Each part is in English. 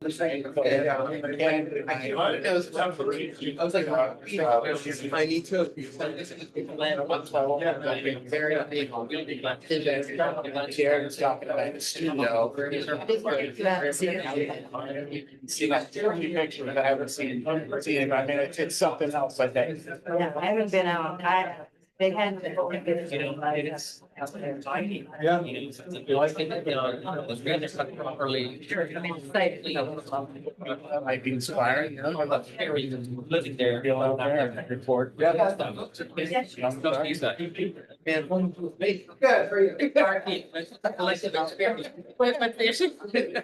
I was like, I need to. Jared was talking about the studio. See that picture that I haven't seen. I mean, it's something else, I think. Yeah, I haven't been out. They had. It's tiny. Yeah. Properly. That might be inspiring, you know. Living there. Report. Yeah. Man,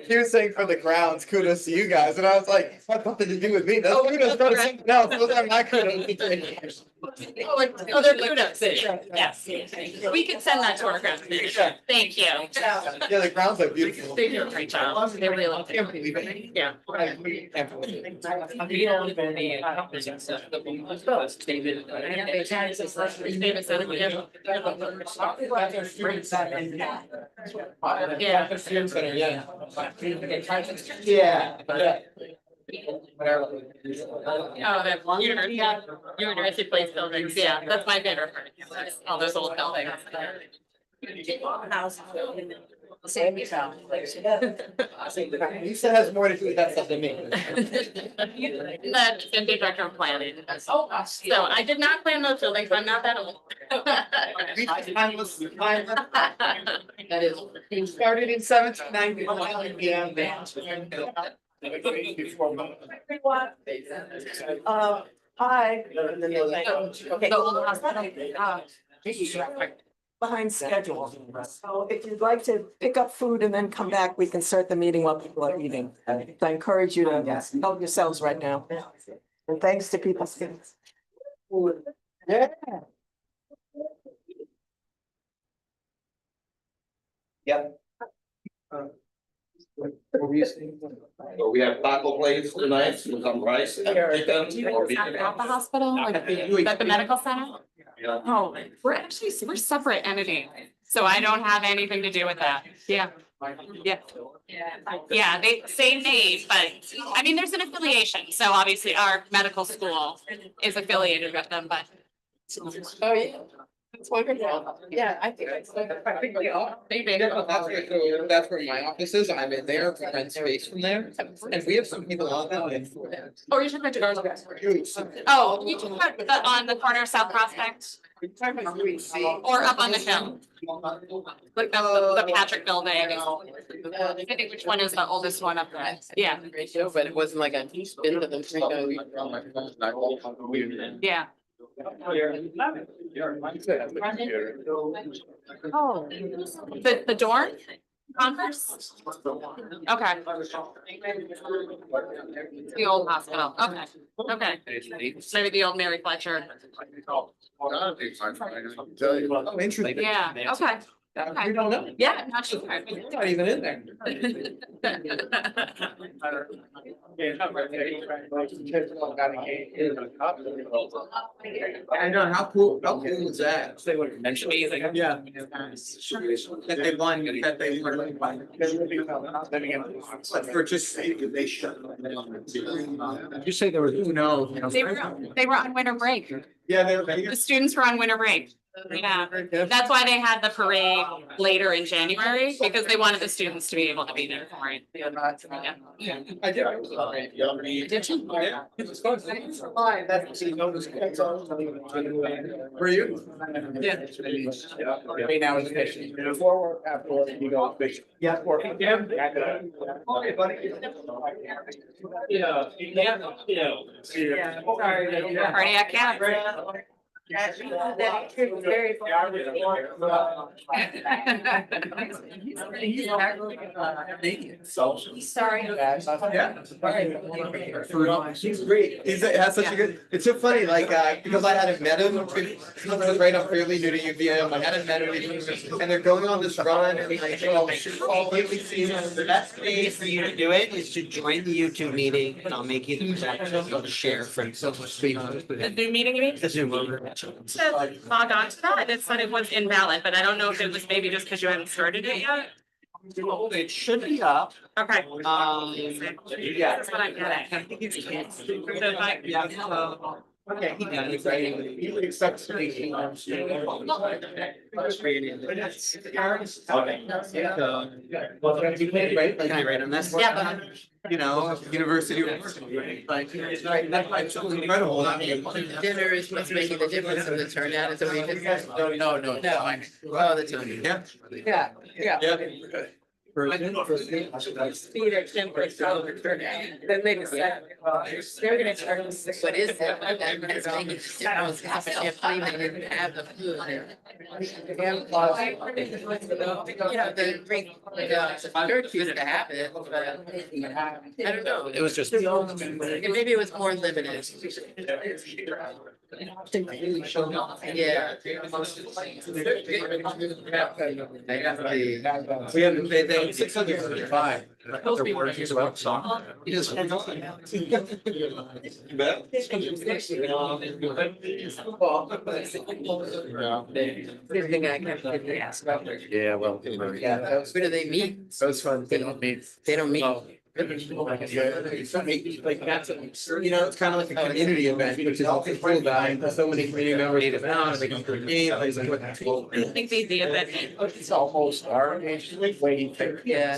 he was saying for the grounds, kudos to you guys, and I was like, that's nothing to do with me. That's kudos to something else. Those are my kudos. Oh, they're kudos. Yes. We can send that to our grounds manager. Thank you. Yeah, the grounds are beautiful. They do a great job. They really love Can't believe it. Yeah. Yeah. Oh, that university place buildings. Yeah, that's my favorite part. All those old buildings. Lisa has more to do with that stuff than me. That's the director of planning. So I did not plan those buildings. I'm not that old. That is, it started in 1791. Hi. Okay. The old hospital. Behind schedule. So if you'd like to pick up food and then come back, we can start the meeting while people are eating. I encourage you to help yourselves right now. And thanks to people. Yeah. Yep. So we have taco plates tonight with some rice and chicken or beef. At the hospital, like at the medical center? Yeah. Oh, we're separate entity, so I don't have anything to do with that. Yeah. Yeah. Yeah, they same name, but I mean, there's an affiliation, so obviously our medical school is affiliated with them, but. Oh, yeah. It's wonderful. Yeah, I think we are. Maybe. That's where my office is. I'm in there, we rent space from there, and we have some people on that. Oh, you're talking about yours? Oh, you talking about on the corner of South Prospect or up on the hill? Like the Patrick building. I think which one is the oldest one up there? Yeah. But it wasn't like I've been to them. Yeah. Oh, the dorm? Converse? Okay. The old hospital, okay, okay. Maybe the old Mary Fletcher. Oh, interesting. Yeah, okay. We don't know. Yeah, I'm not sure. It's not even in there. I know, how cool is that? They would mention anything. Yeah. That they won, that they were living by. For just they shut. You say there was, no. They were on winter break. Yeah, The students were on winter break. Yeah, that's why they had the parade later in January, because they wanted the students to be able to be there for it. Yeah. I did. Did you? Yeah. Were you? Yeah. Right now it's fishing. Before work, after work, you go fishing. Yeah. Okay, buddy. Cardiac cath. Sorry. Yeah. He's great. Has such a good, it's so funny, like, because I hadn't met him, I was right up fairly new to UVM, I hadn't met him, and they're going on this run, and like, all lately seen the best Way for you to do it is to join the YouTube meeting and I'll make you the share from. The Zoom meeting, you mean? The Zoom. Said log on to that, it said it was invalid, but I don't know if it was maybe just because you hadn't started it yet. It should be up. Okay. Yeah. That's what I'm getting. I think it's kids. So if I- Yeah. Okay, he does, right? He would expect to be. Right, can I write on this? Yeah. You know, university, like, it's incredible. I mean, Dinner is what's making the difference in the turnout, is that what you just said? no, no, No. Oh, the timing. yeah, Yeah, yeah. yeah. Speed or temper, then they decide, well, they're gonna charge us. What is that? That's making the difference. Half a champagne, they didn't have the food. You know, the drink, church used to have it, but I don't know. It was just. Maybe it was more limited. Yeah. We have, they 675. Their work is about song. Everything I can ask about. Yeah, well. Where do they meet? That was fun. They don't meet. They don't meet. Like that's, you know, it's kind of like a community event, which is also cool that so many community members get down and they come to a game. I think the idea that It's almost our age, way you think. Yeah.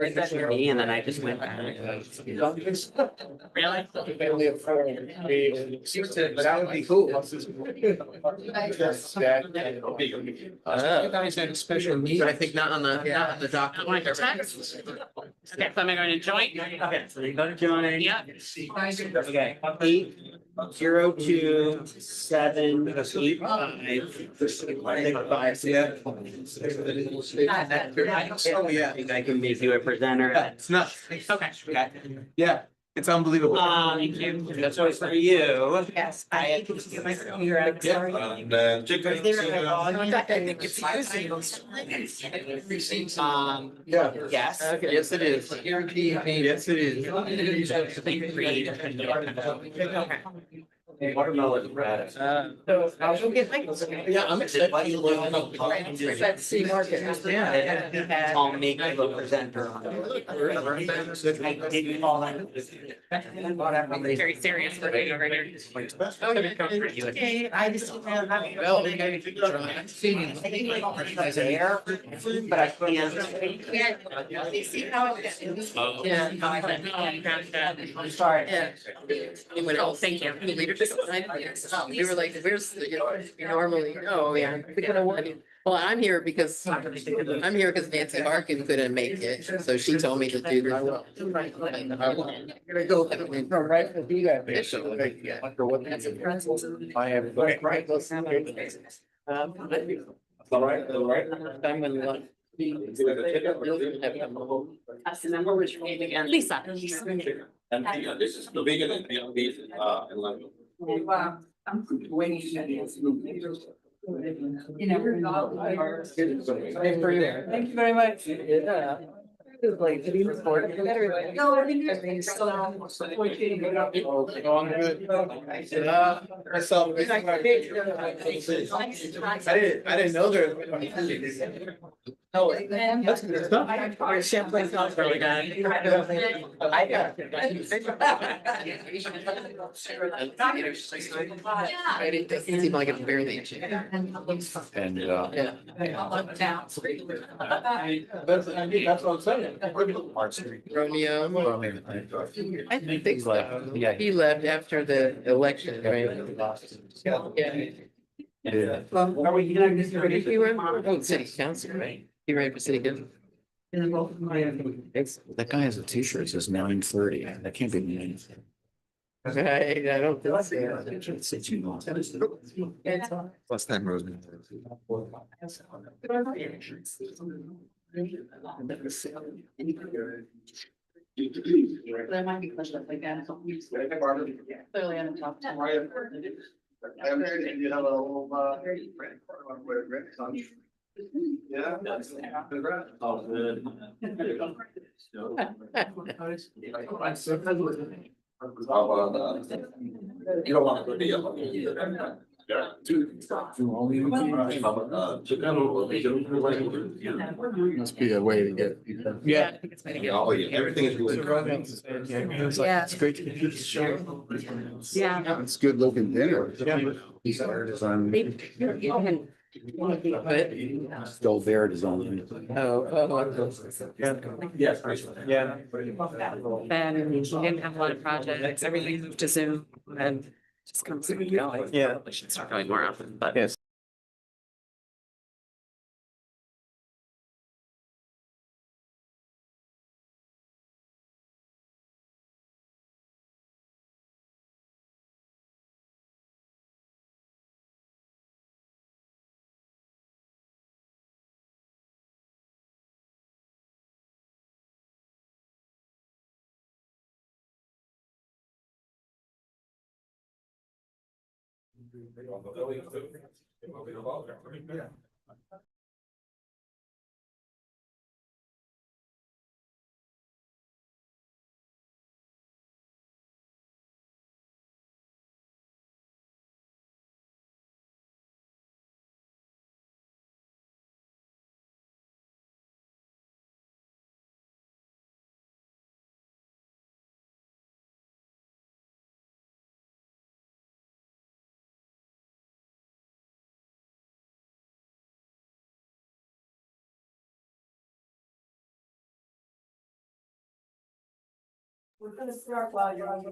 Me, and then I just went back. really. Family of four. But that would be cool. You guys had a special meeting. But I think not on the document. Want to text? Okay, so I'm going to join. Okay, so you go to join. Yeah. Okay, 80785. Yeah. Oh, yeah. I think I can make you a presenter. Yeah, it's nuts. Okay. Okay. Yeah, it's unbelievable. Thank you. That's always for you. Yes. I- You're I'm sorry. Chicken. In fact, I think it's Yeah. Yes. Okay. Yes, it is. Yes, it is. Watermelon. Yeah, I'm excited. Let's see, market. Yeah. I'll make you a presenter. I didn't call that. Very serious for me over here. Oh, yeah. Okay, I just. Well, we gotta keep trying. I there, but I can't. Yeah. I'm sorry. Yeah. Anyone else? Thank you. Any leadership behind it? We were like, where's, the, you know, we normally, oh, yeah. I mean, well, I'm here because Nancy Harkin couldn't make it, so she told me to do this. Gonna go right with you guys. I have. Right. All right. I'm gonna let. That's the number which name again. Lisa. And this is the bigger than the in London. Wow. I'm waiting. Thank you very much. Yeah. Like, to be recorded. No, I think you're still on. Myself. I didn't know there. No, that's good stuff. Champlain sounds really good. I got it. It doesn't seem like it's barely. And, Yeah. That's what I'm saying. Romeo. I think He's left. Yeah. he left after the election, right? Yeah. Are we gonna get Did he run? Oh, city council, right? He ran for city council. That guy has a t-shirt that says 9:30. That can't be 9. Right, I don't think so. Last time Roseman. There might be questions like that. Clearly, I'm top. You have a little, yeah. Oh, good. How about, you don't want to go to the other. Must be a way to get. Yeah. I think it's gonna get. Oh, yeah, everything is really. Yeah. It's great to get you to show. Yeah. It's good looking dinner. Still there design. Yes. Yeah. Then we didn't have a lot of projects, everything moved to Zoom and just comes and going. Yeah. We should start going more often, but. Yes. We're gonna start while you're on.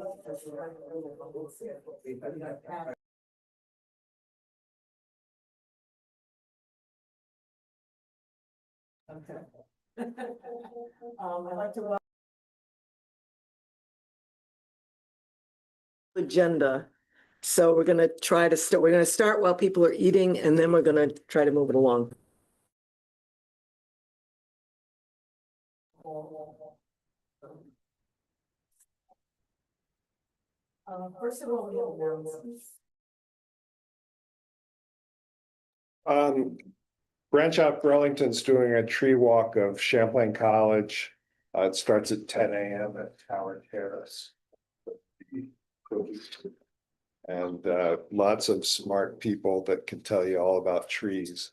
Okay. I'd like to. Agenda. So we're gonna try to we're gonna start while people are eating and then we're gonna try to move it along. First of all, we have announcements. Branch out Burlington's doing a tree walk of Champlain College. It starts at 10 a.m. at Howard Terrace. And lots of smart people that can tell you all about trees.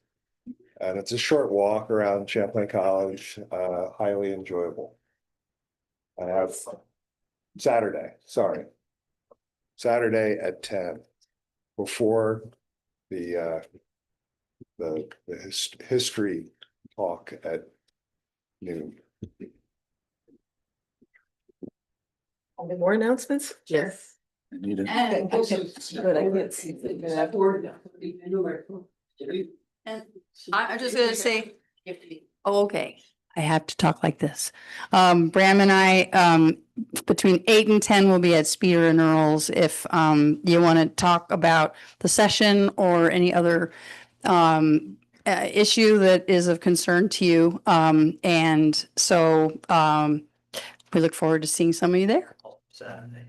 And it's a short walk around Champlain College, highly enjoyable. I have Saturday at 10 before the history talk at noon. Are there more announcements? Yes. Need it. Good, I can't see. And I'm just gonna say, okay, I have to talk like this. Bram and I, between 8 and 10 will be at Speeder and Earl's. If you want to talk about the session or any other issue that is of concern to you. And so we look forward to seeing some of you there. Saturday.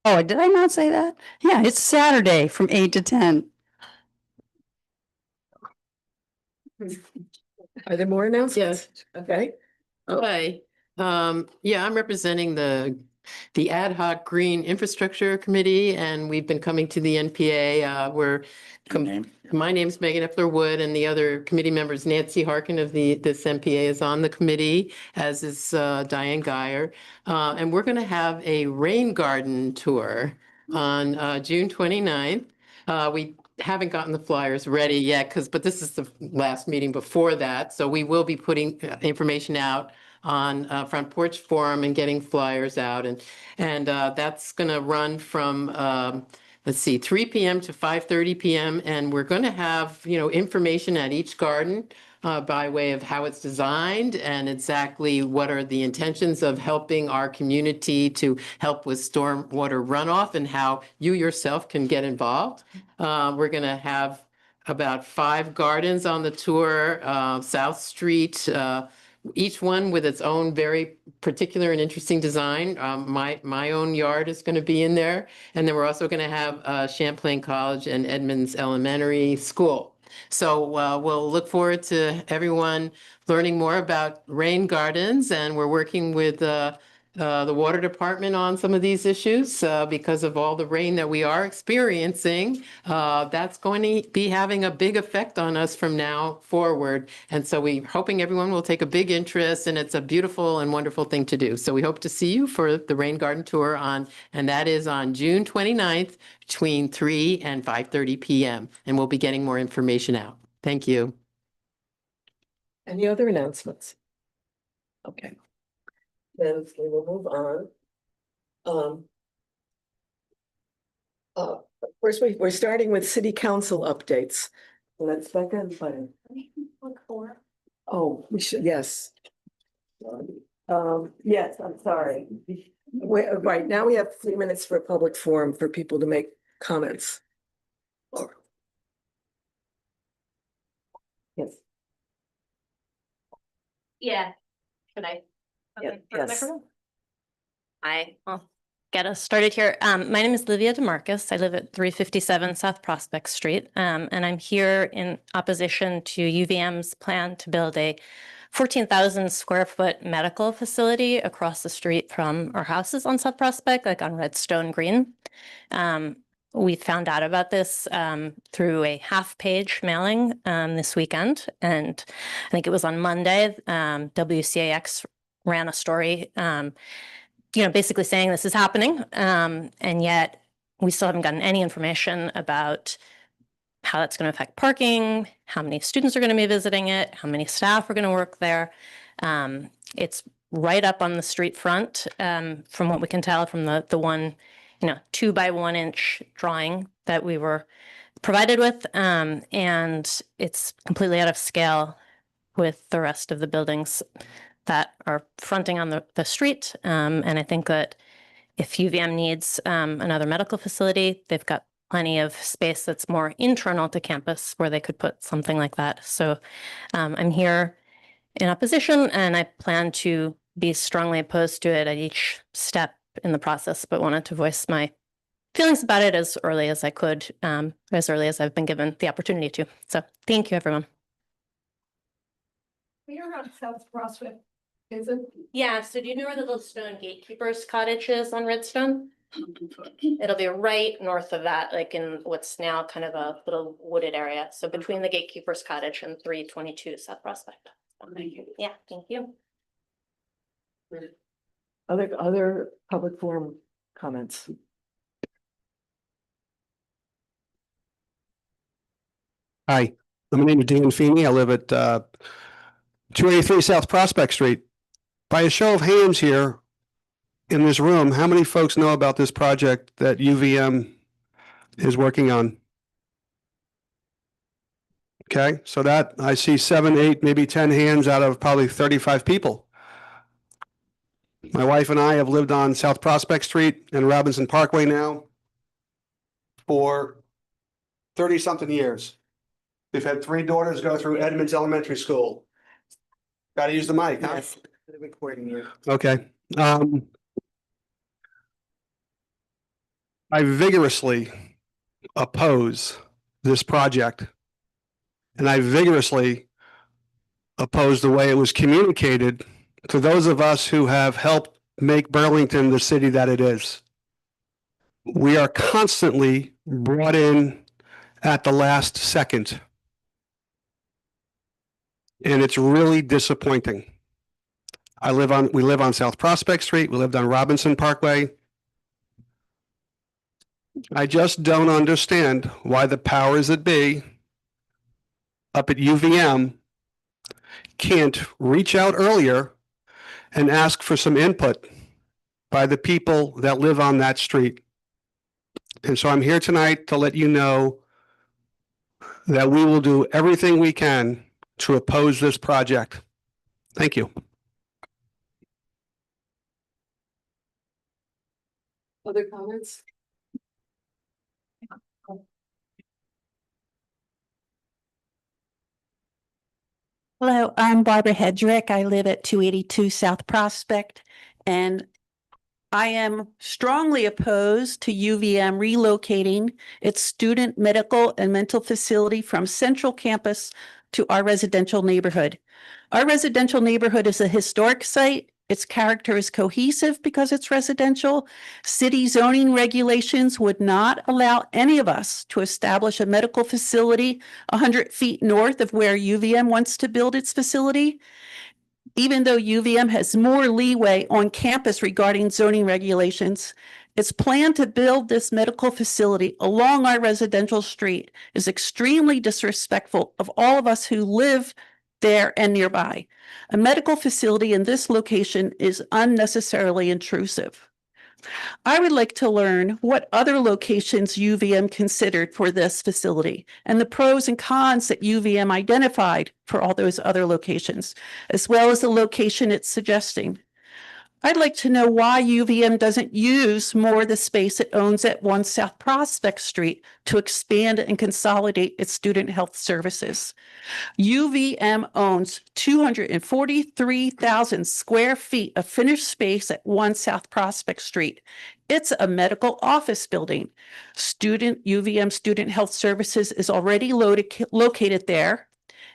Oh, did I not say that? Yeah, it's Saturday from 8 to 10. Are there more announcements? Okay. Okay, yeah, I'm representing the Ad hoc Green Infrastructure Committee, and we've been coming to the NPA. My name's Megan Epler Wood, and the other committee members, Nancy Harkin of this NPA is on the committee, as is Diane Geyer. And we're going to have a rain garden tour on June 29th. We haven't gotten the flyers ready yet but this is the last meeting before that. So we will be putting information out on Front Porch Forum and getting flyers out. And that's going to run from, let's see, 3 p.m. to 5:30 p.m. And we're going to have, information at each garden by way of how it's designed and exactly what are the intentions of helping our community to help with stormwater runoff and how you yourself can get involved. We're going to have about 5 gardens on the tour, South Street, each one with its own very particular and interesting design. My own yard is going to be in there. And then we're also going to have Champlain College and Edmonds Elementary School. So we'll look forward to everyone learning more about rain gardens. And we're working with the water department on some of these issues because of all the rain that we are experiencing. That's going to be having a big effect on us from now forward. And so we're hoping everyone will take a big interest, and it's a beautiful and wonderful thing to do. So we hope to see you for the Rain Garden Tour and that is on June 29th between 3 and 5:30 p.m. And we'll be getting more information out. Thank you. Any other announcements? Okay. Then we will move on. First, we're starting with city council updates. Let's back in. Oh, we should, yes. Yes, I'm sorry. Right, now we have 3 minutes for a public forum for people to make comments. Yes. Yeah. Should I? Yeah, yes. I'll get us started here. My name is Livia DeMarcus. I live at 357 South Prospect Street, and I'm here in opposition to UVM's plan to build a 14,000 square foot medical facility across the street from our houses on South Prospect, like on Redstone Green. We found out about this through a half-page mailing this weekend, and I think it was on Monday. WCAX ran a story, basically saying this is happening, and yet we still haven't gotten any information about how that's going to affect parking, how many students are going to be visiting it, how many staff are going to work there. It's right up on the street front, from what we can tell from the one 2 by 1 inch drawing that we were provided with. And it's completely out of scale with the rest of the buildings that are fronting on the street. And I think that if UVM needs another medical facility, they've got plenty of space that's more internal to campus where they could put something like that. So I'm here in opposition, and I plan to be strongly opposed to it at each step in the process, but wanted to voice my feelings about it as early as I could, as early as I've been given the opportunity to. So thank you, everyone. We're on South Prospect, is it? Yeah, so do you know where the little stone gatekeeper's cottage is on Redstone? It'll be right north of that, like in what's now kind of a little wooded area. So between the gatekeeper's cottage and 322 South Prospect. Thank you. Yeah, thank you. Other public forum comments? Hi, my name is Dan Feeney. I live at 283 South Prospect Street. By a show of hands here in this room, how many folks know about this project that UVM is working on? Okay, so that I see 7, 8, maybe 10 hands out of probably 35 people. My wife and I have lived on South Prospect Street and Robinson Parkway now for 30-something years. We've had 3 daughters go through Edmonds Elementary School. Got to use the mic, huh? Yes, the recording here. Okay. I vigorously oppose this project, and I vigorously oppose the way it was communicated to those of us who have helped make Burlington the city that it is. We are constantly brought in at the last second. And it's really disappointing. We live on South Prospect Street. We lived on Robinson Parkway. I just don't understand why the powers that be up at UVM can't reach out earlier and ask for some input by the people that live on that street. And so I'm here tonight to let you know that we will do everything we can to oppose this project. Thank you. Other comments? Hello, I'm Barbara Hedrick. I live at 282 South Prospect, and I am strongly opposed to UVM relocating its student medical and mental facility from Central Campus to our residential neighborhood. Our residential neighborhood is a historic site. Its character is cohesive because it's residential. City zoning regulations would not allow any of us to establish a medical facility 100 feet north of where UVM wants to build its facility. Even though UVM has more leeway on campus regarding zoning regulations, its plan to build this medical facility along our residential street is extremely disrespectful of all of us who live there and nearby. A medical facility in this location is unnecessarily intrusive. I would like to learn what other locations UVM considered for this facility and the pros and cons that UVM identified for all those other locations, as well as the location it's suggesting. I'd like to know why UVM doesn't use more of the space it owns at 1 South Prospect Street to expand and consolidate its student health services. UVM owns 243,000 square feet of finished space at 1 South Prospect Street. It's a medical office building. UVM Student Health Services is already located there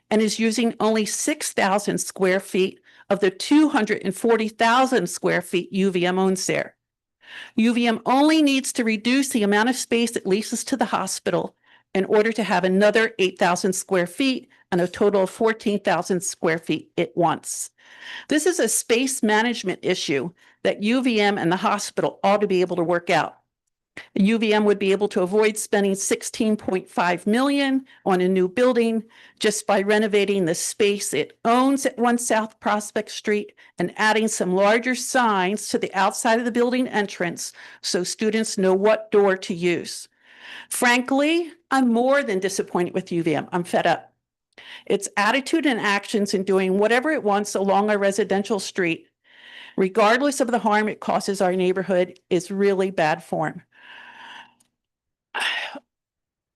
and is using only 6,000 square feet of the 240,000 square feet UVM owns there. UVM only needs to reduce the amount of space it leases to the hospital in order to have another 8,000 square feet and a total of 14,000 square feet it wants. This is a space management issue that UVM and the hospital ought to be able to work out. UVM would be able to avoid spending $16.5 million on a new building just by renovating the space it owns at 1 South Prospect Street and adding some larger signs to the outside of the building entrance so students know what door to use. Frankly, I'm more than disappointed with UVM. I'm fed up. Its attitude and actions in doing whatever it wants along our residential street, regardless of the harm it causes our neighborhood, is really bad form.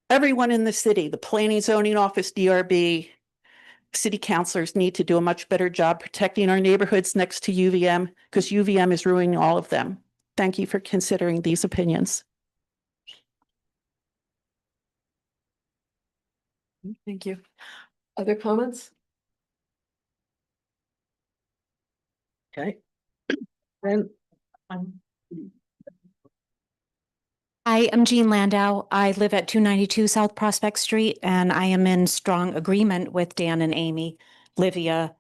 Everyone in the city, the planning zoning office, DRB, city councilors need to do a much better job protecting our neighborhoods next to UVM because UVM is ruining all of them. Thank you for considering these opinions. Thank you. Other comments? Okay. Then Hi, I'm Jean Landau. I live at 292 South Prospect Street, and I am in strong agreement with Dan and Amy, Livia,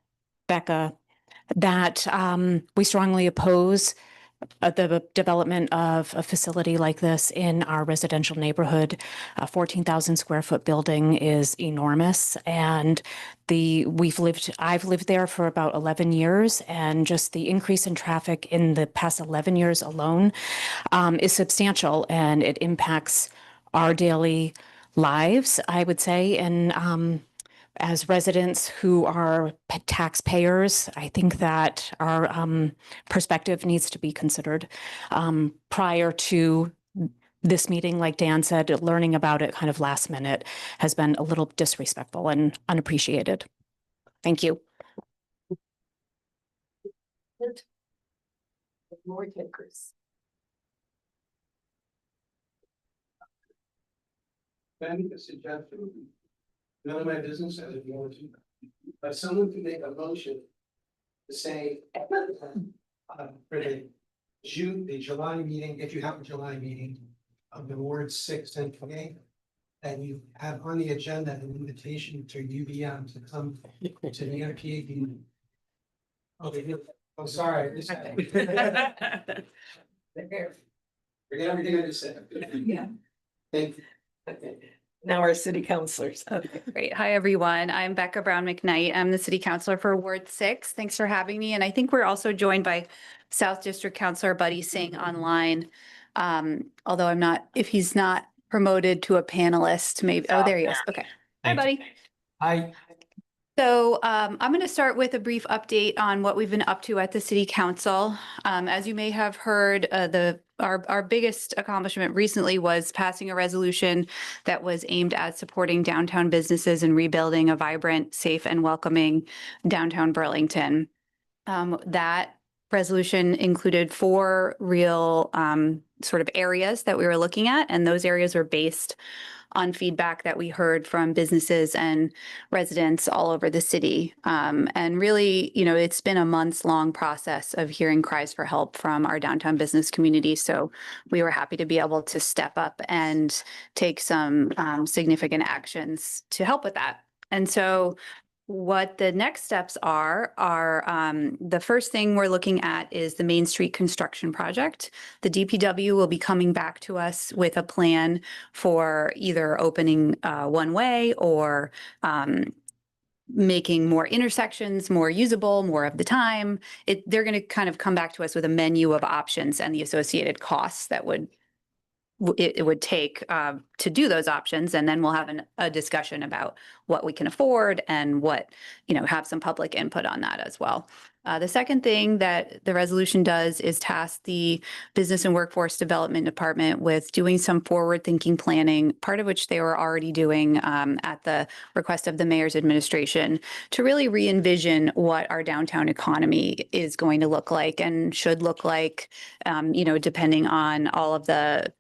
Becca, that we strongly oppose the development of a facility like this in our residential neighborhood. A 14,000 square foot building is enormous, and I've lived there for about 11 years, and just the increase in traffic in the past 11 years alone is substantial, and it impacts our daily lives, I would say. And as residents who are taxpayers, I think that our perspective needs to be considered. Prior to this meeting, like Dan said, learning about it kind of last minute has been a little disrespectful and unappreciated. Thank you. more takers. Can I make a suggestion? None of my business, if you want to, but someone can make a motion to say, for the July meeting, if you have a July meeting of the Ward 6 and 28, and you have on the agenda an invitation to UVM to come to the NPA meeting. Okay, I'm sorry. Forget everything I just said. Yeah. Thank you. Okay. Now our city councilors. Great. Hi, everyone. I'm Becca Brown McKnight. I'm the city councilor for Ward 6. Thanks for having me. And I think we're also joined by South District Councilor Buddy Singh online. Although I'm not, if he's not promoted to a panelist, maybe, oh, there he is. Okay. Hi, Buddy. Hi. So I'm going to start with a brief update on what we've been up to at the city council. As you may have heard, our biggest accomplishment recently was passing a resolution that was aimed at supporting downtown businesses and rebuilding a vibrant, safe, and welcoming downtown Burlington. That resolution included 4 real sort of areas that we were looking at, and those areas were based on feedback that we heard from businesses and residents all over the city. And really, it's been a months-long process of hearing cries for help from our downtown business community. So we were happy to be able to step up and take some significant actions to help with that. And so what the next steps are the first thing we're looking at is the Main Street construction project. The DPW will be coming back to us with a plan for either opening one way or making more intersections more usable more of the time. They're going to kind of come back to us with a menu of options and the associated costs that it would take to do those options, and then we'll have a discussion about what we can afford and what, have some public input on that as well. The second thing that the resolution does is task the Business and Workforce Development Department with doing some forward-thinking planning, part of which they were already doing at the request of the mayor's administration, to really re-envision what our downtown economy is going to look like and should look like, depending on all of the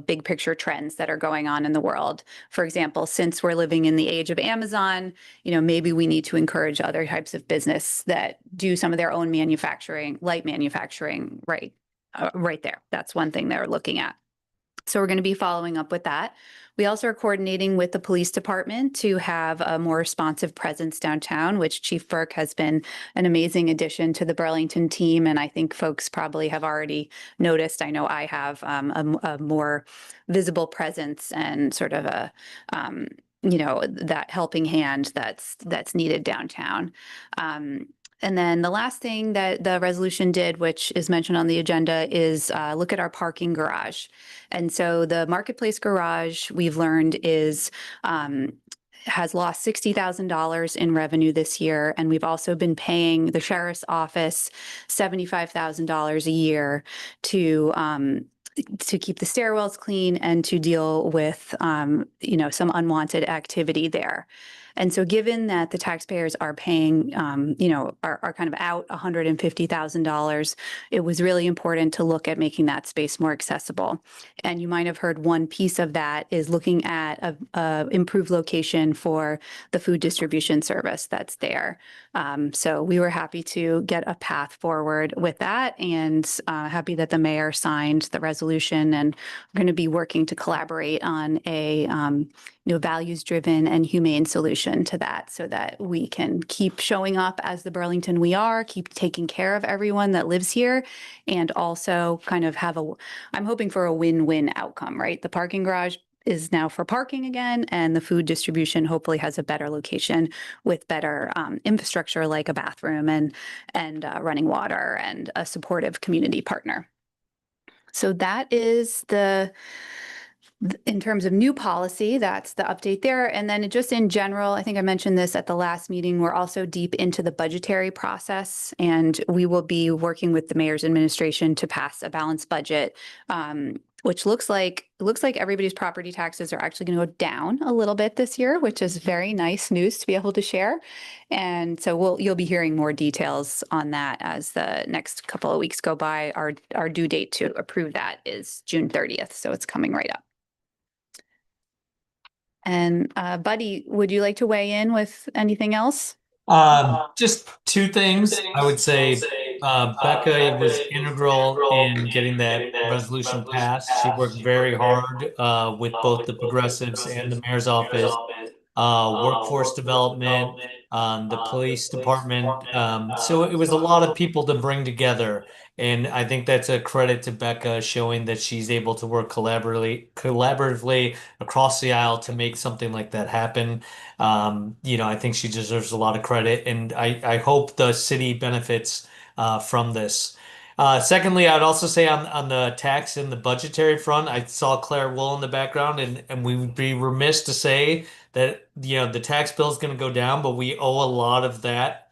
big picture trends that are going on in the world. For example, since we're living in the age of Amazon, maybe we need to encourage other types of business that do some of their own manufacturing, light manufacturing, right there. That's one thing they're looking at. So we're going to be following up with that. We also are coordinating with the police department to have a more responsive presence downtown, which Chief Burke has been an amazing addition to the Burlington team. And I think folks probably have already noticed, I know I have, a more visible presence and sort of a, that helping hand that's needed downtown. And then the last thing that the resolution did, which is mentioned on the agenda, is look at our parking garage. And so the Marketplace garage, we've learned, has lost $60,000 in revenue this year. And we've also been paying the sheriff's office $75,000 a year to keep the stairwells clean and to deal with, some unwanted activity there. And so given that the taxpayers are paying, are kind of out $150,000, it was really important to look at making that space more accessible. And you might have heard one piece of that is looking at a improved location for the food distribution service that's there. So we were happy to get a path forward with that, and happy that the mayor signed the resolution, and we're going to be working to collaborate on a values-driven and humane solution to that, so that we can keep showing up as the Burlington we are, keep taking care of everyone that lives here, and also kind of I'm hoping for a win-win outcome, right? The parking garage is now for parking again, and the food distribution hopefully has a better location with better infrastructure like a bathroom and running water and a supportive community partner. So that is in terms of new policy, that's the update there. And then just in general, I think I mentioned this at the last meeting, we're also deep into the budgetary process, and we will be working with the mayor's administration to pass a balanced budget, which looks like everybody's property taxes are actually going to go down a little bit this year, which is very nice news to be able to share. And so you'll be hearing more details on that as the next couple of weeks go by. Our due date to approve that is June 30th, so it's coming right up. And Buddy, would you like to weigh in with anything else? Just 2 things. I would say Becca was integral in getting that resolution passed. She worked very hard with both the progressives and the mayor's office, workforce development, the police department. So it was a lot of people to bring together. And I think that's a credit to Becca, showing that she's able to work collaboratively across the aisle to make something like that happen. I think she deserves a lot of credit, and I hope the city benefits from this. Secondly, I'd also say on the tax and the budgetary front, I saw Claire Wool in the background, and we would be remiss to say that the tax bill is going to go down, but we owe a lot of that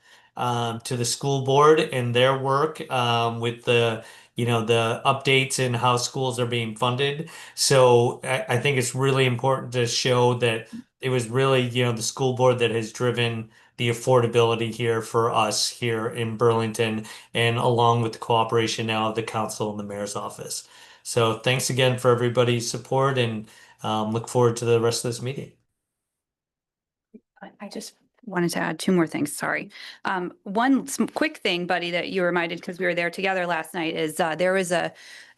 to the school board and their work with the updates in how schools are being funded. So I think it's really important to show that it was really the school board that has driven the affordability here for us here in Burlington, and along with the cooperation now of the council and the mayor's office. So thanks again for everybody's support, and look forward to the rest of this meeting. I just wanted to add two more things, sorry. One quick thing, Buddy, that you reminded, because we were there together last night, is there was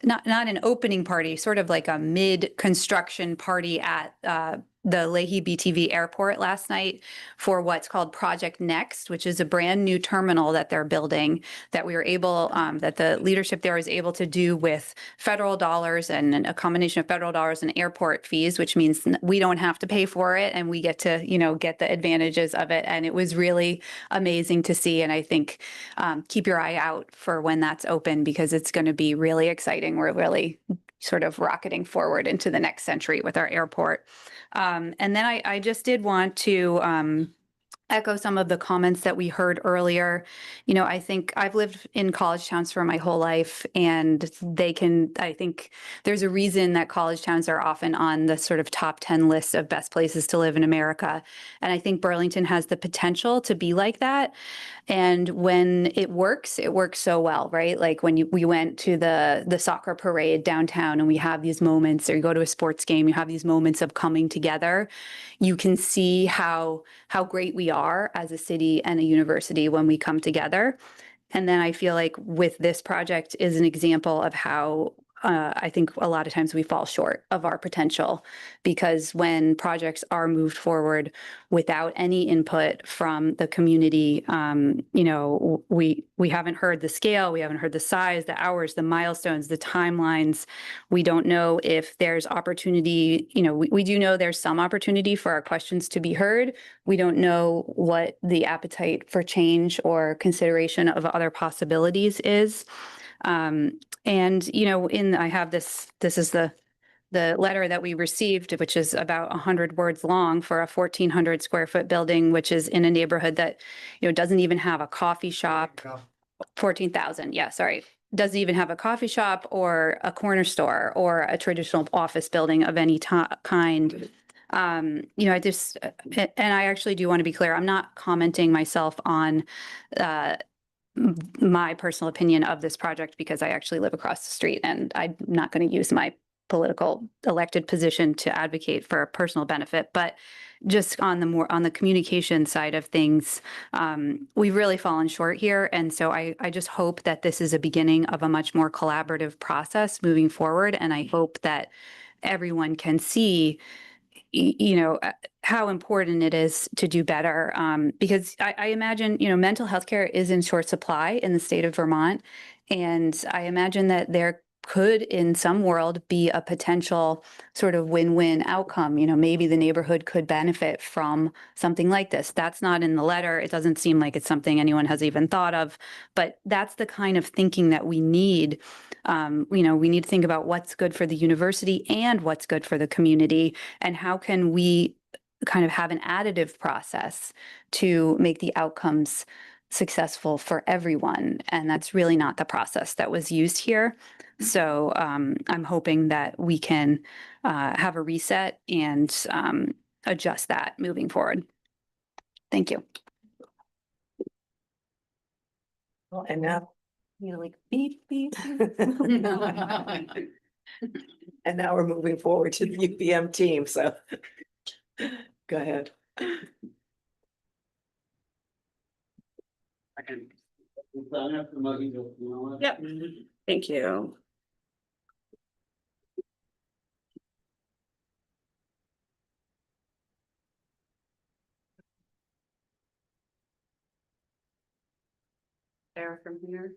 not an opening party, sort of like a mid-construction party at the Leahy BTV Airport last night for what's called Project Next, which is a brand new terminal that they're building that we were able, that the leadership there is able to do with federal dollars and a combination of federal dollars and airport fees, which means we don't have to pay for it and we get to, get the advantages of it. And it was really amazing to see. And I think keep your eye out for when that's open, because it's going to be really exciting. We're really sort of rocketing forward into the next century with our airport. And then I just did want to echo some of the comments that we heard earlier. I think I've lived in college towns for my whole life, and I think there's a reason that college towns are often on the sort of top 10 lists of best places to live in America. And I think Burlington has the potential to be like that. And when it works so well, right? Like when we went to the soccer parade downtown, and we have these moments, or you go to a sports game, you have these moments of coming together. You can see how great we are as a city and a university when we come together. And then I feel like with this project is an example of how I think a lot of times we fall short of our potential, because when projects are moved forward without any input from the community, we haven't heard the scale, we haven't heard the size, the hours, the milestones, the timelines. We don't know if there's opportunity. We do know there's some opportunity for our questions to be heard. We don't know what the appetite for change or consideration of other possibilities is. I have this is the letter that we received, which is about 100 words long, for a 1,400 square foot building, which is in a neighborhood that, doesn't even have a coffee shop. 14,000. Yeah, sorry. Doesn't even have a coffee shop or a corner store or a traditional office building of any kind. And I actually do want to be clear, I'm not commenting myself on my personal opinion of this project, because I actually live across the street, and I'm not going to use my political elected position to advocate for personal benefit. But just on the communication side of things, we've really fallen short here. And so I just hope that this is a beginning of a much more collaborative process moving forward. And I hope that everyone can see how important it is to do better. Because I imagine, mental health care is in short supply in the state of Vermont. And I imagine that there could, in some world, be a potential sort of win-win outcome. Maybe the neighborhood could benefit from something like this. That's not in the letter. It doesn't seem like it's something anyone has even thought of, but that's the kind of thinking that we need. We need to think about what's good for the university and what's good for the community, and how can we kind of have an additive process to make the outcomes successful for everyone. And that's really not the process that was used here. So I'm hoping that we can have a reset and adjust that moving forward. Thank you. Well, and now, Like beep, beep. and now we're moving forward to the UVM team, so go ahead. Yep. Thank you. There from here.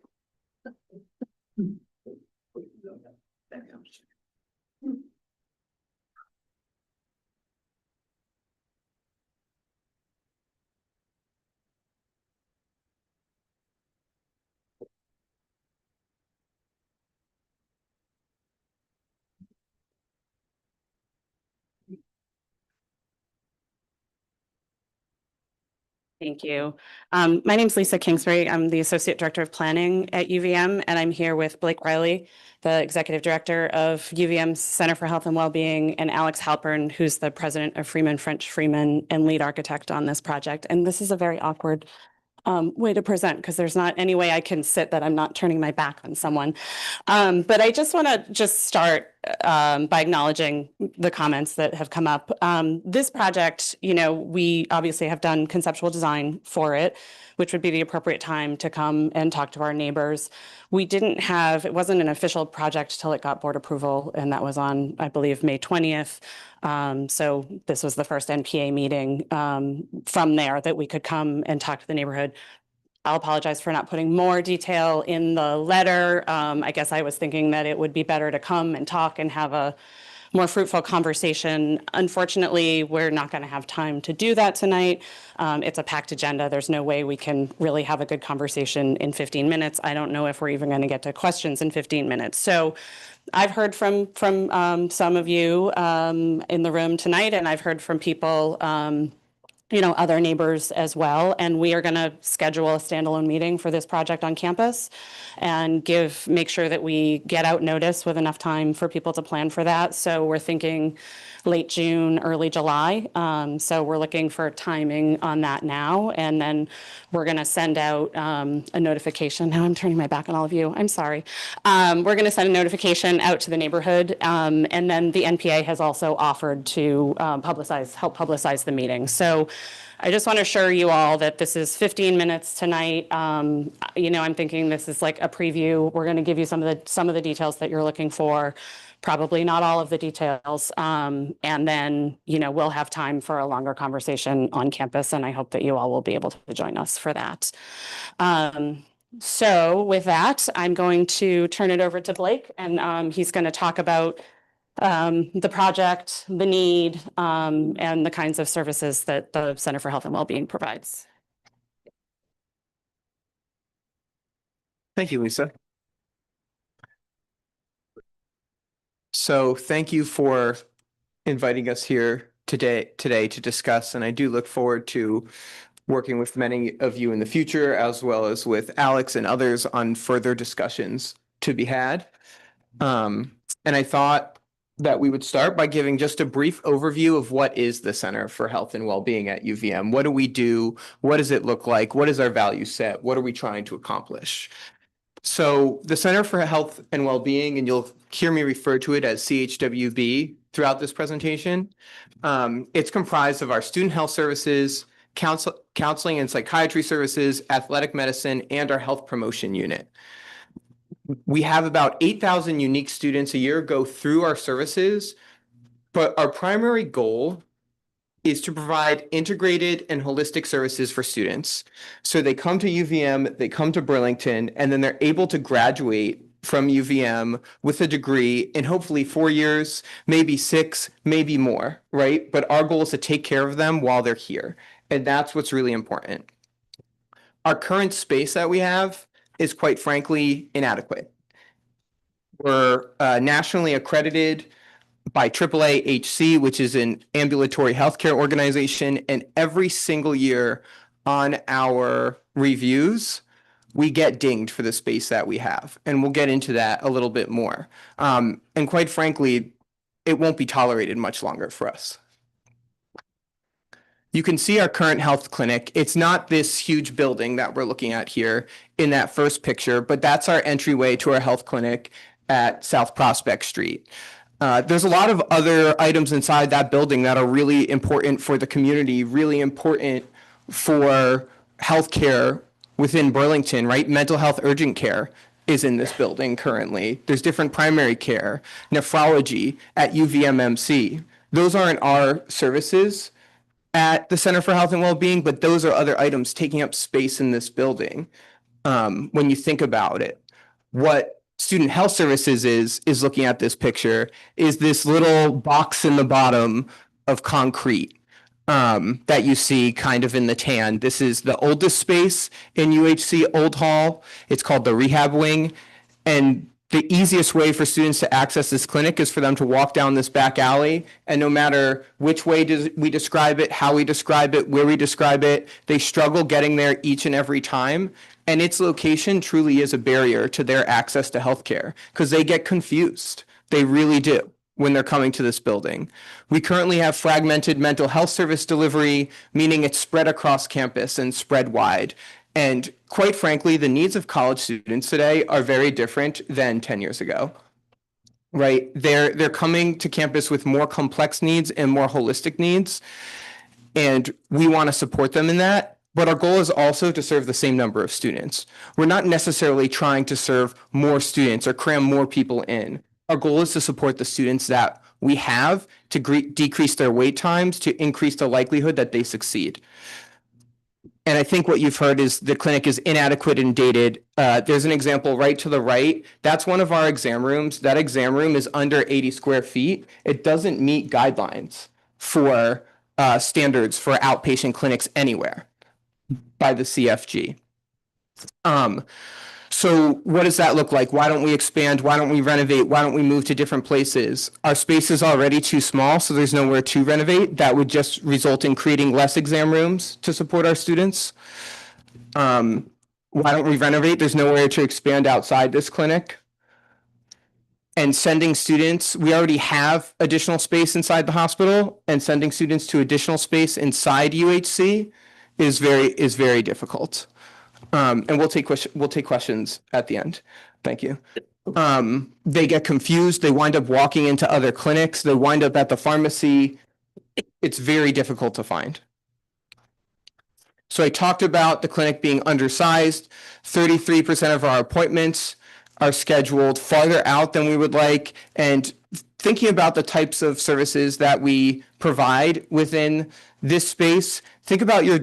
Thank you. My name's Lisa Kingsbury. I'm the Associate Director of Planning at UVM, and I'm here with Blake Riley, the Executive Director of UVM's Center for Health and Wellbeing, and Alex Halpern, who's the President of Freeman French Freeman and lead architect on this project. And this is a very awkward way to present because there's not any way I can sit that I'm not turning my back on someone. But I just want to start by acknowledging the comments that have come up. This project, we obviously have done conceptual design for it, which would be the appropriate time to come and talk to our neighbors. It wasn't an official project till it got board approval, and that was on, I believe, May 20th. So this was the first NPA meeting from there that we could come and talk to the neighborhood. I'll apologize for not putting more detail in the letter. I guess I was thinking that it would be better to come and talk and have a more fruitful conversation. Unfortunately, we're not going to have time to do that tonight. It's a packed agenda. There's no way we can really have a good conversation in 15 minutes. I don't know if we're even going to get to questions in 15 minutes. So I've heard from some of you in the room tonight, and I've heard from people other neighbors as well. And we are going to schedule a standalone meeting for this project on campus and make sure that we get out notice with enough time for people to plan for that. So we're thinking late June, early July. So we're looking for timing on that now. And then we're going to send out a notification. Now I'm turning my back on all of you. I'm sorry. We're going to send a notification out to the neighborhood. And then the NPA has also offered to help publicize the meeting. So I just want to assure you all that this is 15 minutes tonight. I'm thinking this is like a preview. We're going to give you some of the details that you're looking for, probably not all of the details. And then, we'll have time for a longer conversation on campus, and I hope that you all will be able to join us for that. So with that, I'm going to turn it over to Blake, and he's going to talk about the project, the need, and the kinds of services that the Center for Health and Wellbeing provides. Thank you, Lisa. So thank you for inviting us here today to discuss, and I do look forward to working with many of you in the future, as well as with Alex and others on further discussions to be had. And I thought that we would start by giving just a brief overview of what is the Center for Health and Wellbeing at UVM. What do we do? What does it look like? What is our value set? What are we trying to accomplish? So the Center for Health and Wellbeing, and you'll hear me refer to it as CHWB throughout this presentation. It's comprised of our student health services, counseling and psychiatry services, athletic medicine, and our health promotion unit. We have about 8,000 unique students a year go through our services, but our primary goal is to provide integrated and holistic services for students. So they come to UVM, they come to Burlington, and then they're able to graduate from UVM with a degree in hopefully 4 years, maybe 6, maybe more, right? But our goal is to take care of them while they're here. And that's what's really important. Our current space that we have is quite frankly inadequate. We're nationally accredited by AAA-HC, which is an ambulatory healthcare organization, and every single year on our reviews, we get dinged for the space that we have, and we'll get into that a little bit more. And quite frankly, it won't be tolerated much longer for us. You can see our current health clinic. It's not this huge building that we're looking at here in that first picture, but that's our entryway to our health clinic at South Prospect Street. There's a lot of other items inside that building that are really important for the community, really important for healthcare within Burlington, right? Mental health urgent care is in this building currently. There's different primary care, nephrology at UVMMC. Those aren't our services at the Center for Health and Wellbeing, but those are other items taking up space in this building. When you think about it, what Student Health Services is looking at this picture is this little box in the bottom of concrete that you see kind of in the tan. This is the oldest space in UHC Old Hall. It's called the rehab wing. And the easiest way for students to access this clinic is for them to walk down this back alley. And no matter which way we describe it, how we describe it, where we describe it, they struggle getting there each and every time. And its location truly is a barrier to their access to healthcare because they get confused. They really do when they're coming to this building. We currently have fragmented mental health service delivery, meaning it's spread across campus and spread wide. And quite frankly, the needs of college students today are very different than 10 years ago. Right? They're coming to campus with more complex needs and more holistic needs. And we want to support them in that. But our goal is also to serve the same number of students. We're not necessarily trying to serve more students or cram more people in. Our goal is to support the students that we have to decrease their wait times, to increase the likelihood that they succeed. And I think what you've heard is the clinic is inadequate and dated. There's an example right to the right. That's one of our exam rooms. That exam room is under 80 square feet. It doesn't meet guidelines for standards for outpatient clinics anywhere by the CFG. So what does that look like? Why don't we expand? Why don't we renovate? Why don't we move to different places? Our space is already too small, so there's nowhere to renovate. That would just result in creating less exam rooms to support our students. Why don't we renovate? There's nowhere to expand outside this clinic. And sending students, we already have additional space inside the hospital, and sending students to additional space inside UHC is very difficult. And we'll take questions at the end. Thank you. They get confused. They wind up walking into other clinics. They wind up at the pharmacy. It's very difficult to find. So I talked about the clinic being undersized. 33% of our appointments are scheduled farther out than we would like. And thinking about the types of services that we provide within this space, think about your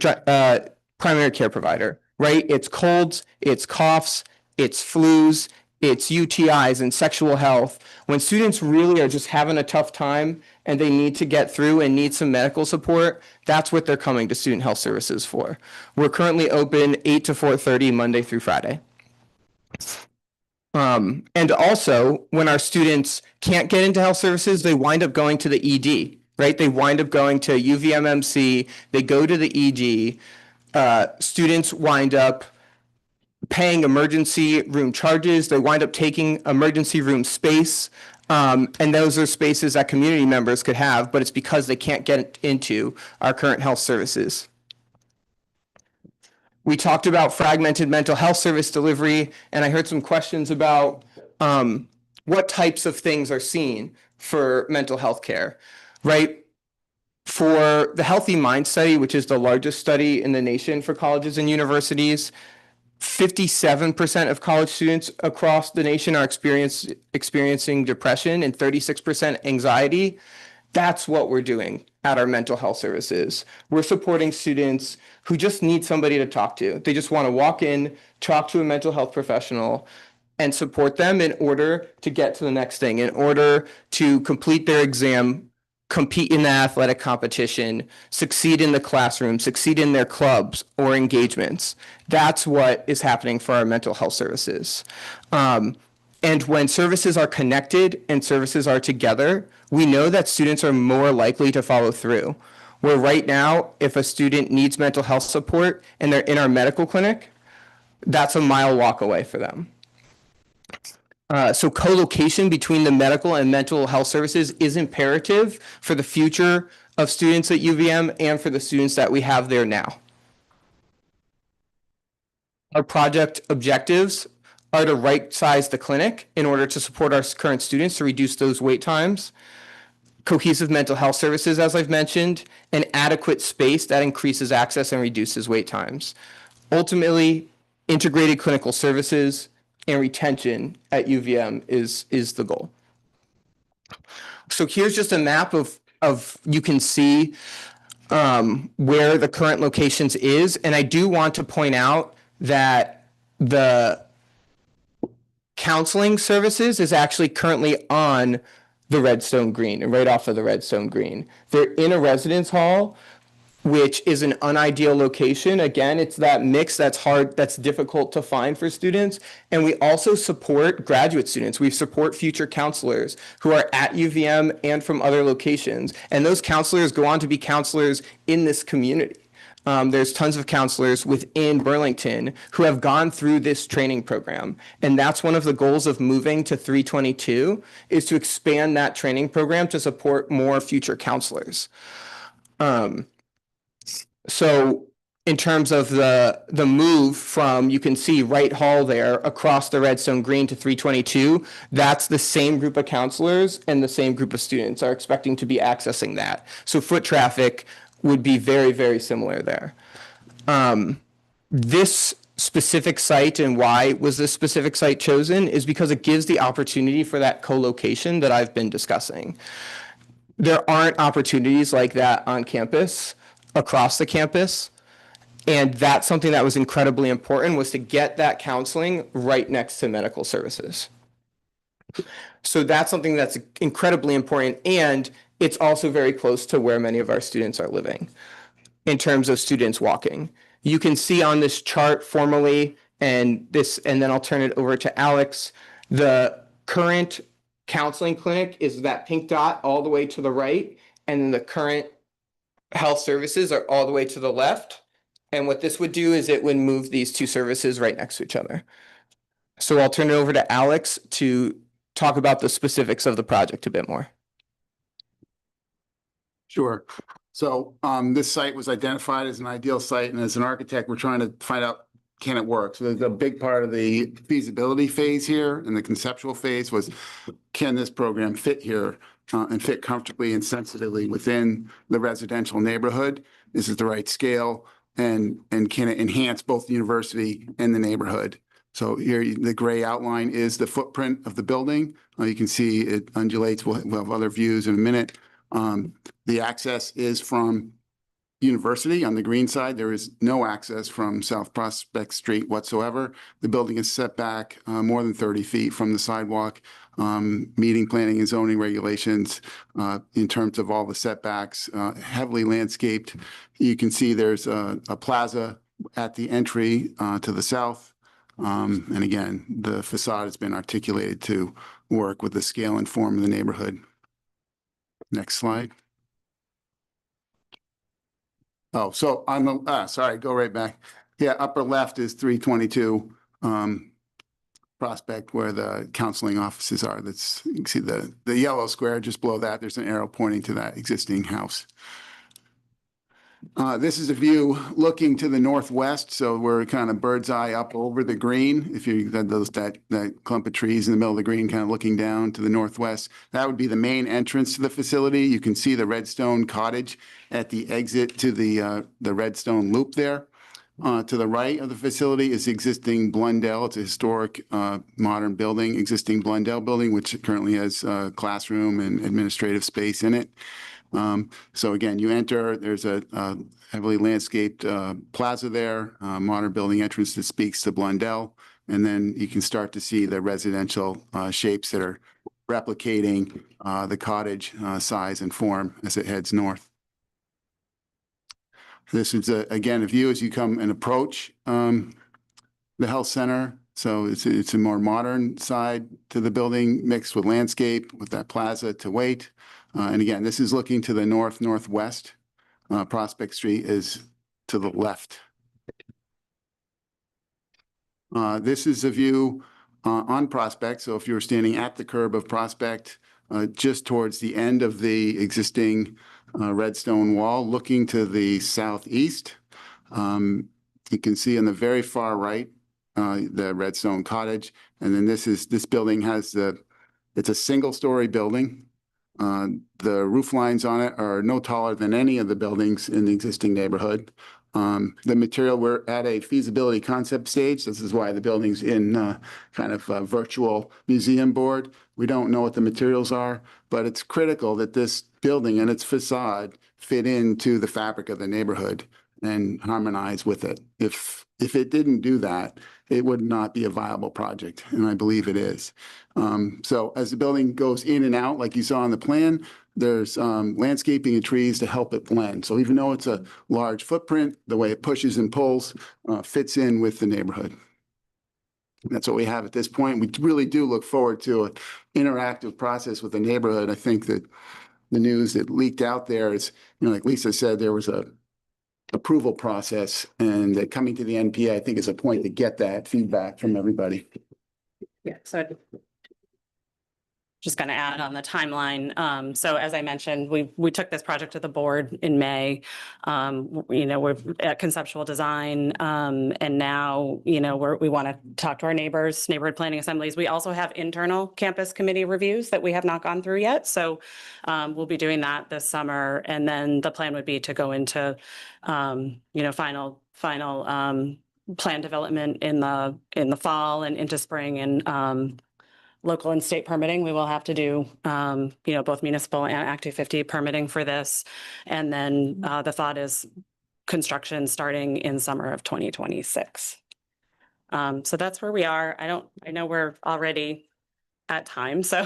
primary care provider. Right? It's colds, it's coughs, it's flus, it's UTIs and sexual health. When students really are just having a tough time and they need to get through and need some medical support, that's what they're coming to student health services for. We're currently open 8 to 4:30 Monday through Friday. And also, when our students can't get into health services, they wind up going to the ED, right? They wind up going to UVMMC, they go to the ED. Students wind up paying emergency room charges. They wind up taking emergency room space. And those are spaces that community members could have, but it's because they can't get into our current health services. We talked about fragmented mental health service delivery, and I heard some questions about what types of things are seen for mental health care, right? For the Healthy Mind Study, which is the largest study in the nation for colleges and universities, 57% of college students across the nation are experiencing depression and 36% anxiety. That's what we're doing at our mental health services. We're supporting students who just need somebody to talk to. They just want to walk in, talk to a mental health professional, and support them in order to get to the next thing, in order to complete their exam, compete in the athletic competition, succeed in the classroom, succeed in their clubs or engagements. That's what is happening for our mental health services. And when services are connected and services are together, we know that students are more likely to follow through. Where right now, if a student needs mental health support and they're in our medical clinic, that's a mile walk away for them. So co-location between the medical and mental health services is imperative for the future of students at UVM and for the students that we have there now. Our project objectives are to right-size the clinic in order to support our current students to reduce those wait times, cohesive mental health services, as I've mentioned, and adequate space that increases access and reduces wait times. Ultimately, integrated clinical services and retention at UVM is the goal. So here's just a map of you can see where the current locations is. And I do want to point out that the counseling services is actually currently on the Redstone Green and right off of the Redstone Green. They're in a residence hall which is an unideal location. Again, it's that mix that's hard, that's difficult to find for students. And we also support graduate students. We support future counselors who are at UVM and from other locations. And those counselors go on to be counselors in this community. There's tons of counselors within Burlington who have gone through this training program. And that's one of the goals of moving to 322 is to expand that training program to support more future counselors. So in terms of the move from, you can see Wright Hall there across the Redstone Green to 322, that's the same group of counselors and the same group of students are expecting to be accessing that. So foot traffic would be very, very similar there. This specific site and why was this specific site chosen is because it gives the opportunity for that co-location that I've been discussing. There aren't opportunities like that on campus, across the campus. And that's something that was incredibly important, was to get that counseling right next to medical services. So that's something that's incredibly important. And it's also very close to where many of our students are living in terms of students walking. You can see on this chart formally, and then I'll turn it over to Alex. The current counseling clinic is that pink dot all the way to the right. And then the current health services are all the way to the left. And what this would do is it would move these two services right next to each other. So I'll turn it over to Alex to talk about the specifics of the project a bit more. Sure. So this site was identified as an ideal site, and as an architect, we're trying to find out, can it work? So the big part of the feasibility phase here and the conceptual phase was, can this program fit here and fit comfortably and sensitively within the residential neighborhood? Is it the right scale? And can it enhance both the university and the neighborhood? So here, the gray outline is the footprint of the building. You can see it undulates. We'll have other views in a minute. The access is from University on the green side. There is no access from South Prospect Street whatsoever. The building is set back more than 30 feet from the sidewalk, meeting planning and zoning regulations in terms of all the setbacks, heavily landscaped. You can see there's a plaza at the entry to the south. And again, the facade has been articulated to work with the scale and form of the neighborhood. Next slide. Oh, so on the, sorry, go right back. Yeah, upper left is 322 Prospect, where the counseling offices are. That's, you can see the yellow square just below that. There's an arrow pointing to that existing house. This is a view looking to the northwest, so we're kind of bird's eye up over the green. If you had that clump of trees in the middle of the green, kind of looking down to the northwest, that would be the main entrance to the facility. You can see the Redstone Cottage at the exit to the Redstone Loop there. To the right of the facility is existing Blundell. It's a historic modern building, existing Blundell building, which currently has a classroom and administrative space in it. So again, you enter, there's a heavily landscaped plaza there, modern building entrance that speaks to Blundell. And then you can start to see the residential shapes that are replicating the cottage size and form as it heads north. This is, again, a view as you come and approach the health center. So it's a more modern side to the building mixed with landscape with that plaza to wait. And again, this is looking to the northwest. Prospect Street is to the left. This is a view on Prospect. So if you were standing at the curb of Prospect, just towards the end of the existing Redstone wall, looking to the southeast, you can see on the very far right the Redstone Cottage. And then this building has it's a single-story building. The roof lines on it are no taller than any of the buildings in the existing neighborhood. The material, we're at a feasibility concept stage. This is why the building's in kind of a virtual museum board. We don't know what the materials are, but it's critical that this building and its facade fit into the fabric of the neighborhood. and harmonize with it. If it didn't do that, it would not be a viable project, and I believe it is. So as the building goes in and out, like you saw on the plan, there's landscaping and trees to help it blend. So even though it's a large footprint, the way it pushes and pulls fits in with the neighborhood. That's what we have at this point. We really do look forward to an interactive process with the neighborhood. I think that the news that leaked out there is, like Lisa said, there was a approval process, and that coming to the NPA, I think, is a point to get that feedback from everybody. Yeah, so just going to add on the timeline. So as I mentioned, we took this project to the board in May. We're at conceptual design, and now, we want to talk to our neighbors, neighborhood planning assemblies. We also have internal campus committee reviews that we have not gone through yet. So we'll be doing that this summer. And then the plan would be to go into, final plan development in the fall and into spring, and local and state permitting. We will have to do, both municipal and Act 250 permitting for this. And then the thought is construction starting in summer of 2026. So that's where we are. I know we're already at time, so I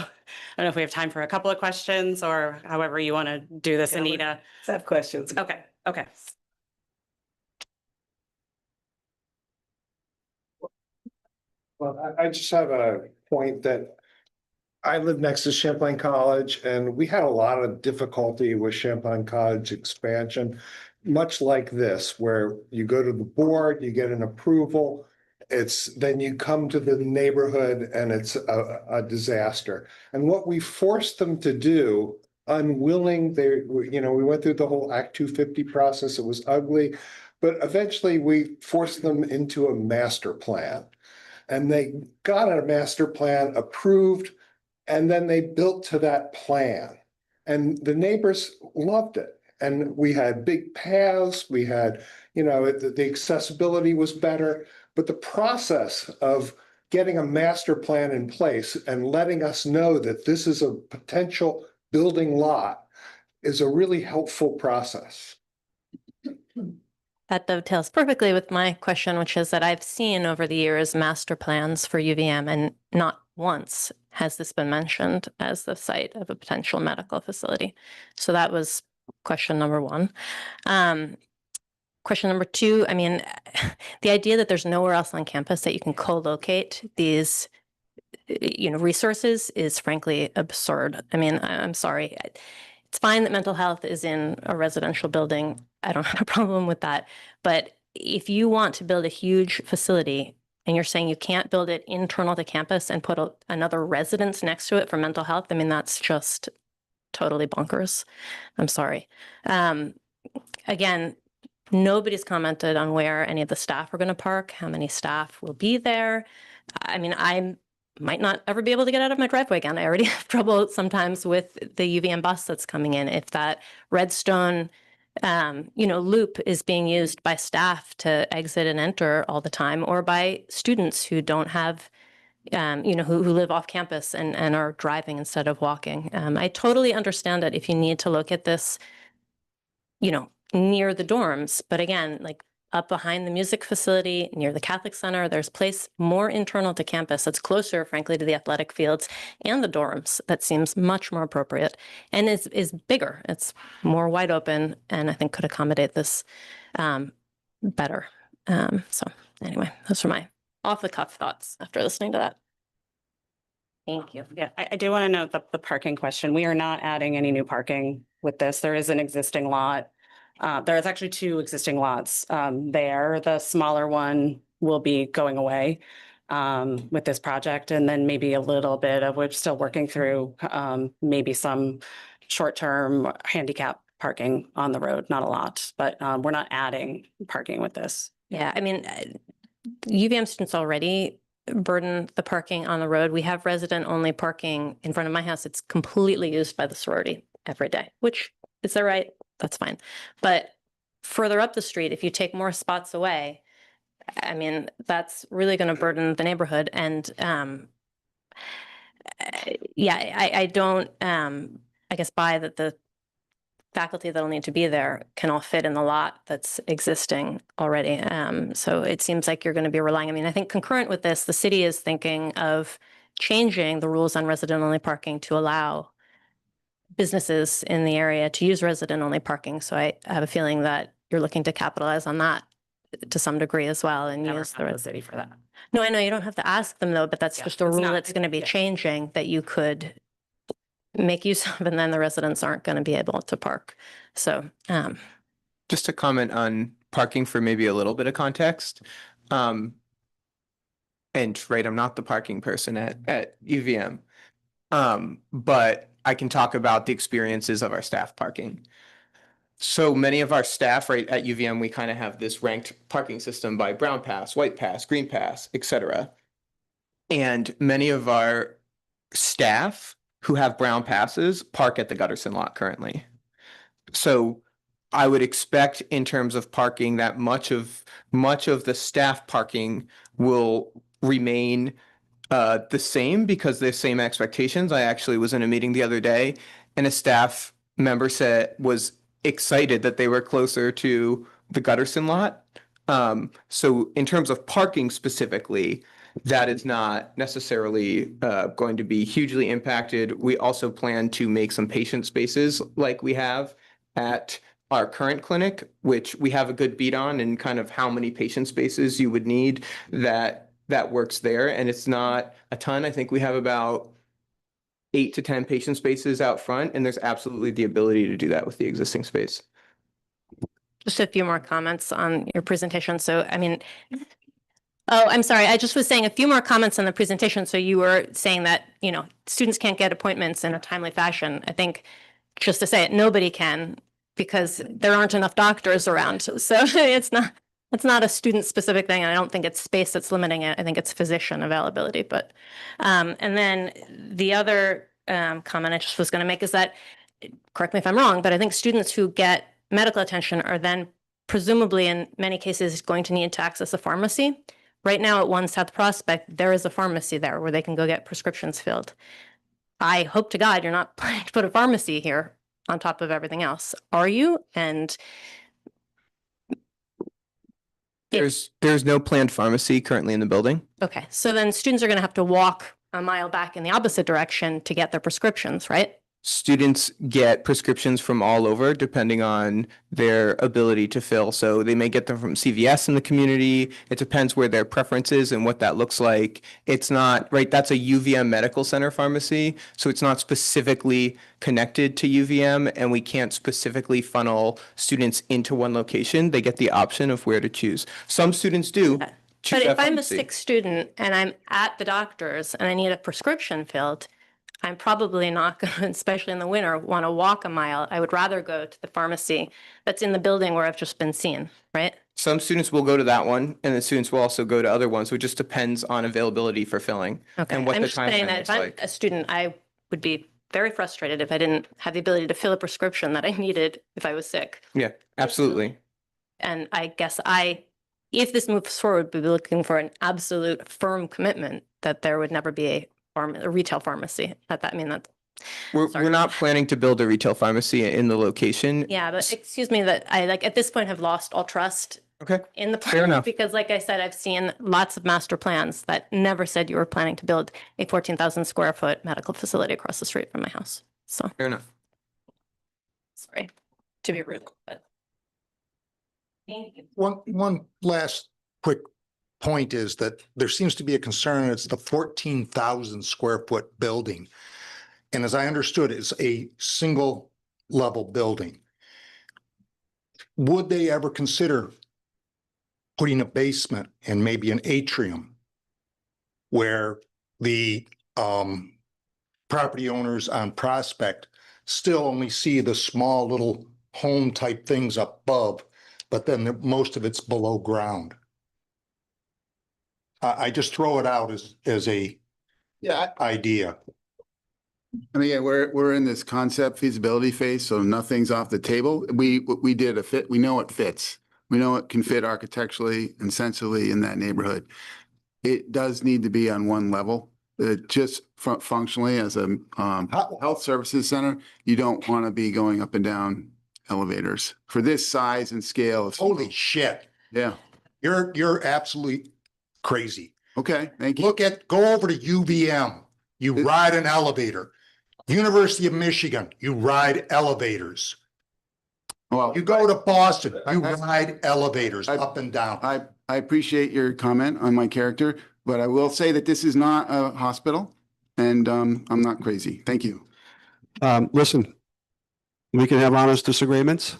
don't know if we have time for a couple of questions or however you want to do this, Anita. Let's have questions. Okay. Well, I just have a point that I live next to Champlain College, and we had a lot of difficulty with Champlain College expansion, much like this, where you go to the board, you get an approval, then you come to the neighborhood and it's a disaster. And what we forced them to do, unwilling, we went through the whole Act 250 process. It was ugly, but eventually we forced them into a master plan. And they got a master plan approved, and then they built to that plan. And the neighbors loved it. And we had big paths, we had, the accessibility was better, but the process of getting a master plan in place and letting us know that this is a potential building lot is a really helpful process. That dovetails perfectly with my question, which is that I've seen over the years master plans for UVM, and not once has this been mentioned as the site of a potential medical facility. So that was question number one. Question number two, the idea that there's nowhere else on campus that you can co-locate these resources is frankly absurd. I'm sorry. It's fine that mental health is in a residential building. I don't have a problem with that. But if you want to build a huge facility and you're saying you can't build it internal to campus and put another residence next to it for mental health, that's just totally bonkers. I'm sorry. Again, nobody's commented on where any of the staff are going to park, how many staff will be there. I might not ever be able to get out of my driveway again. I already have trouble sometimes with the UVM bus that's coming in. If that Redstone, loop is being used by staff to exit and enter all the time, or by students who don't have, who live off campus and are driving instead of walking. I totally understand that if you need to look at this, near the dorms, but again, like up behind the music facility, near the Catholic Center, there's place more internal to campus that's closer, frankly, to the athletic fields and the dorms. That seems much more appropriate and is bigger. It's more wide open, and I think could accommodate this better. So anyway, those are my off-the-cuff thoughts after listening to that. Thank you. Yeah, I do want to note the parking question. We are not adding any new parking with this. There is an existing lot. There is actually two existing lots there. The smaller one will be going away with this project, and then maybe a little bit of, we're still working through maybe some short-term handicap parking on the road, not a lot, but we're not adding parking with this. Yeah, UVM students already burden the parking on the road. We have resident-only parking in front of my house. It's completely used by the sorority every day, which is their right. That's fine. But further up the street, if you take more spots away, that's really going to burden the neighborhood. And I don't, I guess, buy that the faculty that'll need to be there can all fit in the lot that's existing already. So it seems like you're going to be relying, I mean, I think concurrent with this, the city is thinking of changing the rules on resident-only parking to allow businesses in the area to use resident-only parking. So I have a feeling that you're looking to capitalize on that to some degree as well and use the city for that. No, I know you don't have to ask them though, but that's just a rule that's going to be changing that you could make use of, and then the residents aren't going to be able to park. So, Just to comment on parking for maybe a little bit of context. And right, I'm not the parking person at UVM. But I can talk about the experiences of our staff parking. So many of our staff right at UVM, we kind of have this ranked parking system by brown pass, white pass, green pass, etc. And many of our staff who have brown passes park at the Gutterson lot currently. So I would expect in terms of parking that much of the staff parking will remain the same because the same expectations. I actually was in a meeting the other day and a staff member was excited that they were closer to the Gutterson lot. So in terms of parking specifically, that is not necessarily going to be hugely impacted. We also plan to make some patient spaces like we have at our current clinic, which we have a good beat on and kind of how many patient spaces you would need that works there. And it's not a ton. I think we have about 8 to 10 patient spaces out front, and there's absolutely the ability to do that with the existing space. just a few more comments on your presentation. So, I mean, oh, I'm sorry. I just was saying a few more comments on the presentation. So you were saying that, you know, students can't get appointments in a timely fashion. I think just to say it, nobody can because there aren't enough doctors around. So it's not a student specific thing. And I don't think it's space that's limiting it. I think it's physician availability. But, and then the other comment I just was going to make is that, correct me if I'm wrong, but I think students who get medical attention are then presumably in many cases going to need to access a pharmacy. Right now at 1 South Prospect, there is a pharmacy there where they can go get prescriptions filled. I hope to God you're not planning to put a pharmacy here on top of everything else. Are you? And there's no planned pharmacy currently in the building. Okay, so then students are going to have to walk a mile back in the opposite direction to get their prescriptions, right? Students get prescriptions from all over depending on their ability to fill. So they may get them from CVS in the community. It depends where their preference is and what that looks like. It's not, right, that's a UVM Medical Center pharmacy. So it's not specifically connected to UVM and we can't specifically funnel students into one location. They get the option of where to choose. Some students do. But choose if that I'm a pharmacy. sick student and I'm at the doctor's and I need a prescription filled, I'm probably not going to, especially in the winter, want to walk a mile. I would rather go to the pharmacy that's in the building where I've just been seen, right? Some students will go to that one and the students will also go to other ones. So it just depends on availability for filling Okay. and what I'm the just time saying frame that looks if I'm like. a student, I would be very frustrated if I didn't have the ability to fill a prescription that I needed if I was sick. Yeah, absolutely. And I guess if this moves forward, we'd be looking for an absolute firm commitment that there would never be a retail pharmacy at that. I mean, that's We're not planning to build a retail pharmacy in the location. yeah, but excuse me that I at this point have lost all trust Okay. in the Fair plan enough. because like I said, I've seen lots of master plans that never said you were planning to build a 14,000 square foot medical facility across the street from my house. So Fair enough. sorry to be rude, but One last quick point is that there seems to be a concern, it's the 14,000 square foot building. And as I understood, it's a single level building. Would they ever consider putting a basement and maybe an atrium where the property owners on Prospect still only see the small little home type things up above, but then most of it's below ground? I just throw it out as a idea. And again, we're in this concept feasibility phase, so nothing's off the table. We did a fit, we know it fits. We know it can fit architecturally and sensibly in that neighborhood. It does need to be on one level. Just functionally as a health services center, you don't want to be going up and down elevators for this size and scale. Holy shit. Yeah. You're absolutely crazy. Okay, thank you. Go over to UVM. You ride an elevator. University of Michigan, you ride elevators. Well, You go to Boston, you ride elevators up and down. I appreciate your comment on my character, but I will say that this is not a hospital and I'm not crazy. Thank you. Listen, we can have honest disagreements.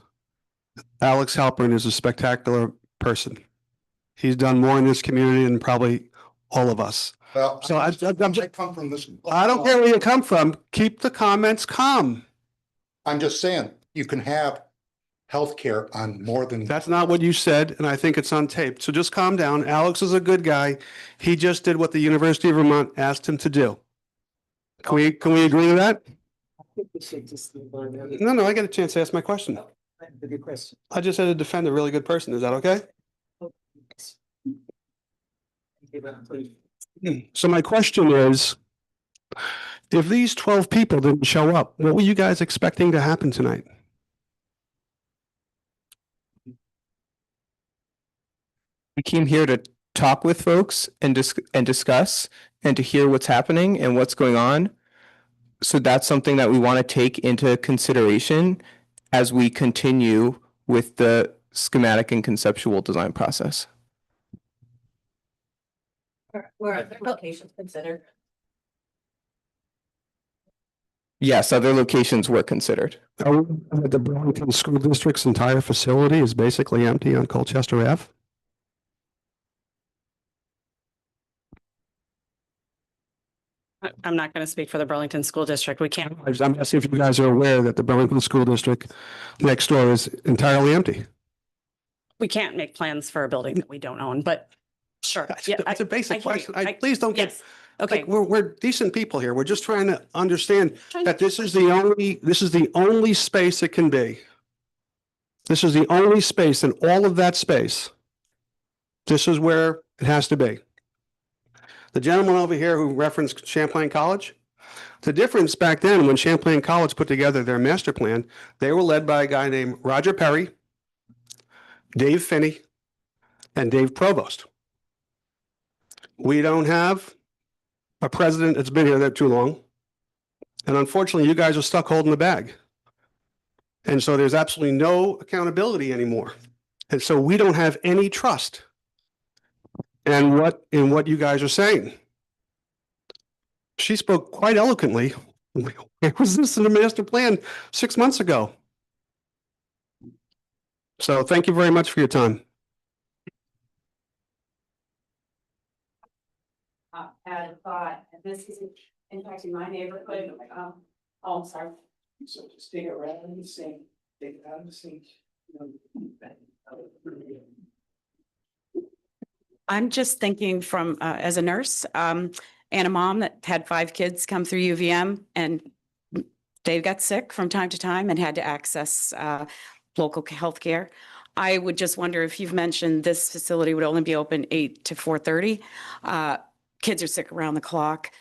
Alex Halpern is a spectacular person. He's done more in this community than probably all of us. Well, So I'm just, I come from this. I don't care where you come from. Keep the comments calm. I'm just saying, you can have healthcare on more than. That's not what you said, and I think it's on tape. So just calm down. Alex is a good guy. He just did what the University of Vermont asked him to do. Can we agree to that? No, I get a chance to ask my question. I just had to defend a really good person. Is that okay? So my question is, if these 12 people didn't show up, what were you guys expecting to happen tonight? We came here to talk with folks and discuss and to hear what's happening and what's going on. So that's something that we want to take into consideration as we continue with the schematic and conceptual design process. Were other locations considered? Yes, other locations were considered. The Burlington School District's entire facility is basically empty on Colchester Ave. I'm not going to speak for the Burlington School District. We can't. I'm asking if you guys are aware that the Burlington School District next door is entirely empty. We can't make plans for a building that we don't own, but sure. Yeah, It's a basic I hear you. question. Please don't get, Yes. Okay. like, we're decent people here. We're just trying to understand that this is the only space it can be. This is the only space in all of that space. This is where it has to be. The gentleman over here who referenced Champlain College, the difference back then when Champlain College put together their master plan, they were led by a guy named Roger Perry, Dave Finney, and Dave Provost. We don't have a president that's been here that too long. And unfortunately, you guys are stuck holding the bag. And so there's absolutely no accountability anymore. And so we don't have any trust in what you guys are saying. She spoke quite eloquently. Where was this in the master plan 6 months ago? So thank you very much for your time. Had a thought, and this is impacting my neighborhood. Oh, I'm sorry. So just take it right out of the sink, take it out of the sink. I'm just thinking from, as a nurse, and a mom that had 5 kids come through UVM, and they got sick from time to time and had to access local healthcare. I would just wonder if you've mentioned this facility would only be open 8 to 4:30. Kids are sick around the clock.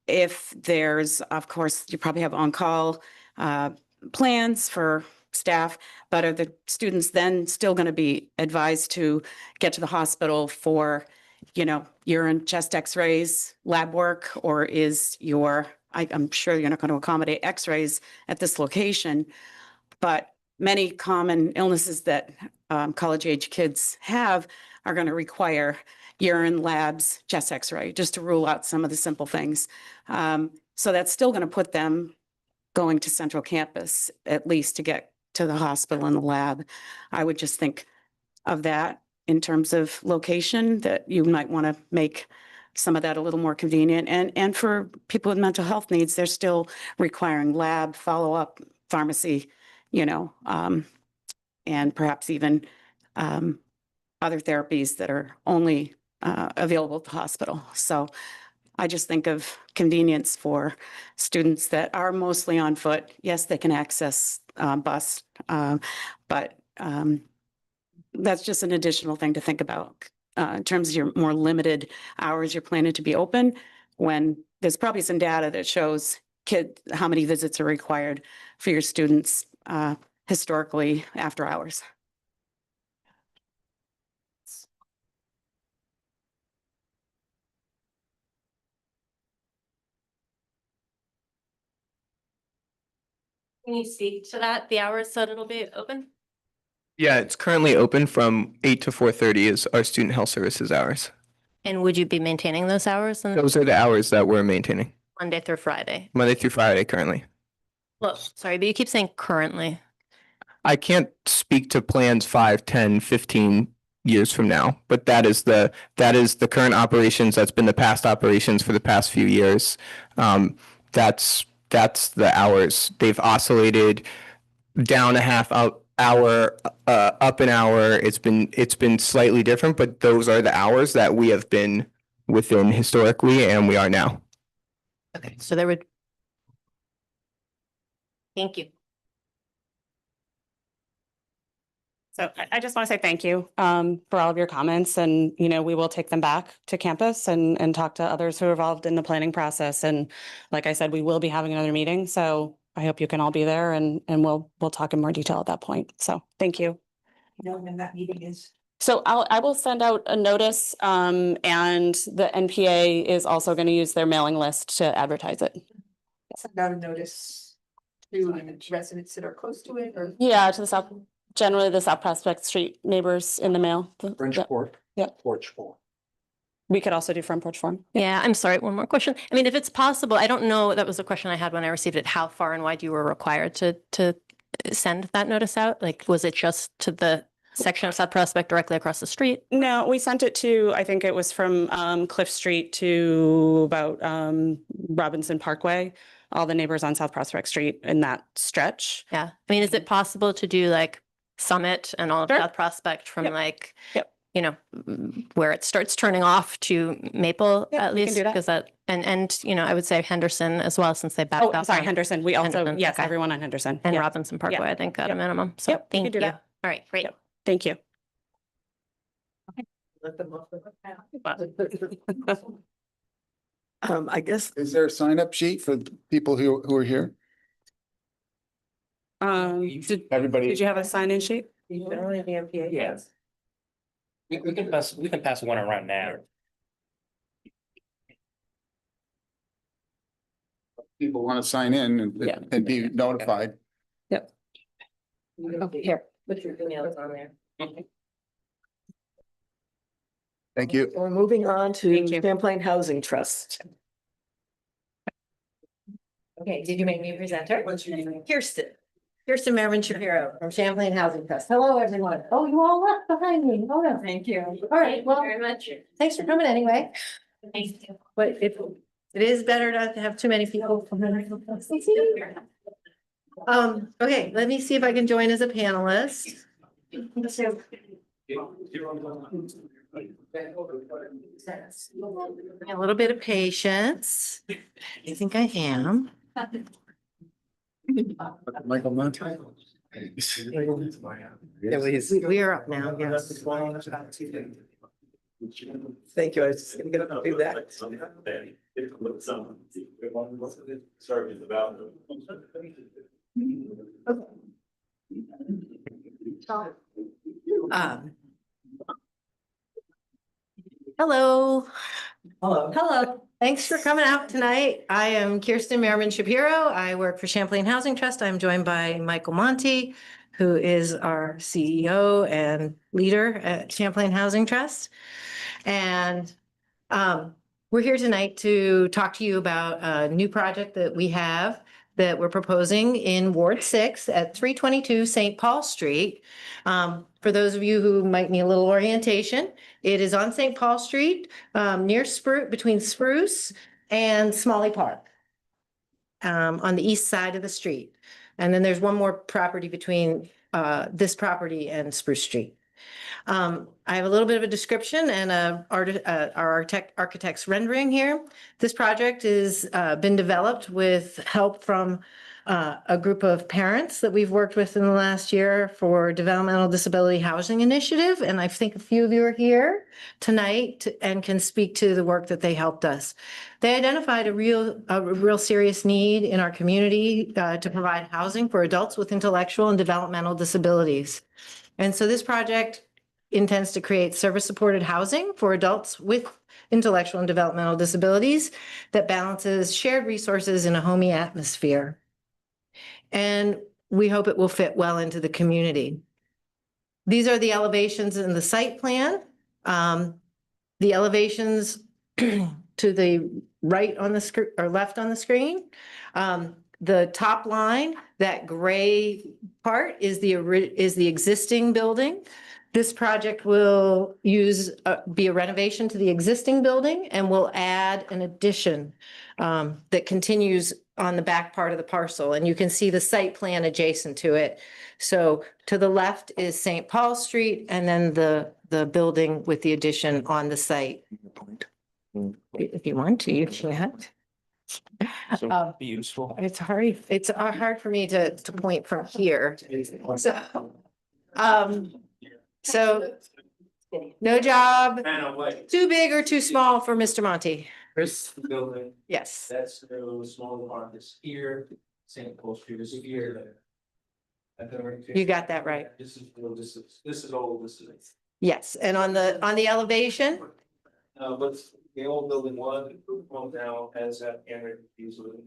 If there's, of course, you probably have on-call plans for staff, but are the students then still going to be advised to get to the hospital for, urine, chest x-rays, lab work, or is I'm sure you're not going to accommodate x-rays at this location, but many common illnesses that college-age kids have are going to require urine labs, chest x-ray, just to rule out some of the simple things. So that's still going to put them going to Central Campus, at least to get to the hospital and the lab. I would just think of that in terms of location, that you might want to make some of that a little more convenient. And for people with mental health needs, they're still requiring lab, follow-up, pharmacy, and perhaps even other therapies that are only available at the hospital. So I just think of convenience for students that are mostly on foot. Yes, they can access bus, but that's just an additional thing to think about in terms of your more limited hours you're planning to be open, when there's probably some data that shows how many visits are required for your students' historically after hours. Can you speak to that, the hours that it'll be open? Yeah, it's currently open from 8 to 4:30 is our student health services hours. And would you be maintaining those hours on Those are the hours that we're maintaining, Monday through Friday? Monday through Friday currently. Well, sorry, but you keep saying currently. I can't speak to plans 5, 10, 15 years from now, but that is the current operations. That's been the past operations for the past few years. That's the hours. They've oscillated down a half hour, up an hour. It's been slightly different, but those are the hours that we have been within historically, and we are now. Okay, so there would. Thank you. So I just want to say thank you for all of your comments, and we will take them back to campus and talk to others who are involved in the planning process. And like I said, we will be having another meeting, so I hope you can all be there, and we'll talk in more detail at that point. So thank you. When that meeting is. So I will send out a notice, and the NPA is also going to use their mailing list to advertise it. Send out a notice to residents that are close to it or. Yeah, to the south, generally the South Prospect Street neighbors in the mail. Bridgeport. Yeah. Porch Form. We could also do front porch form. Yeah, I'm sorry, one more question. I mean, if it's possible, I don't know, that was a question I had when I received it, how far and wide you were required to send that notice out? Like, was it just to the section of South Prospect directly across the street? No, we sent it to, I think it was from Cliff Street to about Robinson Parkway, all the neighbors on South Prospect Street in that stretch. Yeah, I mean, is it possible to do like Summit and all of Sure. South Prospect from like, Yep. where it starts turning off to Maple Yep, at we can least? do that. Because that, and I would say Henderson as well, since they backed Oh, up. sorry, on- Henderson. We also, Henderson, yes, okay. everyone on Henderson. And Yeah. Robinson Parkway, Yeah. I think, at a Yep. minimum. So Yep, we can thank do you. that. All right, great. Yep. Thank you. Let them off the. I guess. Is there a sign up sheet for people who are here? Did Everybody. you have a sign-in sheet? Only the NPA. Yes. We can pass one around now. People want to sign in Yeah. and be notified. Yep. Okay, here, put your emails on there. Thank you. We're moving on to Thank you. Champlain Housing Trust. Okay, did you make me a presenter? What's your name? Kirsten Merriman Shapiro from Champlain Housing Trust. Hello, everyone. Oh, you all left behind me. Oh, no, thank you. All right, well, very much. Thanks for coming anyway. But it is better not to have too many people. Okay, let me see if I can join as a panelist. A little bit of patience. I think I am. Michael Monte. We are up now, yes. Thank you, I was just gonna get up and do that. Um, Hello. Hello. Hello. Thanks for coming out tonight. I am Kirsten Merriman Shapiro. I work for Champlain Housing Trust. I'm joined by Michael Monte, who is our CEO and leader at Champlain Housing Trust. And we're here tonight to talk to you about a new project that we have that we're proposing in Ward 6 at 322 St. Paul Street. For those of you who might need a little orientation, it is on St. Paul Street, near between Spruce and Smalley Park, on the east side of the street. And then there's one more property between this property and Spruce Street. I have a little bit of a description and our architect's rendering here. This project is been developed with help from a group of parents that we've worked with in the last year for Developmental Disability Housing Initiative. And I think a few of you are here tonight and can speak to the work that they helped us. They identified a real serious need in our community to provide housing for adults with intellectual and developmental disabilities. And so this project intends to create service-supported housing for adults with intellectual and developmental disabilities that balances shared resources in a homey atmosphere. And we hope it will fit well into the community. These are the elevations in the site plan. The elevations to the right on the screen or left on the screen. The top line, that gray part is the existing building. This project will be a renovation to the existing building and will add an addition that continues on the back part of the parcel. And you can see the site plan adjacent to it. So to the left is St. Paul Street and then the building with the addition on the site. If you want to, you can. So be useful. It's hard for me to point from here. So no job, too big or too small for Mr. Monty? Chris, the building. Yes. That's the small part is here, St. Paul Street is here. You got that right. This is old, this is. Yes, and on the elevation, But the old building one, now has that area easily.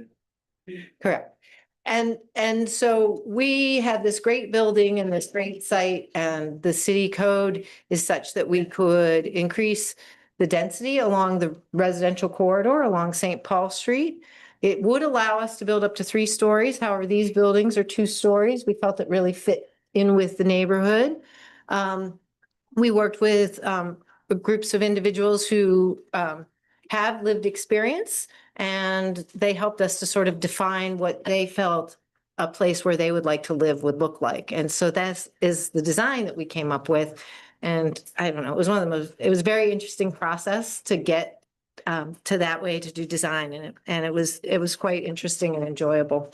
correct. And so we have this great building and this great site, and the city code is such that we could increase the density along the residential corridor along St. Paul Street. It would allow us to build up to 3 stories. However, these buildings are 2 stories. We felt it really fit in with the neighborhood. We worked with groups of individuals who have lived experience, and they helped us to sort of define what they felt a place where they would like to live would look like. And so that is the design that we came up with. And I don't know, it was it was a very interesting process to get to that way to do design. And it was quite interesting and enjoyable.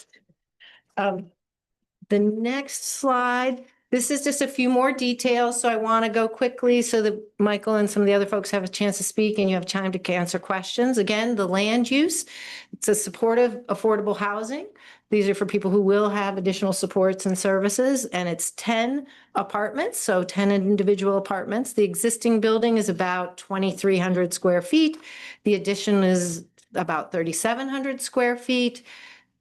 The next slide, this is just a few more details, so I want to go quickly so that Michael and some of the other folks have a chance to speak and you have time to answer questions. Again, the land use, it's a supportive, affordable housing. These are for people who will have additional supports and services, and it's 10 apartments, so 10 individual apartments. The existing building is about 2,300 square feet. The addition is about 3,700 square feet.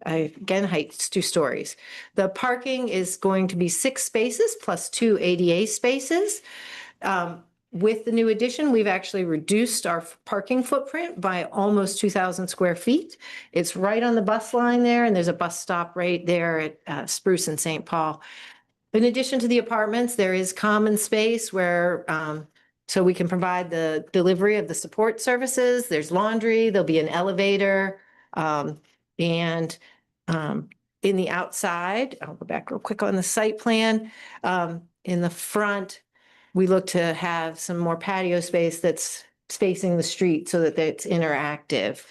Again, height's 2 stories. The parking is going to be 6 spaces plus 2 ADA spaces. With the new addition, we've actually reduced our parking footprint by almost 2,000 square feet. It's right on the bus line there, and there's a bus stop right there at Spruce and St. Paul. In addition to the apartments, there is common space where so we can provide the delivery of the support services. There's laundry, there'll be an elevator, and in the outside, I'll go back real quick on the site plan. In the front, we look to have some more patio space that's facing the street so that it's interactive.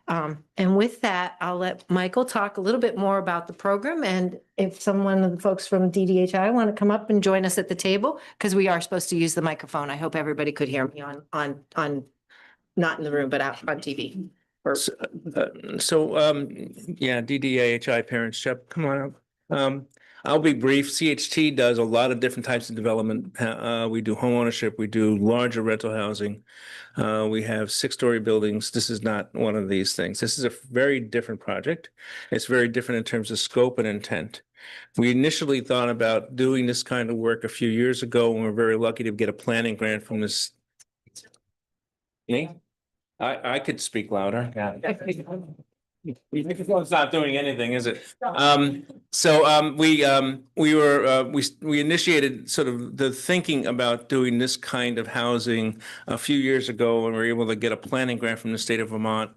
And with that, I'll let Michael talk a little bit more about the program. And if someone of the folks from DDHI want to come up and join us at the table, because we are supposed to use the microphone. I hope everybody could hear me on not in the room, but out on TV. Yeah, DDAHI parents, Shep, come on up. I'll be brief. CHT does a lot of different types of development. We do home ownership, we do larger rental housing. We have 6-story buildings. This is not one of these things. This is a very different project. It's very different in terms of scope and intent. We initially thought about doing this kind of work a few years ago, and we're very lucky to get a planning grant from this. Me? I could speak louder. Microphone's not doing anything, is it? We initiated sort of the thinking about doing this kind of housing a few years ago, and we were able to get a planning grant from the state of Vermont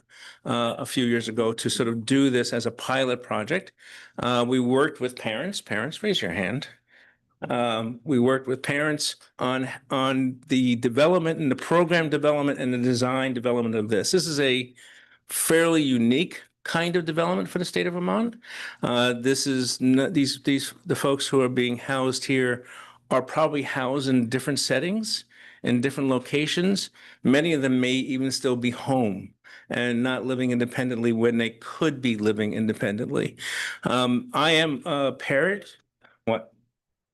a few years ago to sort of do this as a pilot project. We worked with parents. Parents, raise your hand. We worked with parents on the development and the program development and the design development of this. This is a fairly unique kind of development for the state of Vermont. This is the folks who are being housed here are probably housed in different settings, in different locations. Many of them may even still be home and not living independently when they could be living independently. I am a parent. What?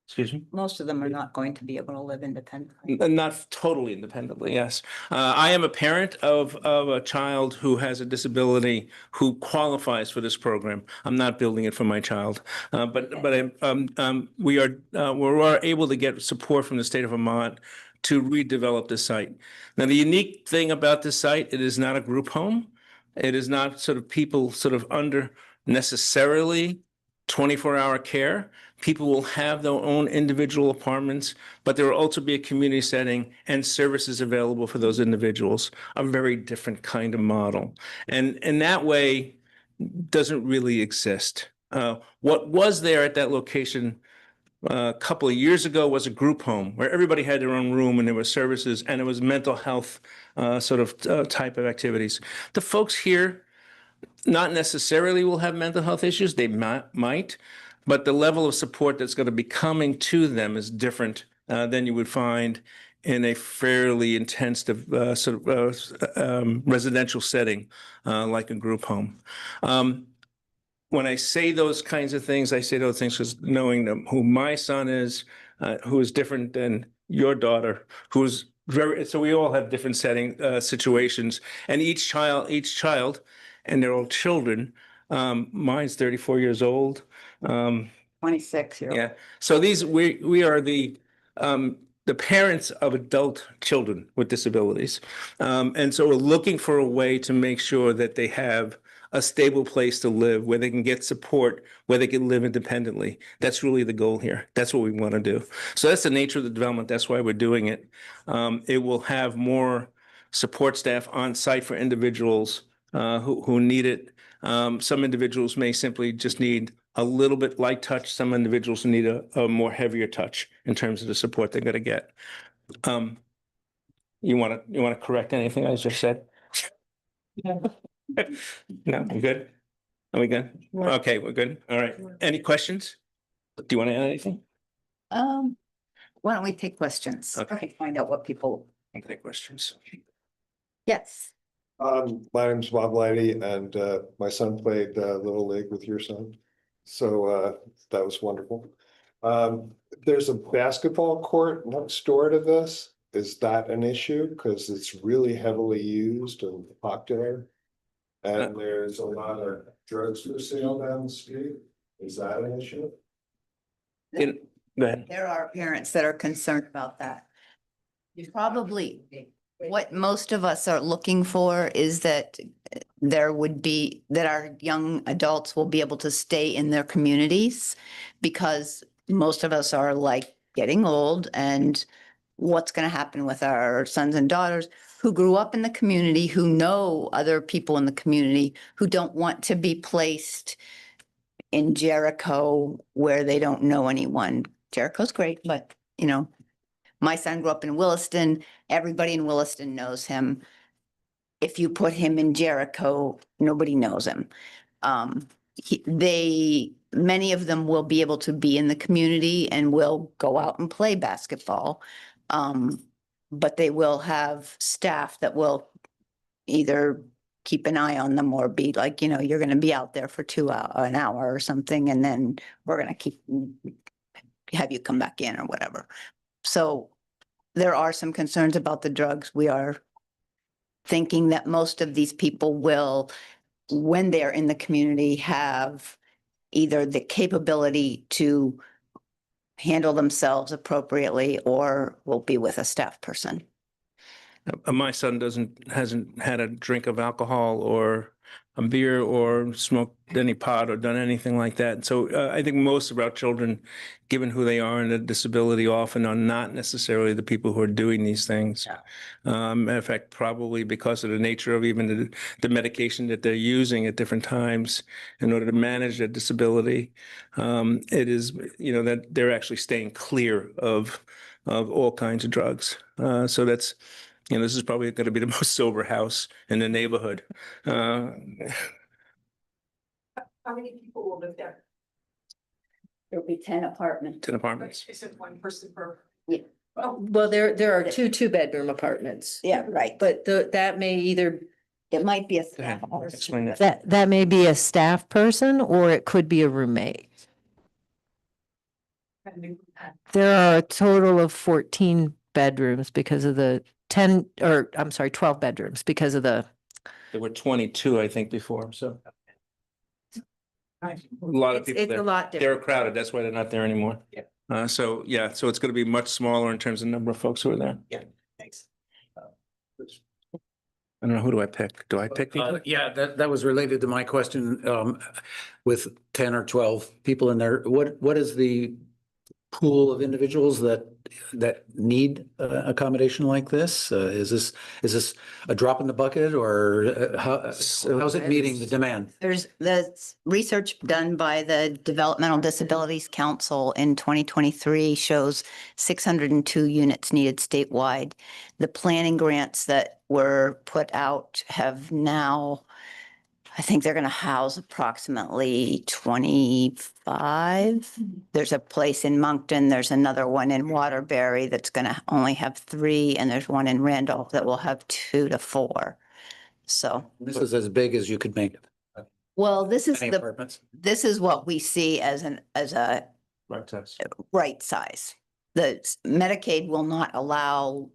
Excuse me? Most of them are not going to be able to live independently. Not totally independently, yes. I am a parent of a child who has a disability who qualifies for this program. I'm not building it for my child, we are able to get support from the state of Vermont to redevelop the site. Now, the unique thing about this site, it is not a group home. It is not sort of people sort of under necessarily 24-hour care. People will have their own individual apartments, but there will also be a community setting and services available for those individuals, a very different kind of model. And in that way, doesn't really exist. What was there at that location a couple of years ago was a group home where everybody had their own room and there were services and it was mental health type of activities. The folks here not necessarily will have mental health issues. They might, but the level of support that's going to be coming to them is different than you would find in a fairly intense residential setting like a group home. When I say those kinds of things, I say those things because knowing who my son is, who is different than your daughter, who's so we all have different situations, and each child and they're all children. Mine's 34 years old. 26 year old. Yeah. So we are the parents of adult children with disabilities. And so we're looking for a way to make sure that they have a stable place to live where they can get support, where they can live independently. That's really the goal here. That's what we want to do. So that's the nature of the development. That's why we're doing it. It will have more support staff on site for individuals who need it. Some individuals may simply just need a little bit light touch. Some individuals need a more heavier touch in terms of the support they're going to get. You want to correct anything I just said? No, we good? Are we good? Okay, we're good. All right. Any questions? Do you want to add anything? Why don't we take questions? Okay. Find out what people. Okay, questions. Yes. My name's Bob Lighty, and my son played Little League with your son. So that was wonderful. There's a basketball court next door to this. Is that an issue? Because it's really heavily used and popular. And there's a lot of drugs for sale down the street. Is that an issue? Go ahead. There are parents that are concerned about that. Probably what most of us are looking for is that that our young adults will be able to stay in their communities, because most of us are like getting old, and what's going to happen with our sons and daughters who grew up in the community, who know other people in the community, who don't want to be placed in Jericho where they don't know anyone. Jericho's great, but my son grew up in Williston. Everybody in Williston knows him. If you put him in Jericho, nobody knows him. Many of them will be able to be in the community and will go out and play basketball. But they will have staff that will either keep an eye on them or be like, you're going to be out there for an hour or something, and then we're going to have you come back in or whatever. So there are some concerns about the drugs. We are thinking that most of these people will, when they're in the community, have either the capability to handle themselves appropriately or will be with a staff person. My son hasn't had a drink of alcohol or a beer or smoked any pot or done anything like that. So I think most of our children, given who they are and their disability, often are not necessarily the people who are doing these things. Matter of fact, probably because of the nature of even the medication that they're using at different times in order to manage their disability, it is, that they're actually staying clear of all kinds of drugs. So that's, this is probably going to be the most sober house in the neighborhood. How many people will live there? There'll be 10 apartments. 10 apartments. Is it one person per? Yeah. Well, there are two-bedroom apartments, Yeah, right. but that may either, It might be a Go ahead, explain that. that may be a staff person or it could be a roommate. There are a total of 14 bedrooms because of the 12 bedrooms because of the. There were 22, I think, before, so. A lot of people It's there. a lot They're different. crowded, that's why they're not there anymore. So it's going to be much smaller in terms of number of folks who are there. Yeah, thanks. I don't know, who do I pick? Do I pick people? Yeah, that was related to my question. With 10 or 12 people in there, what is the pool of individuals that need accommodation like this? Is this a drop in the bucket, or how's it meeting the demand? There's the research done by the Developmental Disabilities Council in 2023 shows 602 units needed statewide. The planning grants that were put out have now, I think they're going to house approximately 25. There's a place in Moncton, there's another one in Waterbury that's going to only have 3, and there's one in Randolph that will have 2 to 4. So, This is as big as you could make it. well, this is Any the, apartments? this is what we see as a right size. The Medicaid will not allow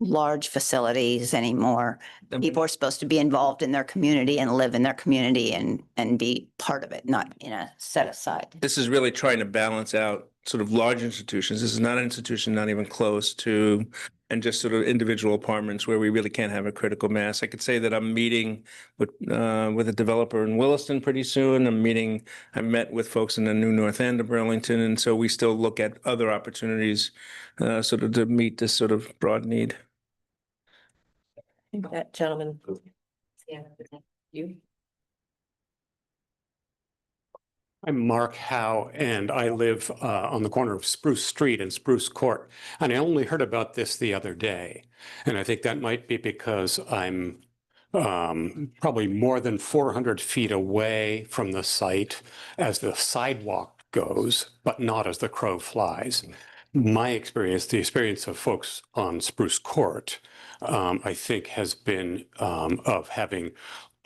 large facilities anymore. People are supposed to be involved in their community and live in their community and be part of it, not in a set aside. This is really trying to balance out sort of large institutions. This is not an institution, not even close to, and just sort of individual apartments where we really can't have a critical mass. I could say that I'm meeting with a developer in Williston pretty soon. I met with folks in the new North End of Burlington. And so we still look at other opportunities sort of to meet this sort of broad need. That gentleman. You. I'm Mark Howe, and I live on the corner of Spruce Street and Spruce Court. And I only heard about this the other day. And I think that might be because I'm probably more than 400 feet away from the site as the sidewalk goes, but not as the crow flies. My experience, the experience of folks on Spruce Court, I think has been of having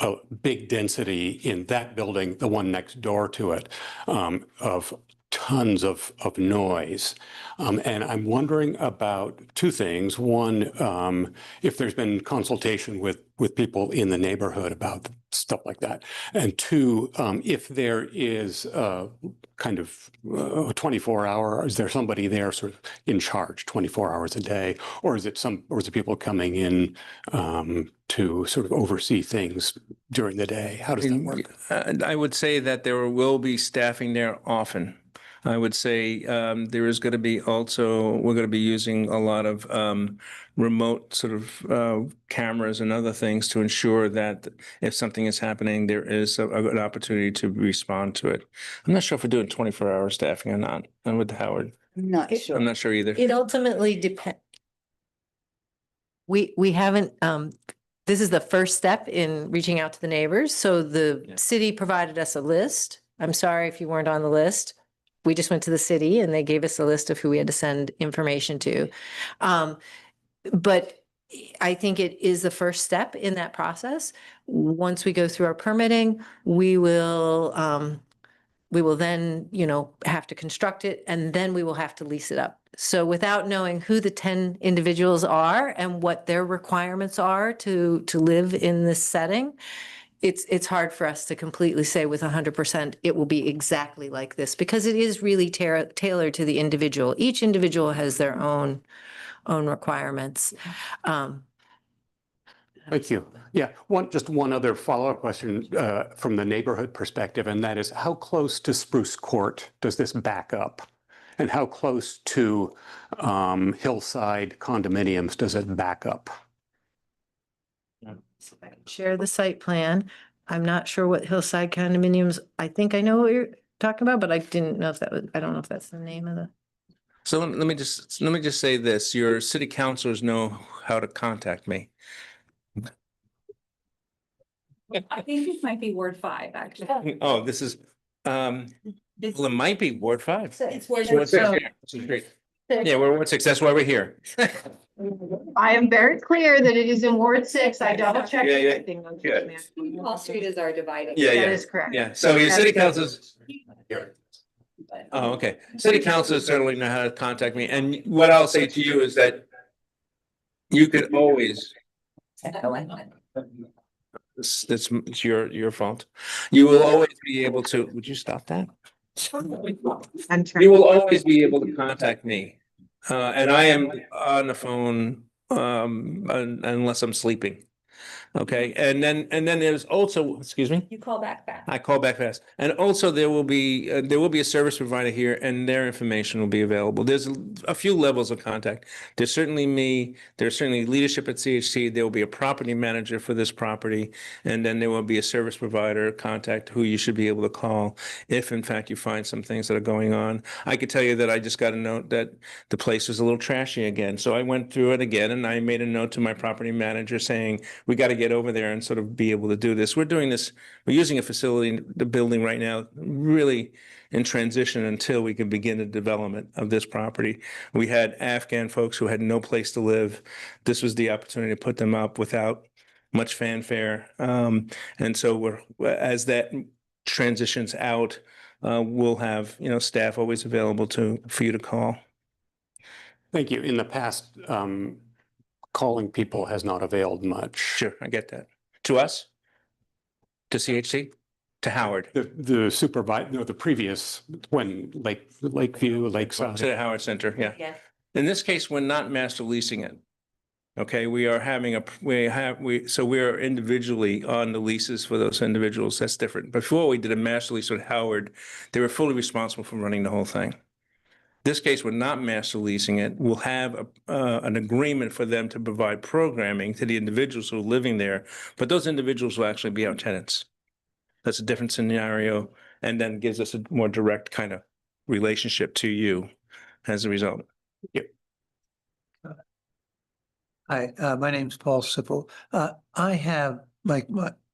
a big density in that building, the one next door to it, of tons of noise. And I'm wondering about two things. One, if there's been consultation with people in the neighborhood about stuff like that. And two, if there is kind of 24 hour, is there somebody there sort of in charge 24 hours a day? Or is it people coming in to sort of oversee things during the day? How does that work? I would say that there will be staffing there often. I would say there is going to be we're going to be using a lot of remote sort of cameras and other things to ensure that if something is happening, there is an opportunity to respond to it. I'm not sure if we're doing 24-hour staffing or not. I'm with Howard. I'm not sure. I'm not sure either. It ultimately depends. We haven't, this is the first step in reaching out to the neighbors. So the city provided us a list. I'm sorry if you weren't on the list. We just went to the city and they gave us a list of who we had to send information to. But I think it is the first step in that process. Once we go through our permitting, we will then, have to construct it, and then we will have to lease it up. So without knowing who the 10 individuals are and what their requirements are to live in this setting, it's hard for us to completely say with 100% it will be exactly like this, because it is really tailored to the individual. Each individual has their own requirements. Thank you. Yeah, just one other follow-up question from the neighborhood perspective, and that is how close to Spruce Court does this back up? And how close to hillside condominiums does it back up? Share the site plan. I'm not sure what hillside condominiums, I think I know what you're talking about, but I didn't know if that was, I don't know if that's the name of the. So let me just say this, your city councilors know how to contact me. I think this might be Ward 5, actually. Oh, this is, well, it might be Ward 5. It's Ward Ward 6, 6. yeah, which is great. Yeah, we're Ward 6, that's why we're here. I am very clear that it is in Ward 6. I double checked. Yeah, yeah. everything. Good. Wall Street is our dividing. Yeah, That yeah. is correct. Yeah, so your city That's good. council's. Oh, okay. City council certainly know how to contact me, and what I'll say to you is that you could always. It's your fault. You will always be able to, would you stop that? I'm trying. You will always be able to contact me. And I am on the phone, unless I'm sleeping. Okay, and then there's also, excuse me? You call back fast. I call back fast. And also there will be a service provider here and their information will be available. There's a few levels of contact. There's certainly me, there's certainly leadership at CHC. There will be a property manager for this property. And then there will be a service provider contact who you should be able to call if in fact you find some things that are going on. I could tell you that I just got a note that the place was a little trashy again. So I went through it again and I made a note to my property manager saying, we got to get over there and sort of be able to do this. We're doing this, we're using a facility, the building right now, really in transition until we can begin the development of this property. We had Afghan folks who had no place to live. This was the opportunity to put them up without much fanfare. And so as that transitions out, we'll have, staff always available for you to call. Thank you. In the past, calling people has not availed much. Sure, I get that. To us? To CHC? To Howard? The supervisor, no, the previous, when Lakeview, Lakeside. To the Howard Center, yeah. Yes. In this case, we're not master leasing it. Okay, we are having so we are individually on the leases for those individuals. That's different. Before we did a master lease with Howard, they were fully responsible for running the whole thing. This case, we're not master leasing it. We'll have an agreement for them to provide programming to the individuals who are living there, but those individuals will actually be our tenants. That's a different scenario, and then gives us a more direct kind of relationship to you as a result. Yep. Hi, my name's Paul Sippel. I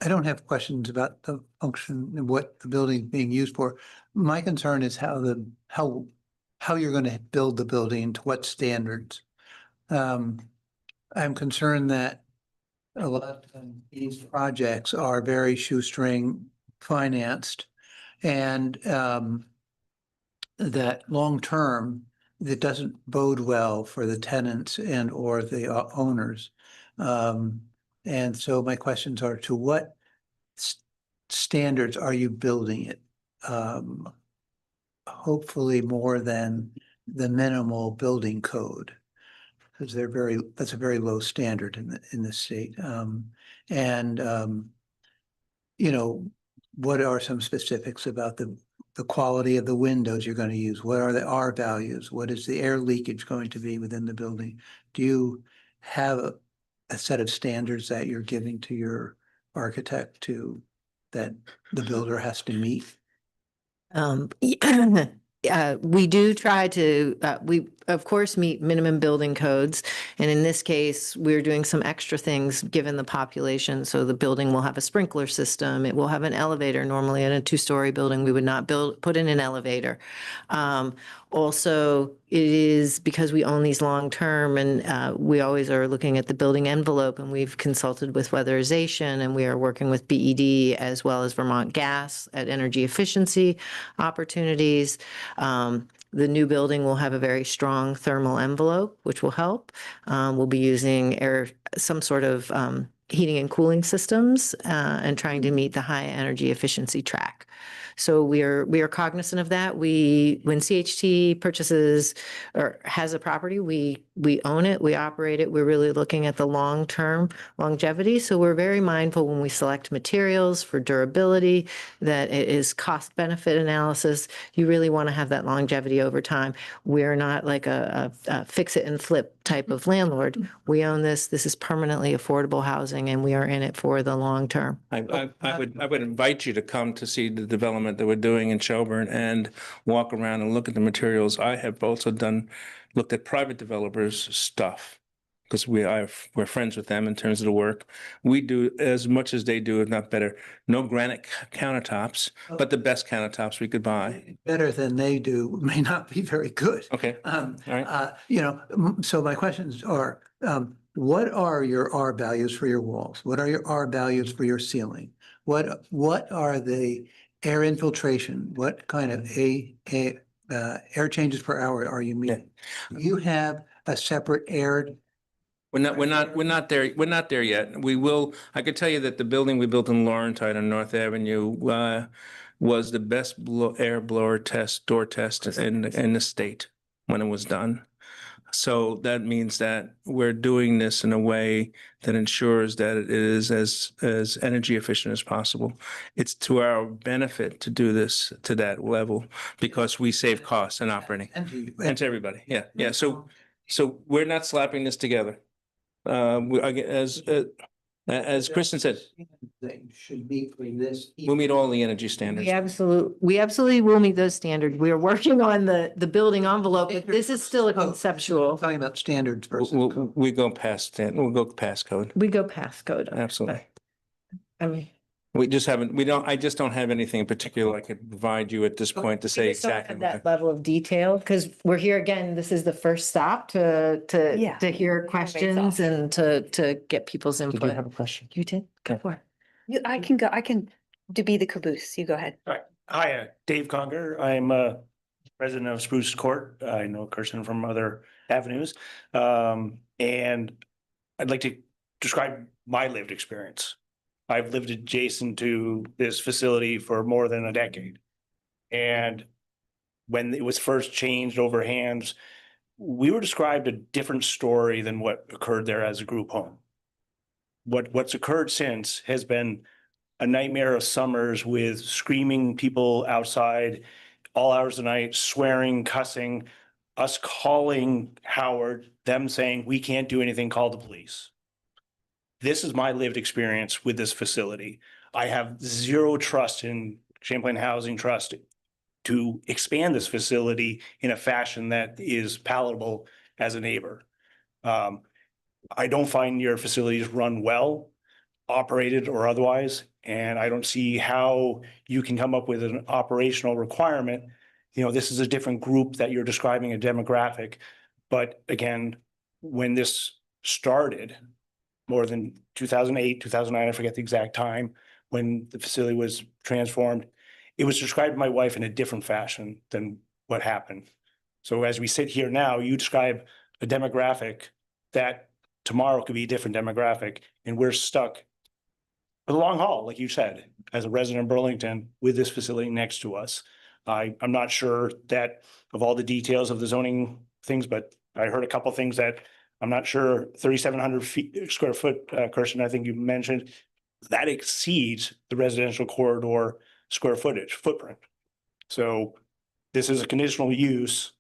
don't have questions about the function and what the building's being used for. My concern is how you're going to build the building, to what standards. I'm concerned that a lot of these projects are very shoestring financed, and that long-term, that doesn't bode well for the tenants and or the owners. And so my questions are, to what standards are you building it? Hopefully more than the minimal building code, because that's a very low standard in the state. What are some specifics about the quality of the windows you're going to use? What are the R values? What is the air leakage going to be within the building? Do you have a set of standards that you're giving to your architect that the builder has to meet? We do try to, we of course meet minimum building codes. And in this case, we're doing some extra things given the population. So the building will have a sprinkler system. It will have an elevator. Normally in a 2-story building, we would not put in an elevator. Also, it is because we own these long-term, and we always are looking at the building envelope, and we've consulted with weatherization, and we are working with BED as well as Vermont Gas at energy efficiency opportunities. The new building will have a very strong thermal envelope, which will help. We'll be using some sort of heating and cooling systems and trying to meet the high energy efficiency track. So we are cognizant of that. When CHT purchases or has a property, we own it, we operate it. We're really looking at the long-term longevity. So we're very mindful when we select materials for durability, that it is cost benefit analysis. You really want to have that longevity over time. We're not like a fix it and flip type of landlord. We own this. This is permanently affordable housing and we are in it for the long term. I would invite you to come to see the development that we're doing in Shelburne and walk around and look at the materials. I have also looked at private developers' stuff because we're friends with them in terms of the work. We do as much as they do, if not better. No granite countertops, but the best countertops we could buy. Better than they do may not be very good. Okay. All right. So my questions are, what are your R values for your walls? What are your R values for your ceiling? What are the air infiltration? What kind of air changes per hour are you meeting? You have a separate air. We're not there yet. We will, I could tell you that the building we built in Laurentide on North Avenue was the best air blower door test in the state when it was done. So that means that we're doing this in a way that ensures that it is as energy efficient as possible. It's to our benefit to do this to that level because we save costs in operating. And to everybody. Yeah. So we're not slapping this together. As Kristen said, Should meet for this. we'll meet all the energy standards. We absolutely will meet those standards. We are working on the building envelope, but this is still a conceptual. Talking about standards first. We go past that. We'll go past code. We go past code. Absolutely. I mean. I just don't have anything in particular I could provide you at this point to say We just don't exactly. have that level of detail, because we're here again, this is the first stop to hear questions and to get people's Did you input. have a question? You did? Go for it. I can go, I can be the caboose. You go ahead. All right. Hi, Dave Conger. I'm a resident of Spruce Court. I know Kirsten from other avenues. And I'd like to describe my lived experience. I've lived adjacent to this facility for more than a decade. And when it was first changed over hands, we were described a different story than what occurred there as a group home. What's occurred since has been a nightmare of summers with screaming people outside all hours of the night, swearing, cussing, us calling Howard, them saying, we can't do anything, call the police. This is my lived experience with this facility. I have zero trust in Champlain Housing Trust to expand this facility in a fashion that is palatable as a neighbor. I don't find your facilities run well, operated or otherwise, and I don't see how you can come up with an operational requirement. This is a different group that you're describing, a demographic. But again, when this started, more than 2008, 2009, I forget the exact time, when the facility was transformed, it was described to my wife in a different fashion than what happened. So as we sit here now, you describe a demographic that tomorrow could be a different demographic, and we're stuck for the long haul, like you said, as a resident of Burlington with this facility next to us. I'm not sure that of all the details of the zoning things, but I heard a couple of things that I'm not sure 3,700 square foot, Kirsten, I think you mentioned, that exceeds the residential corridor square footprint. So this is a conditional use.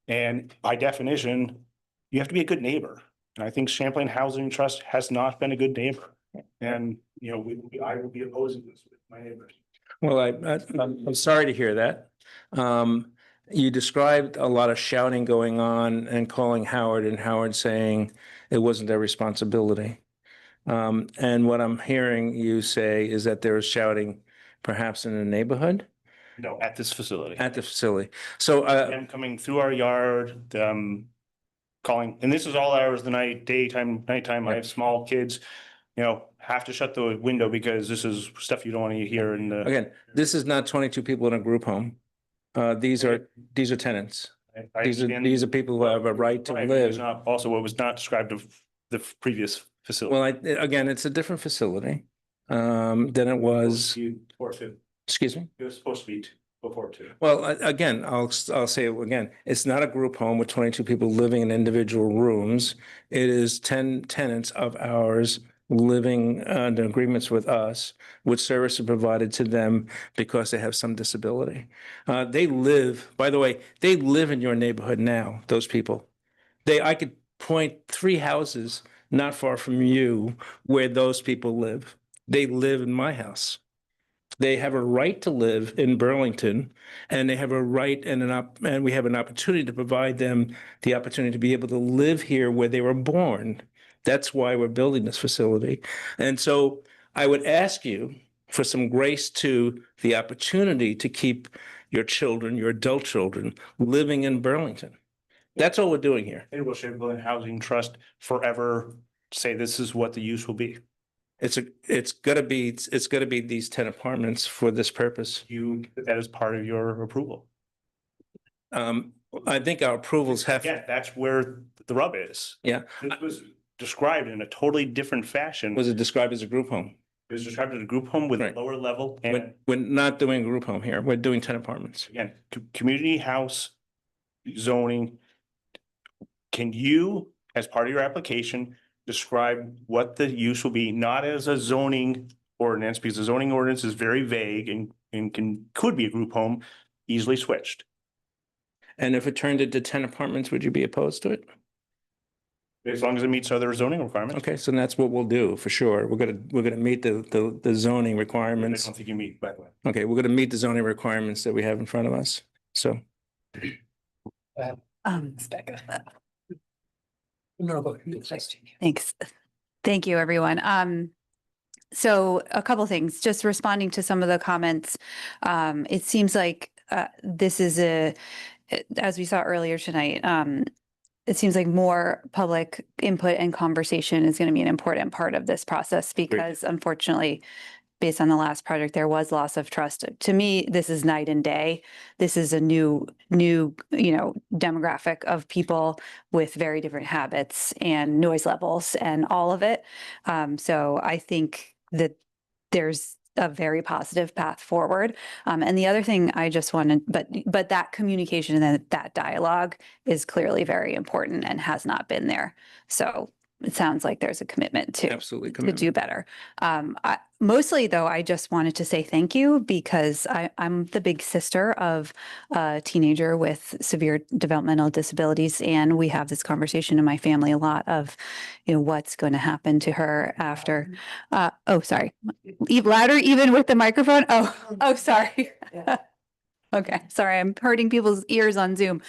And by definition, you have to be a good neighbor. And I think Champlain Housing Trust has not been a good neighbor. And, I will be opposing this with my neighbors. Well, I'm sorry to hear that. You described a lot of shouting going on and calling Howard and Howard saying it wasn't their responsibility. And what I'm hearing you say is that there was shouting perhaps in the neighborhood? No, at this facility. At the facility. So I'm coming through our yard, calling, and this is all hours of the night, daytime, nighttime. I have small kids, have to shut the window because this is stuff you don't want to hear in the. Again, this is not 22 people in a group home. These are tenants. These are people who have a right to live. Also, what was not described of the previous facility. Well, again, it's a different facility than it was. Excuse me? It was supposed to be before two. Well, again, I'll say it again. It's not a group home with 22 people living in individual rooms. It is 10 tenants of ours living under agreements with us, with services provided to them because they have some disability. They live, by the way, they live in your neighborhood now, those people. I could point 3 houses not far from you where those people live. They live in my house. They have a right to live in Burlington, and they have a right and we have an opportunity to provide them the opportunity to be able to live here where they were born. That's why we're building this facility. And so I would ask you for some grace to the opportunity to keep your children, your adult children, living in Burlington. That's all we're doing here. And will Champlain Housing Trust forever say this is what the use will be? It's gonna be these 10 apartments for this purpose. That is part of your approval. I think our approvals have. Yeah, that's where the rub is. Yeah. This was described in a totally different fashion. Was it described as a group home? It was described as a group home with a lower level and We're not doing a group home here. We're doing 10 apartments. again, community house zoning. Can you, as part of your application, describe what the use will be, not as a zoning ordinance, because the zoning ordinance is very vague and could be a group home, easily switched. And if it turned into 10 apartments, would you be opposed to it? As long as it meets other zoning requirements. Okay, so that's what we'll do for sure. We're gonna meet the zoning requirements. I don't think you meet, by the way. Okay, we're gonna meet the zoning requirements that we have in front of us. So. Thanks. Thank you, everyone. So a couple things, just responding to some of the comments. It seems like this is as we saw earlier tonight, it seems like more public input and conversation is going to be an important part of this process because unfortunately, based on the last project, there was loss of trust. To me, this is night and day. This is a new, demographic of people with very different habits and noise levels and all of it. So I think that there's a very positive path forward. And the other thing I just wanted, but that communication and that dialogue is clearly very important and has not been there. So it sounds like there's a commitment to do better. Mostly though, I just wanted to say thank you because I'm the big sister of a teenager with severe developmental disabilities. And we have this conversation in my family a lot of, what's going to happen to her after. Oh, sorry. Louder even with the microphone. Oh, sorry. Okay, sorry, I'm hurting people's ears on Zoom.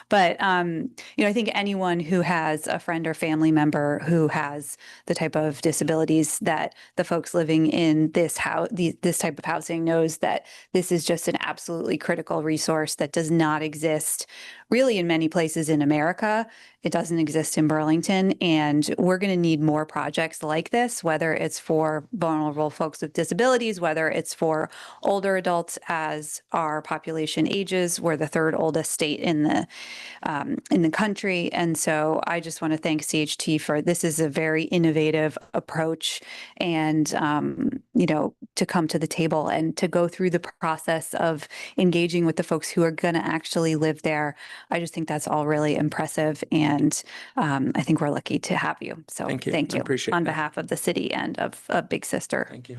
But, I think anyone who has a friend or family member who has the type of disabilities that the folks living in this house, this type of housing knows that this is just an absolutely critical resource that does not exist really in many places in America. It doesn't exist in Burlington, and we're going to need more projects like this, whether it's for vulnerable folks with disabilities, whether it's for older adults as our population ages. We're the third oldest state in the country, and so I just want to thank CHT for this is a very innovative approach, and to come to the table and to go through the process of engaging with the folks who are going to actually live there. I just think that's all really impressive. And I think we're lucky to have you. So thank you I appreciate on that. behalf of the city and of Big Sister. Thank you.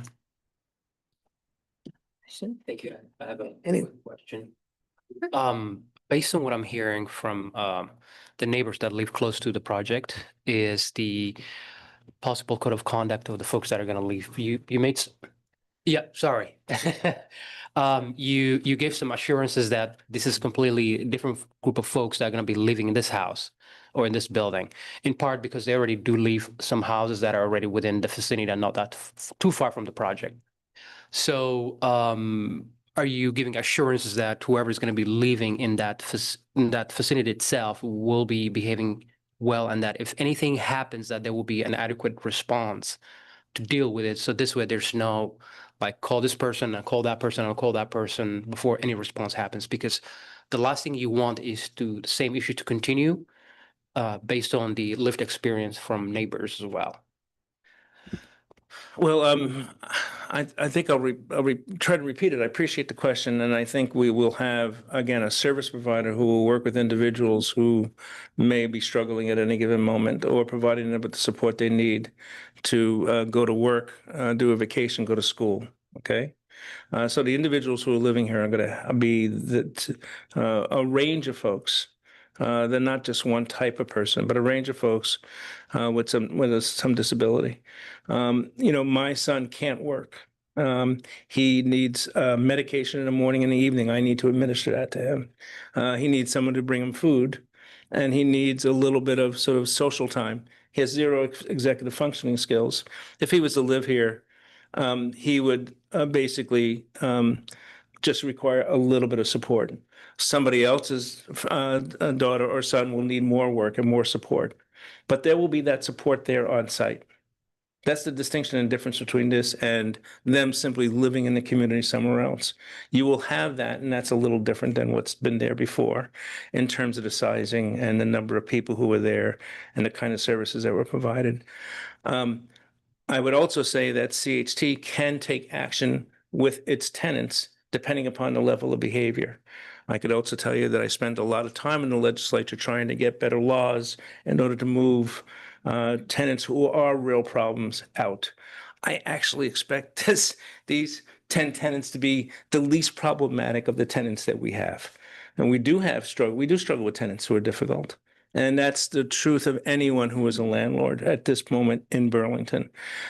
Thank you. I have a question. Based on what I'm hearing from the neighbors that live close to the project is the possible code of conduct of the folks that are going to leave. You made, yeah, sorry. You gave some assurances that this is completely different group of folks that are going to be living in this house or in this building, in part because they already do leave some houses that are already within the vicinity and not that too far from the project. So are you giving assurances that whoever is going to be living in that vicinity itself will be behaving well, and that if anything happens, that there will be an adequate response to deal with it? So this way, there's no like call this person and call that person and call that person before any response happens, because the last thing you want is the same issue to continue based on the lived experience from neighbors as well. Well, I think I'll try to repeat it. I appreciate the question, and I think we will have, again, a service provider who will work with individuals who may be struggling at any given moment, or providing them with the support they need to go to work, do a vacation, go to school, okay? So the individuals who are living here are going to be a range of folks. They're not just one type of person, but a range of folks with some disability. My son can't work. He needs medication in the morning and the evening. I need to administer that to him. He needs someone to bring him food, and he needs a little bit of sort of social time. He has zero executive functioning skills. If he was to live here, he would basically just require a little bit of support. Somebody else's daughter or son will need more work and more support, but there will be that support there on site. That's the distinction and difference between this and them simply living in the community somewhere else. You will have that, and that's a little different than what's been there before in terms of the sizing and the number of people who were there and the kind of services that were provided. I would also say that CHT can take action with its tenants depending upon the level of behavior. I could also tell you that I spent a lot of time in the legislature trying to get better laws in order to move tenants who are real problems out. I actually expect these 10 tenants to be the least problematic of the tenants that we have. And we do struggle with tenants who are difficult. And that's the truth of anyone who is a landlord at this moment in Burlington.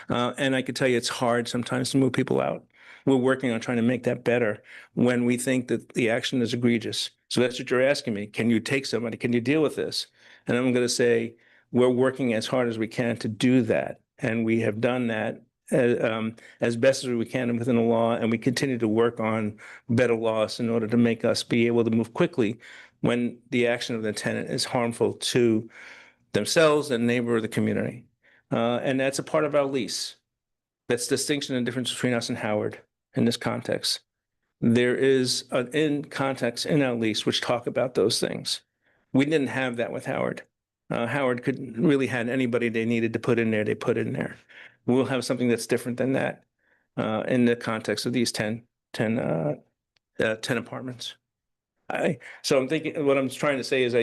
And I could tell you it's hard sometimes to move people out. We're working on trying to make that better when we think that the action is egregious. So that's what you're asking me. Can you take somebody? Can you deal with this? And I'm going to say we're working as hard as we can to do that. And we have done that as best as we can within the law. And we continue to work on better laws in order to make us be able to move quickly when the action of the tenant is harmful to themselves and neighbor or the community. And that's a part of our lease. That's the distinction and difference between us and Howard in this context. There is an in context in our lease which talk about those things. We didn't have that with Howard. Howard could really had anybody they needed to put in there, they put in there. We'll have something that's different than that in the context of these 10 apartments. So I'm thinking, what I'm trying to say is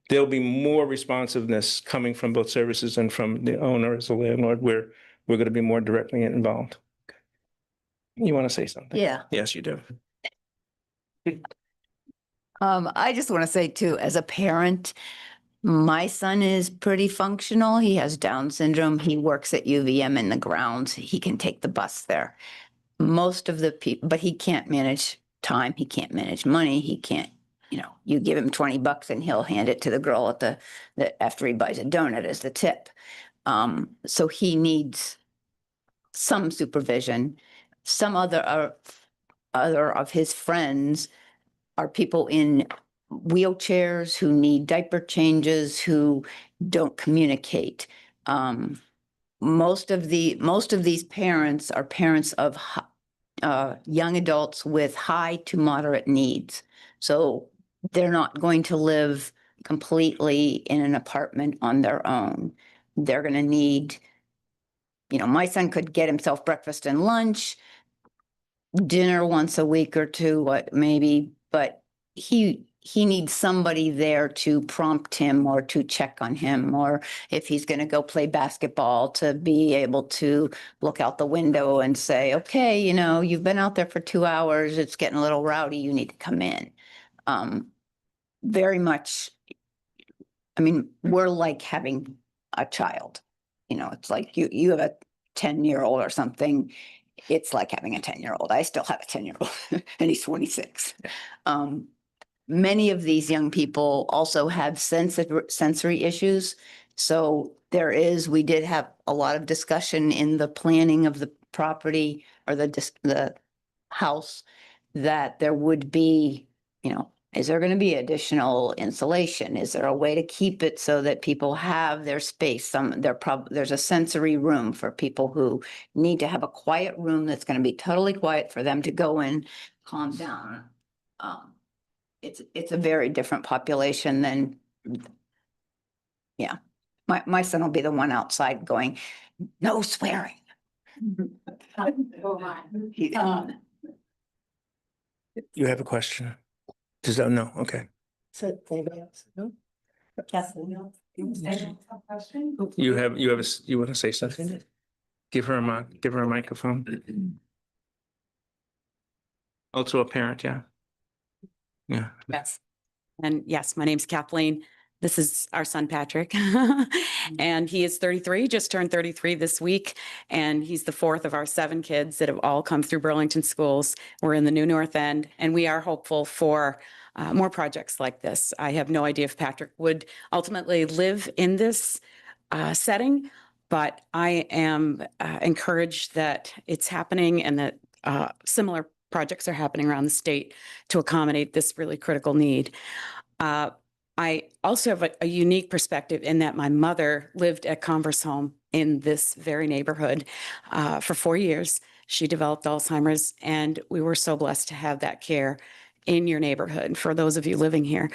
there'll be more responsiveness coming from both services and from the owner as a landlord, where we're going to be more directly involved. You want to say something? Yeah. Yes, you do. I just want to say too, as a parent, my son is pretty functional. He has Down syndrome. He works at UVM in the grounds. He can take the bus there. Most of the people, but he can't manage time. He can't manage money. He can't, you give him $20 and he'll hand it to the girl at after he buys a donut as the tip. So he needs some supervision. Some other of his friends are people in wheelchairs who need diaper changes, who don't communicate. Most of these parents are parents of young adults with high to moderate needs. So they're not going to live completely in an apartment on their own. They're going to need, my son could get himself breakfast and lunch, dinner once a week or two, maybe, but he needs somebody there to prompt him or to check on him, or if he's going to go play basketball, to be able to look out the window and say, okay, you've been out there for 2 hours. It's getting a little rowdy. You need to come in. Very much. I mean, we're like having a child. It's like you have a 10-year-old or something. It's like having a 10-year-old. I still have a 10-year-old and he's 26. Many of these young people also have sensory issues. So we did have a lot of discussion in the planning of the property or the house, that there would be, is there going to be additional insulation? Is there a way to keep it so that people have their space? There's a sensory room for people who need to have a quiet room that's going to be totally quiet for them to go in, calm down. It's a very different population than, my son will be the one outside going, no swearing. You have a question? Does that, no, okay. So anybody else? No? Kathleen? You have, you want to say something? Give her a mic, give her a microphone. Also a parent, yeah. Yeah. Yes. And yes, my name's Kathleen. This is our son, Patrick. And he is 33, just turned 33 this week. And he's the fourth of our 7 kids that have all come through Burlington schools. We're in the New North End, and we are hopeful for more projects like this. I have no idea if Patrick would ultimately live in this setting, but I am encouraged that it's happening and that similar projects are happening around the state to accommodate this really critical need. I also have a unique perspective in that my mother lived at Converse Home in this very neighborhood for 4 years. She developed Alzheimer's, and we were so blessed to have that care in your neighborhood. For those of you living here,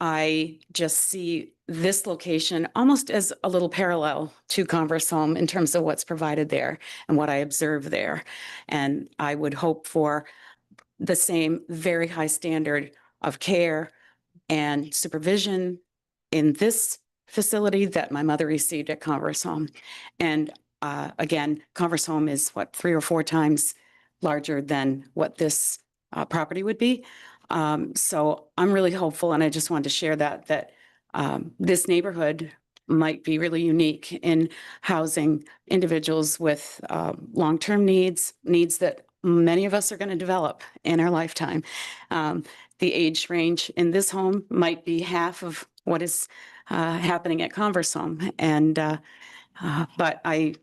I just see this location almost as a little parallel to Converse Home in terms of what's provided there and what I observe there. And I would hope for the same very high standard of care and supervision in this facility that my mother received at Converse Home. And again, Converse Home is what, 3 or 4 times larger than what this property would be. So I'm really hopeful, and I just wanted to share that this neighborhood might be really unique in housing individuals with long-term needs that many of us are going to develop in our lifetime. The age range in this home might be half of what is happening at Converse Home. And but I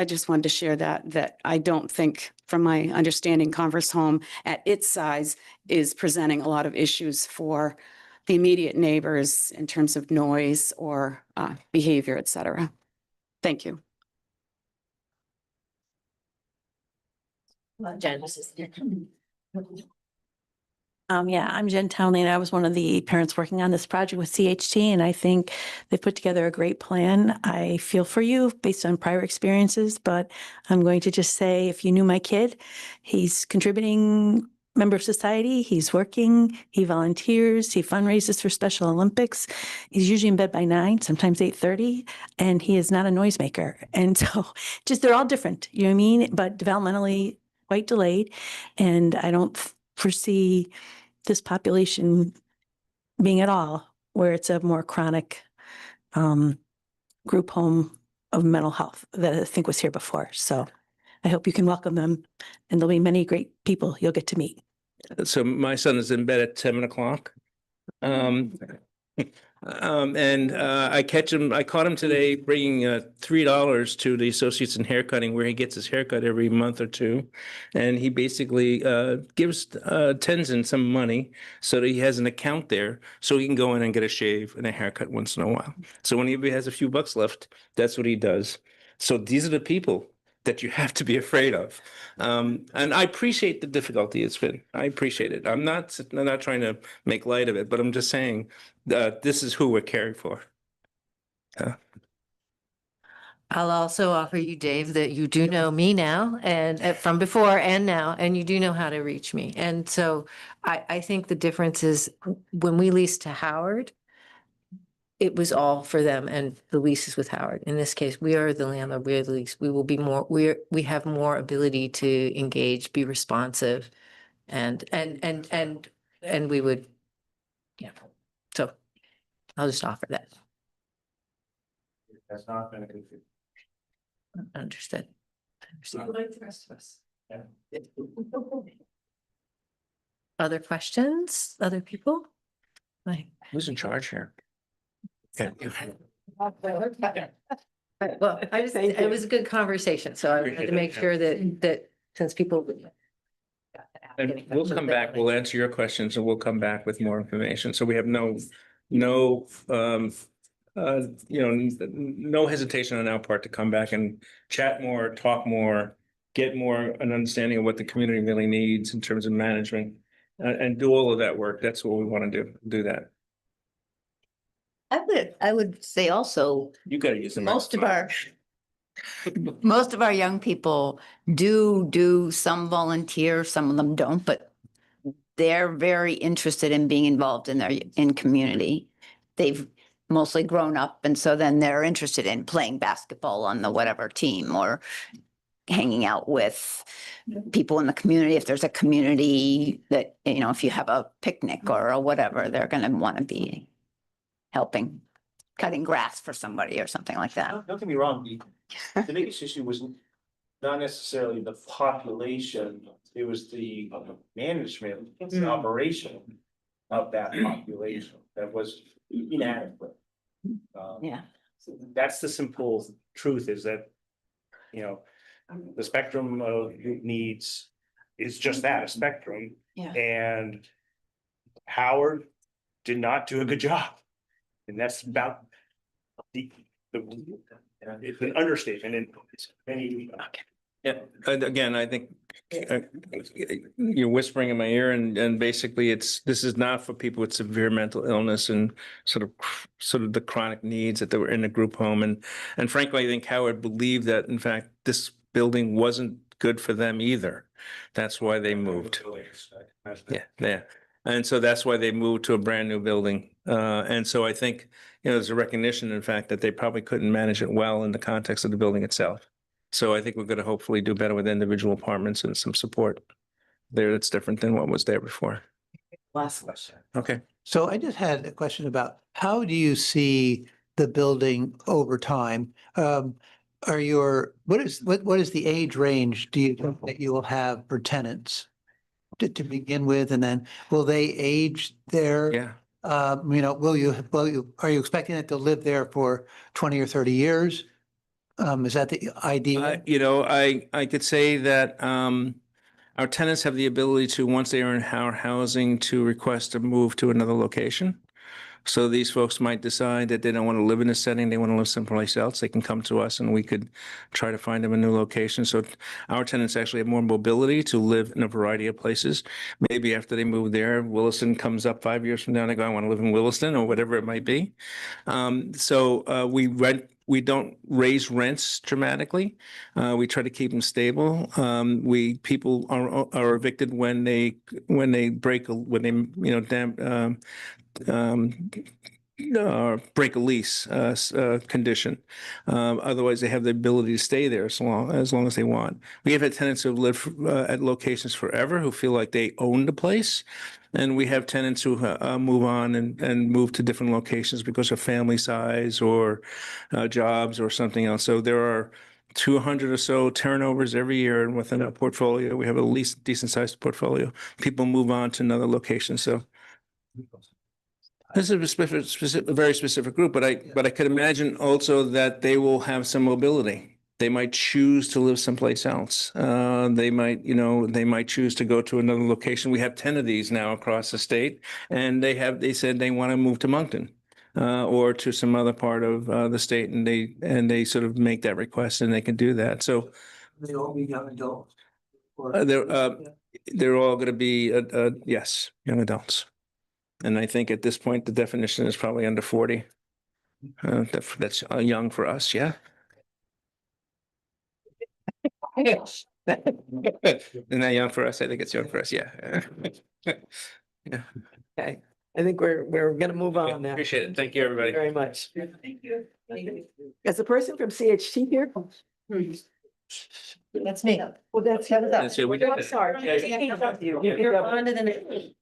just wanted to share that I don't think, from my understanding, Converse Home at its size is presenting a lot of issues for the immediate neighbors in terms of noise or behavior, et cetera. Thank you. Jen, this is. Yeah, I'm Jen Townley, and I was one of the parents working on this project with CHT, and I think they put together a great plan. I feel for you based on prior experiences, but I'm going to just say, if you knew my kid, he's contributing member of society, he's working, he volunteers, he fundraises for Special Olympics. He's usually in bed by 9, sometimes 8:30, and he is not a noisemaker. And so just, they're all different, you know what I mean? But developmentally quite delayed, and I don't foresee this population being at all where it's a more chronic group home of mental health that I think was here before. So I hope you can welcome them, and there'll be many great people you'll get to meet. So my son is in bed at 7 o'clock. I caught him today bringing $3 to the Associates in Haircutting, where he gets his haircut every month or 2. And he basically gives Tenzin some money so that he has an account there so he can go in and get a shave and a haircut once in a while. So when he has a few bucks left, that's what he does. So these are the people that you have to be afraid of. And I appreciate the difficulty it's been. I appreciate it. I'm not trying to make light of it, but I'm just saying this is who we're caring for. I'll also offer you, Dave, that you do know me now and from before and now, and you do know how to reach me. And so I think the difference is when we leased to Howard, it was all for them, and the lease is with Howard. In this case, we are the landlord, we are the lease. We will be more, we have more ability to engage, be responsive, and we would, yeah. So I'll just offer that. That's not been a confused. Understood. Like the rest of us. Yeah. Other questions? Other people? Who's in charge here? Well, it was a good conversation, so I had to make sure that since people. And we'll come back, we'll answer your questions, and we'll come back with more information. So we have no hesitation on our part to come back and chat more, talk more, get more an understanding of what the community really needs in terms of management, and do all of that work. That's what we want to do that. I would say also, You gotta use the most of our most of our young people do some volunteer, some of them don't, but they're very interested in being involved in community. They've mostly grown up, and so then they're interested in playing basketball on the whatever team or hanging out with people in the community. If there's a community that, you know, if you have a picnic or a whatever, they're going to want to be helping, cutting grass for somebody or something like that. Don't get me wrong, the biggest issue was not necessarily the population, it was the management, the operation of that population that was inadequate. Yeah. So that's the simple truth, is that, you know, the spectrum of needs is just that, a spectrum. Yeah. And Howard did not do a good job. And that's about it's an understatement in many. Yeah, and again, I think you're whispering in my ear, and basically this is not for people with severe mental illness and sort of the chronic needs that they were in a group home. And frankly, I think Howard believed that, in fact, this building wasn't good for them either. That's why they moved. Yeah. And so that's why they moved to a brand new building. And so I think, you know, there's a recognition, in fact, that they probably couldn't manage it well in the context of the building itself. So I think we're going to hopefully do better with individual apartments and some support there that's different than what was there before. Last question. Okay. So I just had a question about how do you see the building over time? What is the age range do you think that you will have for tenants to begin with, and then will they age there? Yeah. You know, are you expecting it to live there for 20 or 30 years? Is that the idea? You know, I could say that our tenants have the ability to, once they are in our housing, to request to move to another location. So these folks might decide that they don't want to live in a setting, they want to live someplace else. They can come to us and we could try to find them a new location. So our tenants actually have more mobility to live in a variety of places. Maybe after they move there, Williston comes up 5 years from now, and they go, I want to live in Williston or whatever it might be. We don't raise rents dramatically. We try to keep them stable. People are evicted when they break a lease condition. Otherwise, they have the ability to stay there as long as they want. We have had tenants who have lived at locations forever who feel like they own the place. And we have tenants who move on and move to different locations because of family size or jobs or something else. So there are 200 or so turnovers every year, and within our portfolio, we have at least decent sized portfolio. People move on to another location. So this is a very specific group, but I could imagine also that they will have some mobility. They might choose to live someplace else. They might choose to go to another location. We have 10 of these now across the state, and they said they want to move to Moncton or to some other part of the state, and they sort of make that request, and they can do that. So They all be young adults. they're all going to be yes, young adults. And I think at this point, the definition is probably under 40. That's young for us, yeah. Isn't that young for us? I think it's young for us, yeah. Yeah. Okay, I think we're gonna move on now. Appreciate it. Thank you, everybody. Very much. Thank you. As a person from CHT here. That's me. Well, that's. That's it, we did I'm it. sorry. Yeah. You're on to the next.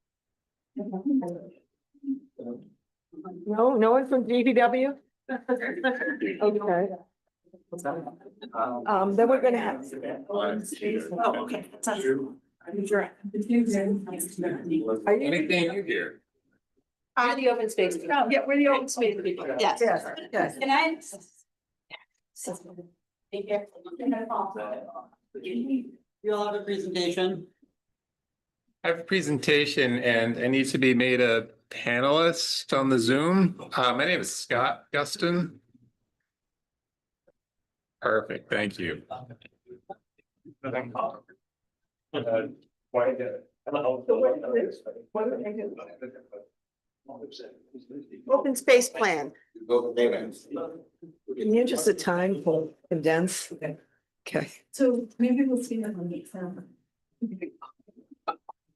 No one from DPW? Okay. Then we're gonna have. Oh, okay. Anything you hear? We're the open space. Yeah, we're the open space people. Yes. Yes. Can I? You'll have a presentation. I have a presentation and I need to be made a panelist on the Zoom. My name is Scott Guston. Perfect, thank you. Open space plan. In the interest of time, we'll condense. Okay. So maybe we'll see them on the exam.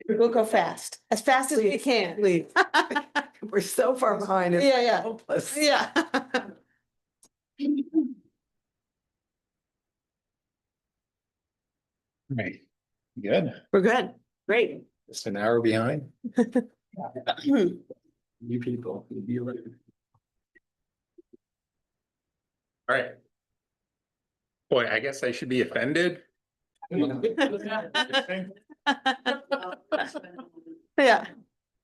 We'll go fast as we can. Please. We're so far behind. It's Yeah. hopeless. Yeah. Right. Good. We're good. Great. Just an hour behind. Hmm. You people. All right. Boy, I guess I should be offended. Yeah.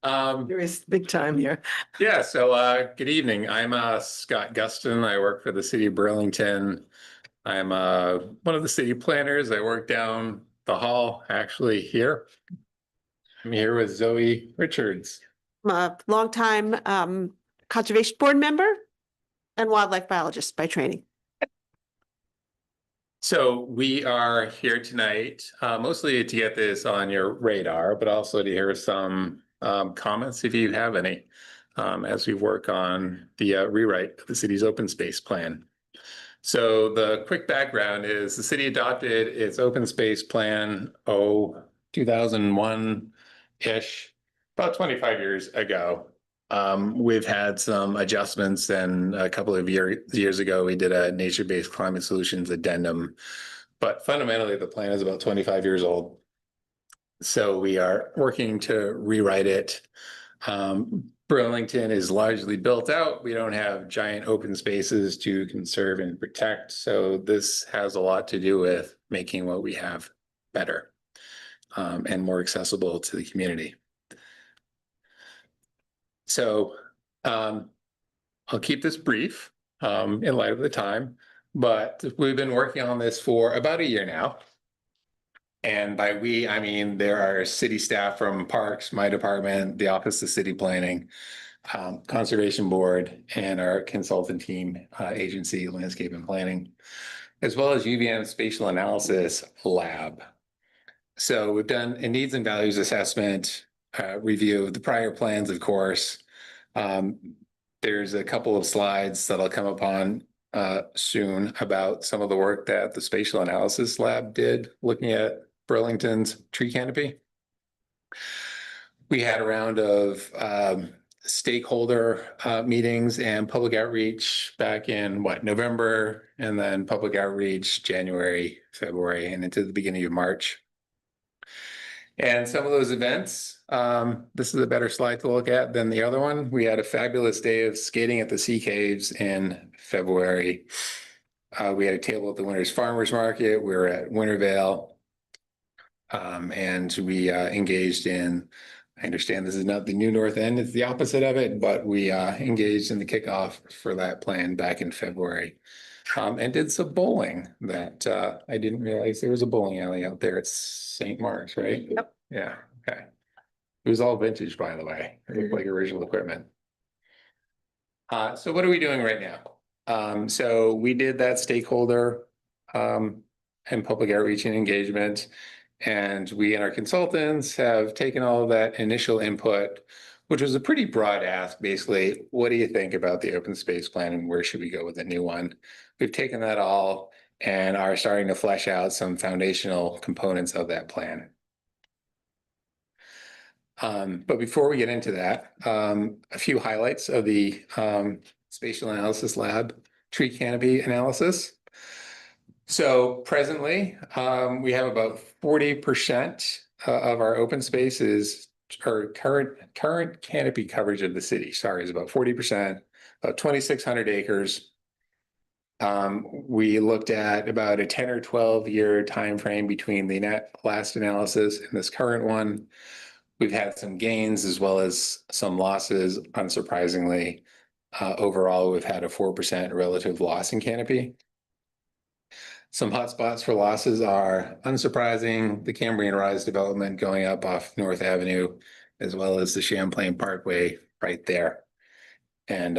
Um, There is big time here. yeah, so good evening. I'm Scott Guston. I work for the city of Burlington. I'm one of the city planners. I work down the hall, actually here. I'm here with Zoe Richards. I'm a longtime conservation board member and wildlife biologist by training. So we are here tonight, mostly to get this on your radar, but also to hear some comments if you have any, as we work on the rewrite of the city's open space plan. So the quick background is the city adopted its open space plan, 2001-ish, about 25 years ago. We've had some adjustments, and a couple of years ago, we did a nature-based climate solutions addendum. But fundamentally, the plan is about 25 years old. So we are working to rewrite it. Burlington is largely built out. We don't have giant open spaces to conserve and protect. So this has a lot to do with making what we have better and more accessible to the community. So I'll keep this brief in light of the time, but we've been working on this for about a year now. And by we, I mean there are city staff from Parks, my department, the Office of City Planning, Conservation Board, and our consultant team agency, Landscape and Planning, as well as UVM Spatial Analysis Lab. So we've done a needs and values assessment, review of the prior plans, of course. There's a couple of slides that I'll come upon soon about some of the work that the Spatial Analysis Lab did looking at Burlington's tree canopy. We had a round of stakeholder meetings and public outreach back in November, and then public outreach January, February, and into the beginning of March. And some of those events, this is a better slide to look at than the other one. We had a fabulous day of skating at the Sea Caves in February. We had a table at the Winter's Farmers Market. We were at Wintervale. And we engaged in, I understand this is not the new North End, it's the opposite of it, but we engaged in the kickoff for that plan back in February. And did some bowling that I didn't realize there was a bowling alley out there at St. Mark's, right? Yep. Yeah, okay. It was all vintage, by the way. It looked like original equipment. So what are we doing right now? So we did that stakeholder and public outreach and engagement. And we and our consultants have taken all of that initial input, which was a pretty broad ask, basically, what do you think about the open space plan and where should we go with a new one? We've taken that all and are starting to flesh out some foundational components of that plan. But before we get into that, a few highlights of the Spatial Analysis Lab tree canopy analysis. So presently, we have about 40% of our open spaces, or current canopy coverage of the city, sorry, is about 40%, about 2,600 acres. We looked at about a 10 or 12 year time frame between the last analysis and this current one. We've had some gains as well as some losses, unsurprisingly. Overall, we've had a 4% relative loss in canopy. Some hotspots for losses are unsurprising, the Cambrian Rise development going up off North Avenue, as well as the Champlain Parkway right there. And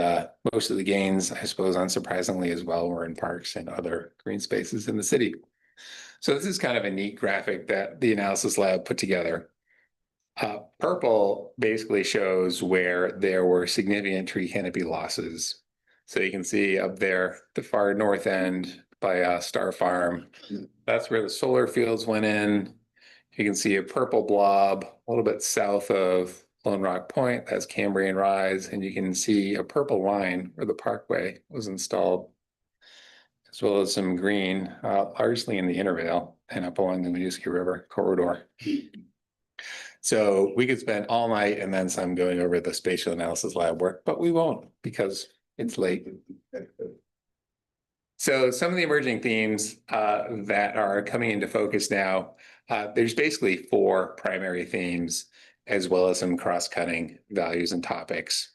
most of the gains, I suppose, unsurprisingly as well, were in parks and other green spaces in the city. So this is kind of a neat graphic that the analysis lab put together. Purple basically shows where there were significant tree canopy losses. So you can see up there, the far north end by Star Farm. That's where the solar fields went in. You can see a purple blob a little bit south of Lone Rock Point. That's Cambrian Rise. And you can see a purple line where the parkway was installed, as well as some green, largely in the Intervale and up along the Winooski River corridor. So we could spend all night and then some going over the spatial analysis lab work, but we won't because it's late. So some of the emerging themes that are coming into focus now, there's basically 4 primary themes, as well as some cross-cutting values and topics.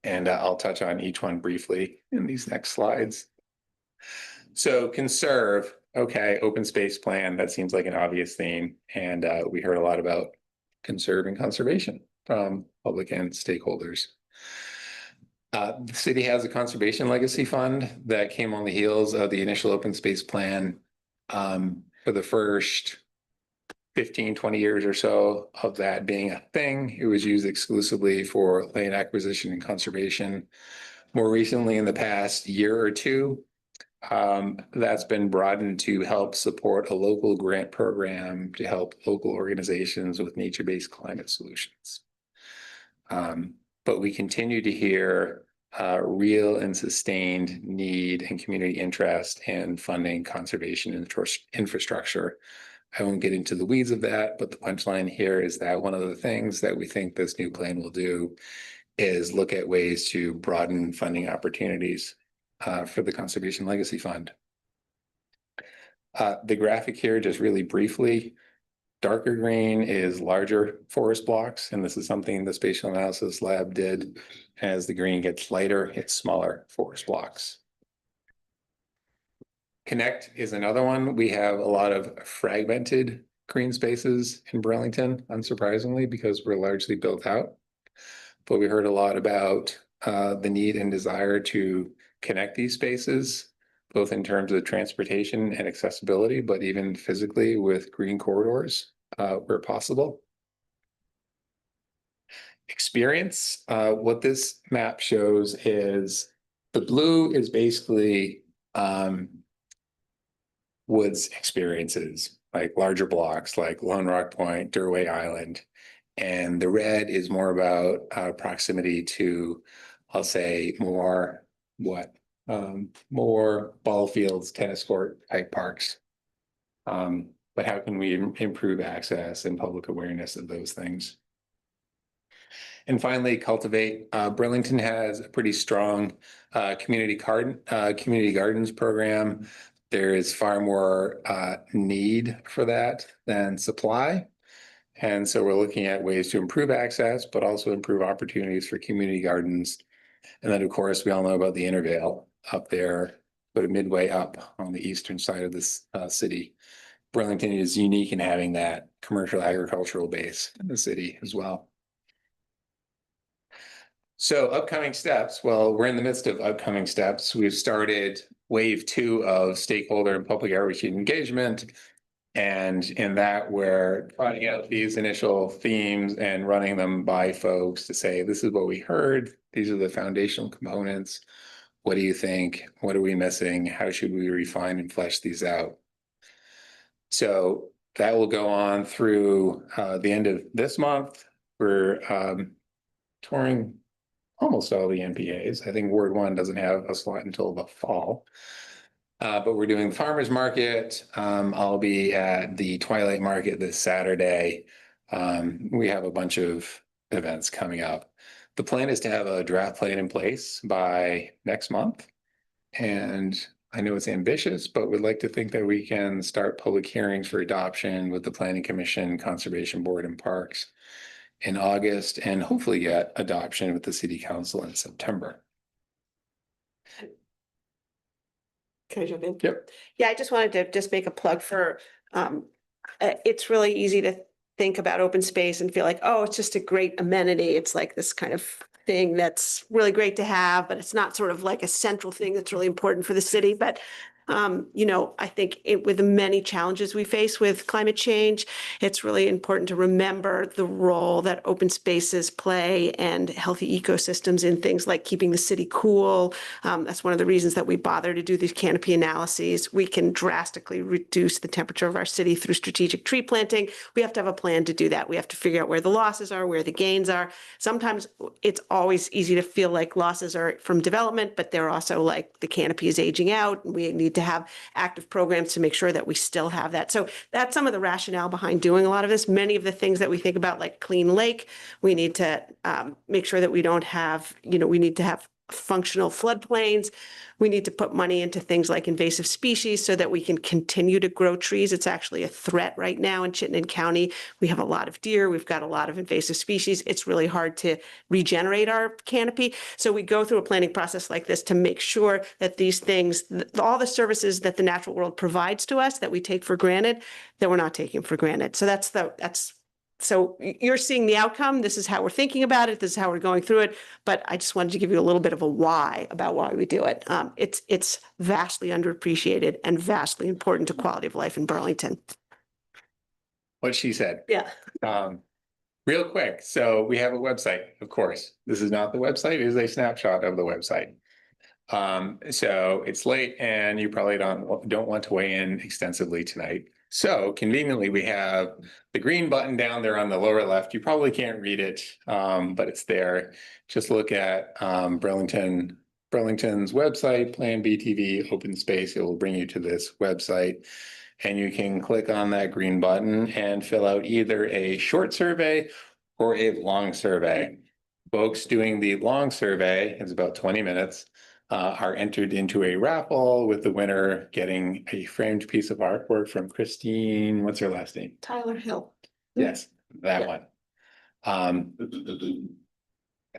And I'll touch on each one briefly in these next slides. So conserve, okay, open space plan, that seems like an obvious theme. And we heard a lot about conserve and conservation from public and stakeholders. The city has a conservation legacy fund that came on the heels of the initial open space plan. For the first 15, 20 years or so of that being a thing, it was used exclusively for land acquisition and conservation. More recently, in the past year or two, that's been broadened to help support a local grant program to help local organizations with nature-based climate solutions. But we continue to hear real and sustained need and community interest in funding conservation infrastructure. I won't get into the weeds of that, but the punchline here is that one of the things that we think this new plan will do is look at ways to broaden funding opportunities for the Conservation Legacy Fund. The graphic here, just really briefly, darker green is larger forest blocks, and this is something the Spatial Analysis Lab did. As the green gets lighter, it's smaller forest blocks. Connect is another one. We have a lot of fragmented green spaces in Burlington, unsurprisingly, because we're largely built out. But we heard a lot about the need and desire to connect these spaces, both in terms of transportation and accessibility, but even physically with green corridors where possible. Experience, what this map shows is the blue is basically woods experiences, like larger blocks, like Lone Rock Point, Durway Island. And the red is more about proximity to, I'll say, more ball fields, tennis court type parks. But how can we improve access and public awareness of those things? And finally, cultivate. Burlington has a pretty strong community gardens program. There is far more need for that than supply. And so we're looking at ways to improve access, but also improve opportunities for community gardens. And then, of course, we all know about the Intervale up there, but midway up on the eastern side of this city. Burlington is unique in having that commercial agricultural base in the city as well. So upcoming steps, well, we're in the midst of upcoming steps. We've started wave 2 of stakeholder and public outreach engagement. And in that, we're trying out these initial themes and running them by folks to say, this is what we heard. These are the foundational components. What do you think? What are we missing? How should we refine and flesh these out? So that will go on through the end of this month. We're touring almost all the NPAs. I think Ward 1 doesn't have a slot until the fall. But we're doing the farmers market. I'll be at the Twilight Market this Saturday. We have a bunch of events coming up. The plan is to have a draft plan in place by next month. And I know it's ambitious, but we'd like to think that we can start public hearings for adoption with the Planning Commission, Conservation Board, and Parks in August, and hopefully get adoption with the City Council in September. Can I jump in? Yep. Yeah, I just wanted to just make a plug for, it's really easy to think about open space and feel like, oh, it's just a great amenity. It's like this kind of thing that's really great to have, but it's not sort of like a central thing that's really important for the city. But I think with the many challenges we face with climate change, it's really important to remember the role that open spaces play and healthy ecosystems in things like keeping the city cool. That's one of the reasons that we bother to do these canopy analyses. We can drastically reduce the temperature of our city through strategic tree planting. We have to have a plan to do that. We have to figure out where the losses are, where the gains are. Sometimes it's always easy to feel like losses are from development, but they're also like the canopy is aging out. And we need to have active programs to make sure that we still have that. So that's some of the rationale behind doing a lot of this. Many of the things that we think about, like clean lake, we need to make sure that we don't have, we need to have functional floodplains. We need to put money into things like invasive species so that we can continue to grow trees. It's actually a threat right now in Chittenden County. We have a lot of deer. We've got a lot of invasive species. It's really hard to regenerate our canopy. So we go through a planning process like this to make sure that these things, all the services that the natural world provides to us that we take for granted, that we're not taking for granted. So so you're seeing the outcome. This is how we're thinking about it. This is how we're going through it. But I just wanted to give you a little bit of a why about why we do it. It's vastly underappreciated and vastly important to quality of life in Burlington. What she said. Yeah. Real quick. So we have a website, of course. This is not the website. It is a snapshot of the website. So it's late and you probably don't want to weigh in extensively tonight. So conveniently, we have the green button down there on the lower left. You probably can't read it, but it's there. Just look at Burlington's website, Plan BTV, open space. It will bring you to this website. And you can click on that green button and fill out either a short survey or a long survey. Folks doing the long survey, it's about 20 minutes. Are entered into a raffle with the winner getting a framed piece of artwork from Christine. What's her last name? Tyler Hill. Yes, that one. I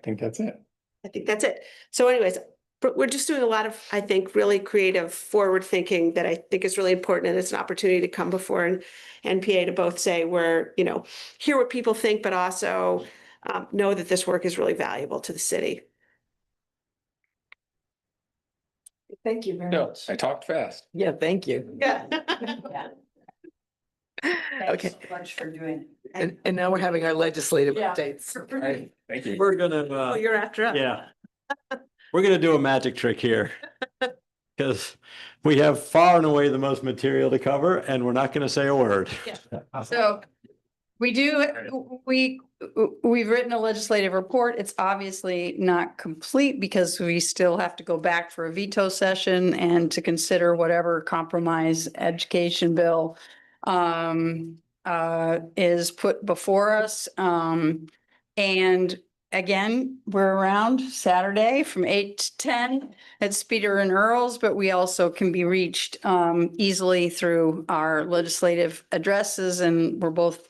think that's it. I think that's it. So anyways, but we're just doing a lot of, I think, really creative forward thinking that I think is really important. And it's an opportunity to come before an NPA to both say hear what people think, but also know that this work is really valuable to the city. Thank you very much. I talked fast. Yeah, thank you. Yeah. Okay. So much for doing. And now we're having our legislative Yeah. updates. Thank you. We're gonna, Oh, you're after us. yeah. We're gonna do a magic trick here. Because we have far and away the most material to cover and we're not gonna say a word. So we've written a legislative report. It's obviously not complete because we still have to go back for a veto session and to consider whatever compromise education bill is put before us. And again, we're around Saturday from 8 to 10 at Speeder and Earls, but we also can be reached easily through our legislative addresses, and we're both,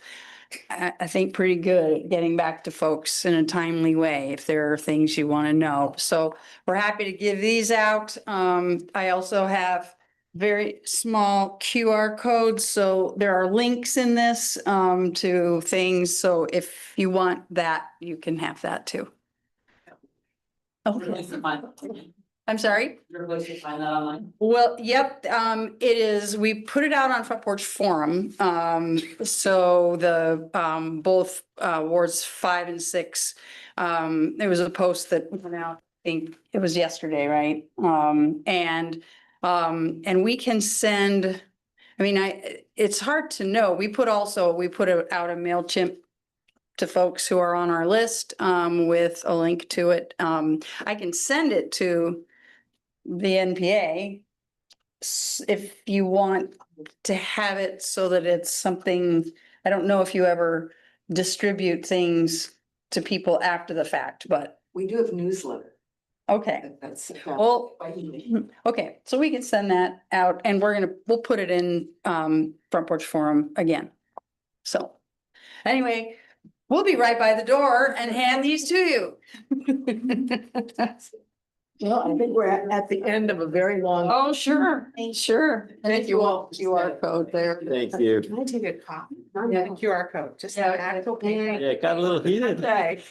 I think, pretty good at getting back to folks in a timely way if there are things you want to know. So we're happy to give these out. I also have very small QR codes, so there are links in this to things. So if you want that, you can have that too. Okay. I'm sorry? You're going to find that online? Well, yep, it is, we put it out on Front Porch Forum. So the both wards 5 and 6, there was a post that went out, I think it was yesterday, right? And we can send, it's hard to know. We put out a MailChimp to folks who are on our list with a link to it. I can send it to the NPA if you want to have it so that it's something, I don't know if you ever distribute things to people after the fact, but. We do have newsletter. Okay. That's. Well, okay, so we can send that out and we'll put it in Front Porch Forum again. So anyway, we'll be right by the door and hand these to you. Well, I think we're at the end of a very long. Oh, sure, sure. And if you want QR code there. Thank you. Can I take a copy? Yeah, the QR code, just. Yeah, the actual paper. Yeah, it got a little heated. Okay.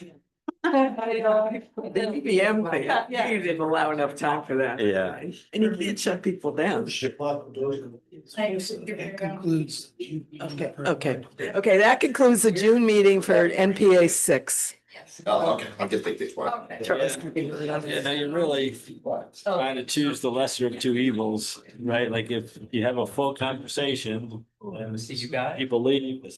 The EVM thing, you didn't allow enough time for that. Yeah. And you can't shut people down. Concludes. Okay, that concludes the June meeting for NPA 6. Oh, okay, I'll just take this one. Yeah, now you're really trying to choose the lesser of two evils, right? Like if you have a full conversation and people leave.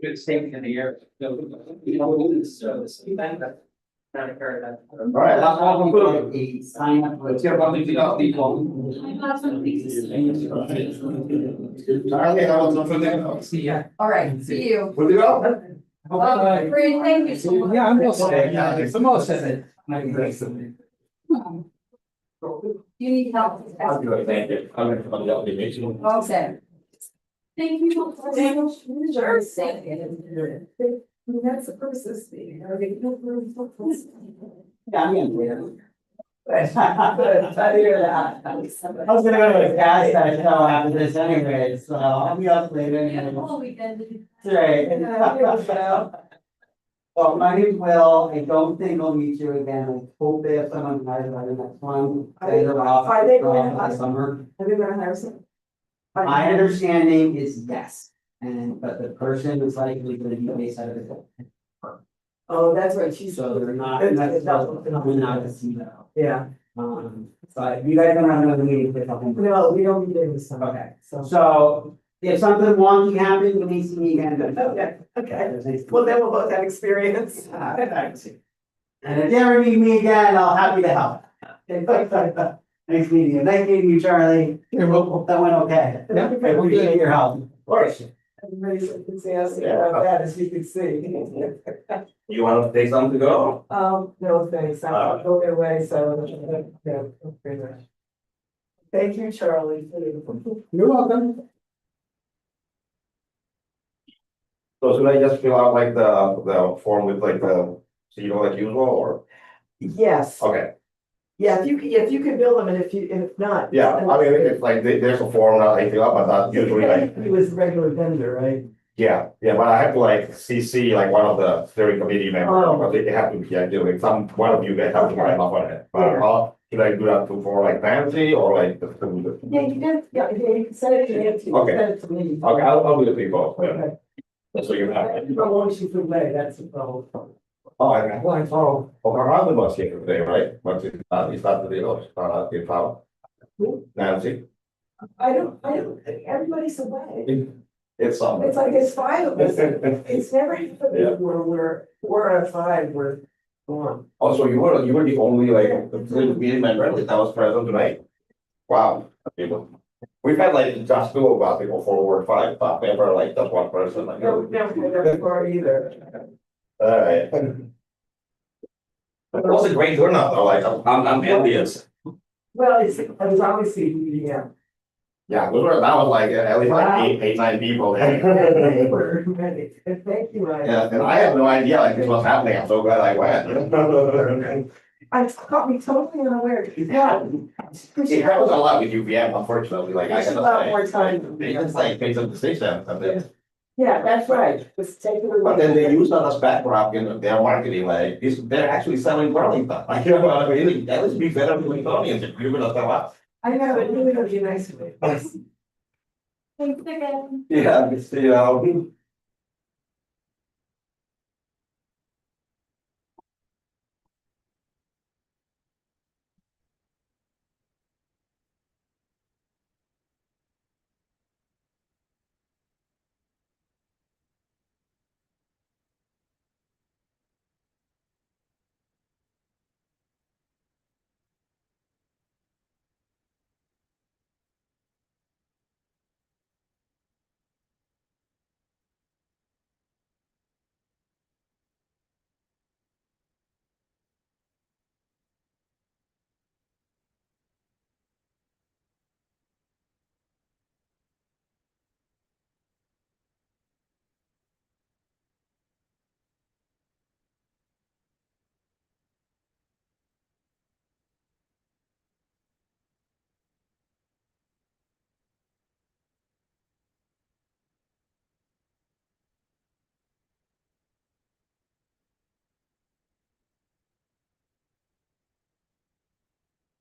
Good safety in the air. All right, last one for food. Sign up. Let's get about All right, see you. Where'd you go? Fran, thank you so much. Yeah, I'm just saying, it's the most of it. You need help. I'll do it, thank you. I'm gonna come up with the meeting. Okay. Thank you. Sure. That's the process. Yeah, I'm gonna do it. I hear that. I was gonna go to a gas station after this anyway, so I'll be up later. That's right. Well, my name's Will. I don't think I'll meet you again. I hope they have someone hired by the next one. Are they going to hire Summer. Are they gonna hire some? My understanding is yes, but the person is likely going to be based out of the. Oh, that's right, she's. So they're not, that's coming out to see that. Yeah. So you guys don't have another meeting for a couple. No, we don't need this time. Okay, so if something wonky happens, we need to see me again. Okay, okay. Well, then we'll both have experience. Thanks. And if you ever need me again, I'll happy to help. Nice meeting you. Nice meeting you, Charlie. You're welcome. That went okay. Yeah. I appreciate your help. Of course. Everybody's enthusiastic about that, as you can see. You want to take something to go? No, thanks, I'm going away, so, yeah, very much. Thank you, Charlie. You're welcome. So should I just fill out like the form with like the zero like usual or? Yes, Okay, yeah, if you can build them, and if not. yeah, I mean, it's like there's a form that I fill out, but not usually like, He was a regular vendor, right? yeah, but I have to like CC like one of the steering committee members, Oh. because they have to be doing some, one of you guys have to Okay. sign off on it. But Yeah. should I do that for like Nancy or like? Yeah, you can, you can send it to Nancy, Okay. send it to me. Okay, I'll do the people, yeah, Okay. so you have it. But once you feel late, that's the problem. Oh, I got. Oh, her husband was here today, right? But it's not the deal, it's not in town. Nancy, I don't, everybody's away. it's something. It's like it's five of us. It's never happened Yeah. where we're 4 out of 5 were gone. Also, you were the only like meeting member that was present tonight. Wow, people. We've had like just 2 of us people for Ward 5, but never like just one person like. No, never been there before either. Alright. But it was a great turnout, though, like I'm envious. Well, it was obviously, yeah. Yeah, that was like at least Wow. like 9 people. They Yeah, were ready. Thank you, Ryan. and I had no idea like this was happening. I'm so glad I went. I caught me totally unaware. Yeah. It happens a lot with UVM, unfortunately, like I We should gotta allow say. more time. They just like make some decisions and then. Yeah, that's right. Just take it away. But then they use that as backdrop in their marketing, like, they're actually selling Burlington, like, you know what I mean? That would be better for Burlingtonians if you're gonna sell us. I know, it really would be nice of it. Thanks again. Yeah, it's, you know.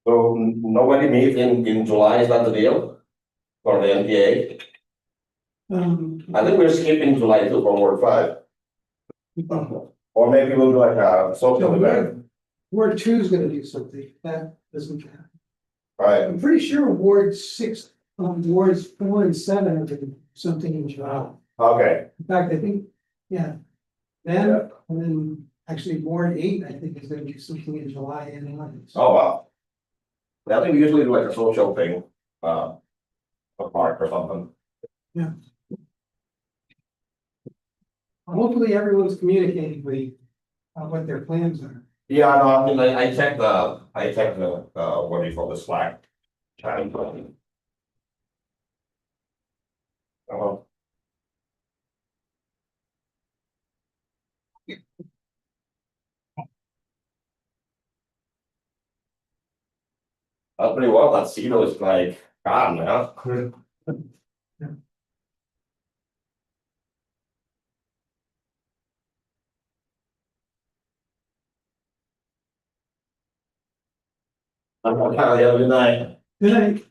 So nobody meets in July, is that the deal? For the NPA? I think we're skipping July too for Ward 5. Or maybe we'll do like a social event. Ward 2 is gonna do something, that doesn't count. Right, I'm pretty sure Ward 6, Wards 4 and 7 are doing something in July. okay, In fact, I think, yeah. Then, and then actually Ward 8, I think is gonna do something in July and August. oh wow. I think we usually do like a social thing, a park or something. Yeah. Hopefully everyone's communicating with what their plans are. Yeah, no, I mean, I checked the, what do you call the Slack channel. That's pretty well, that Cedar is like, God, man. Okay, have a good night. Good night.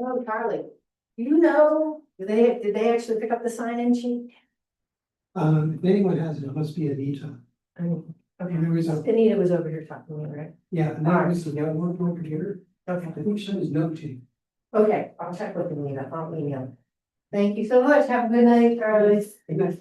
Oh, Charlie, you know, did they actually pick up the sign-in sheet? If anyone has it, it must be Anita. Okay, And there was a, Anita was over here talking to me, right? yeah, and that was the young one over here. Okay. I think she was noting. Okay, I'll check with Anita, I'll email. Thank you so much, have a good night, Charlie. Good night.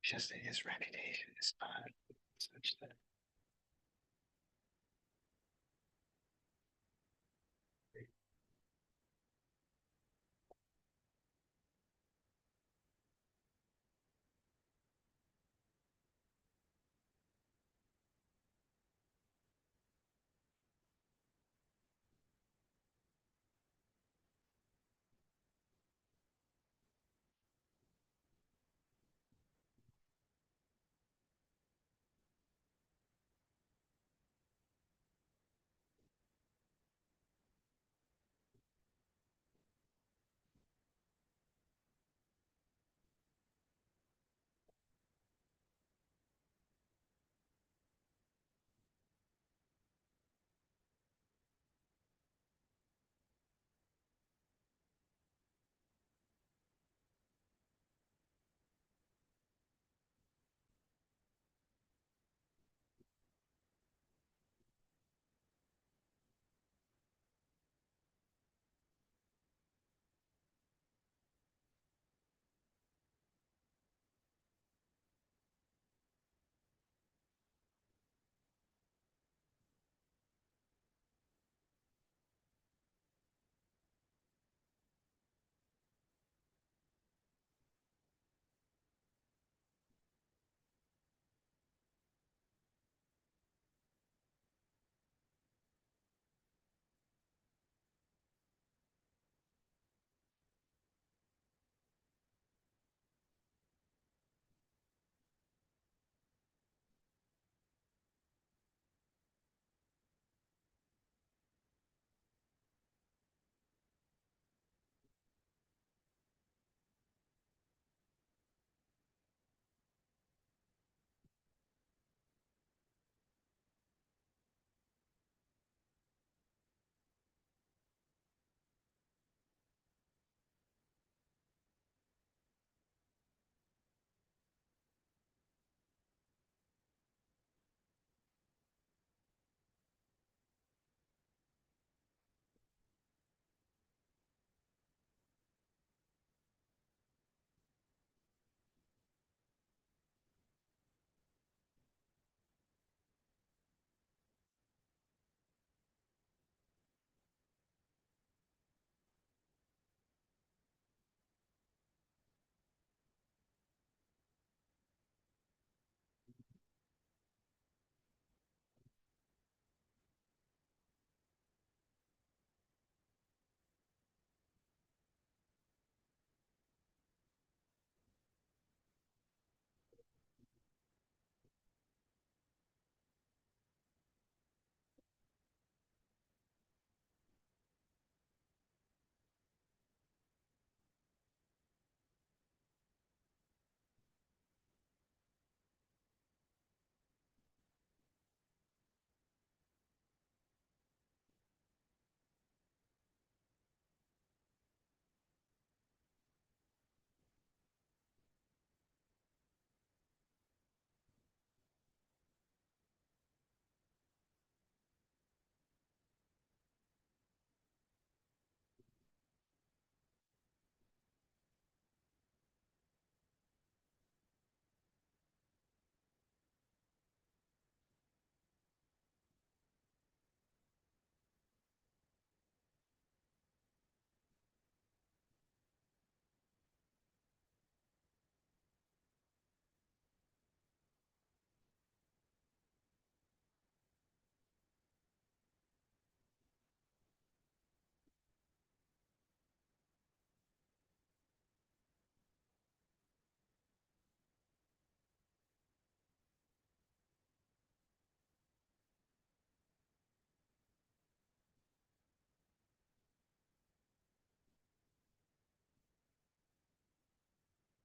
Just his reputation is bad, such that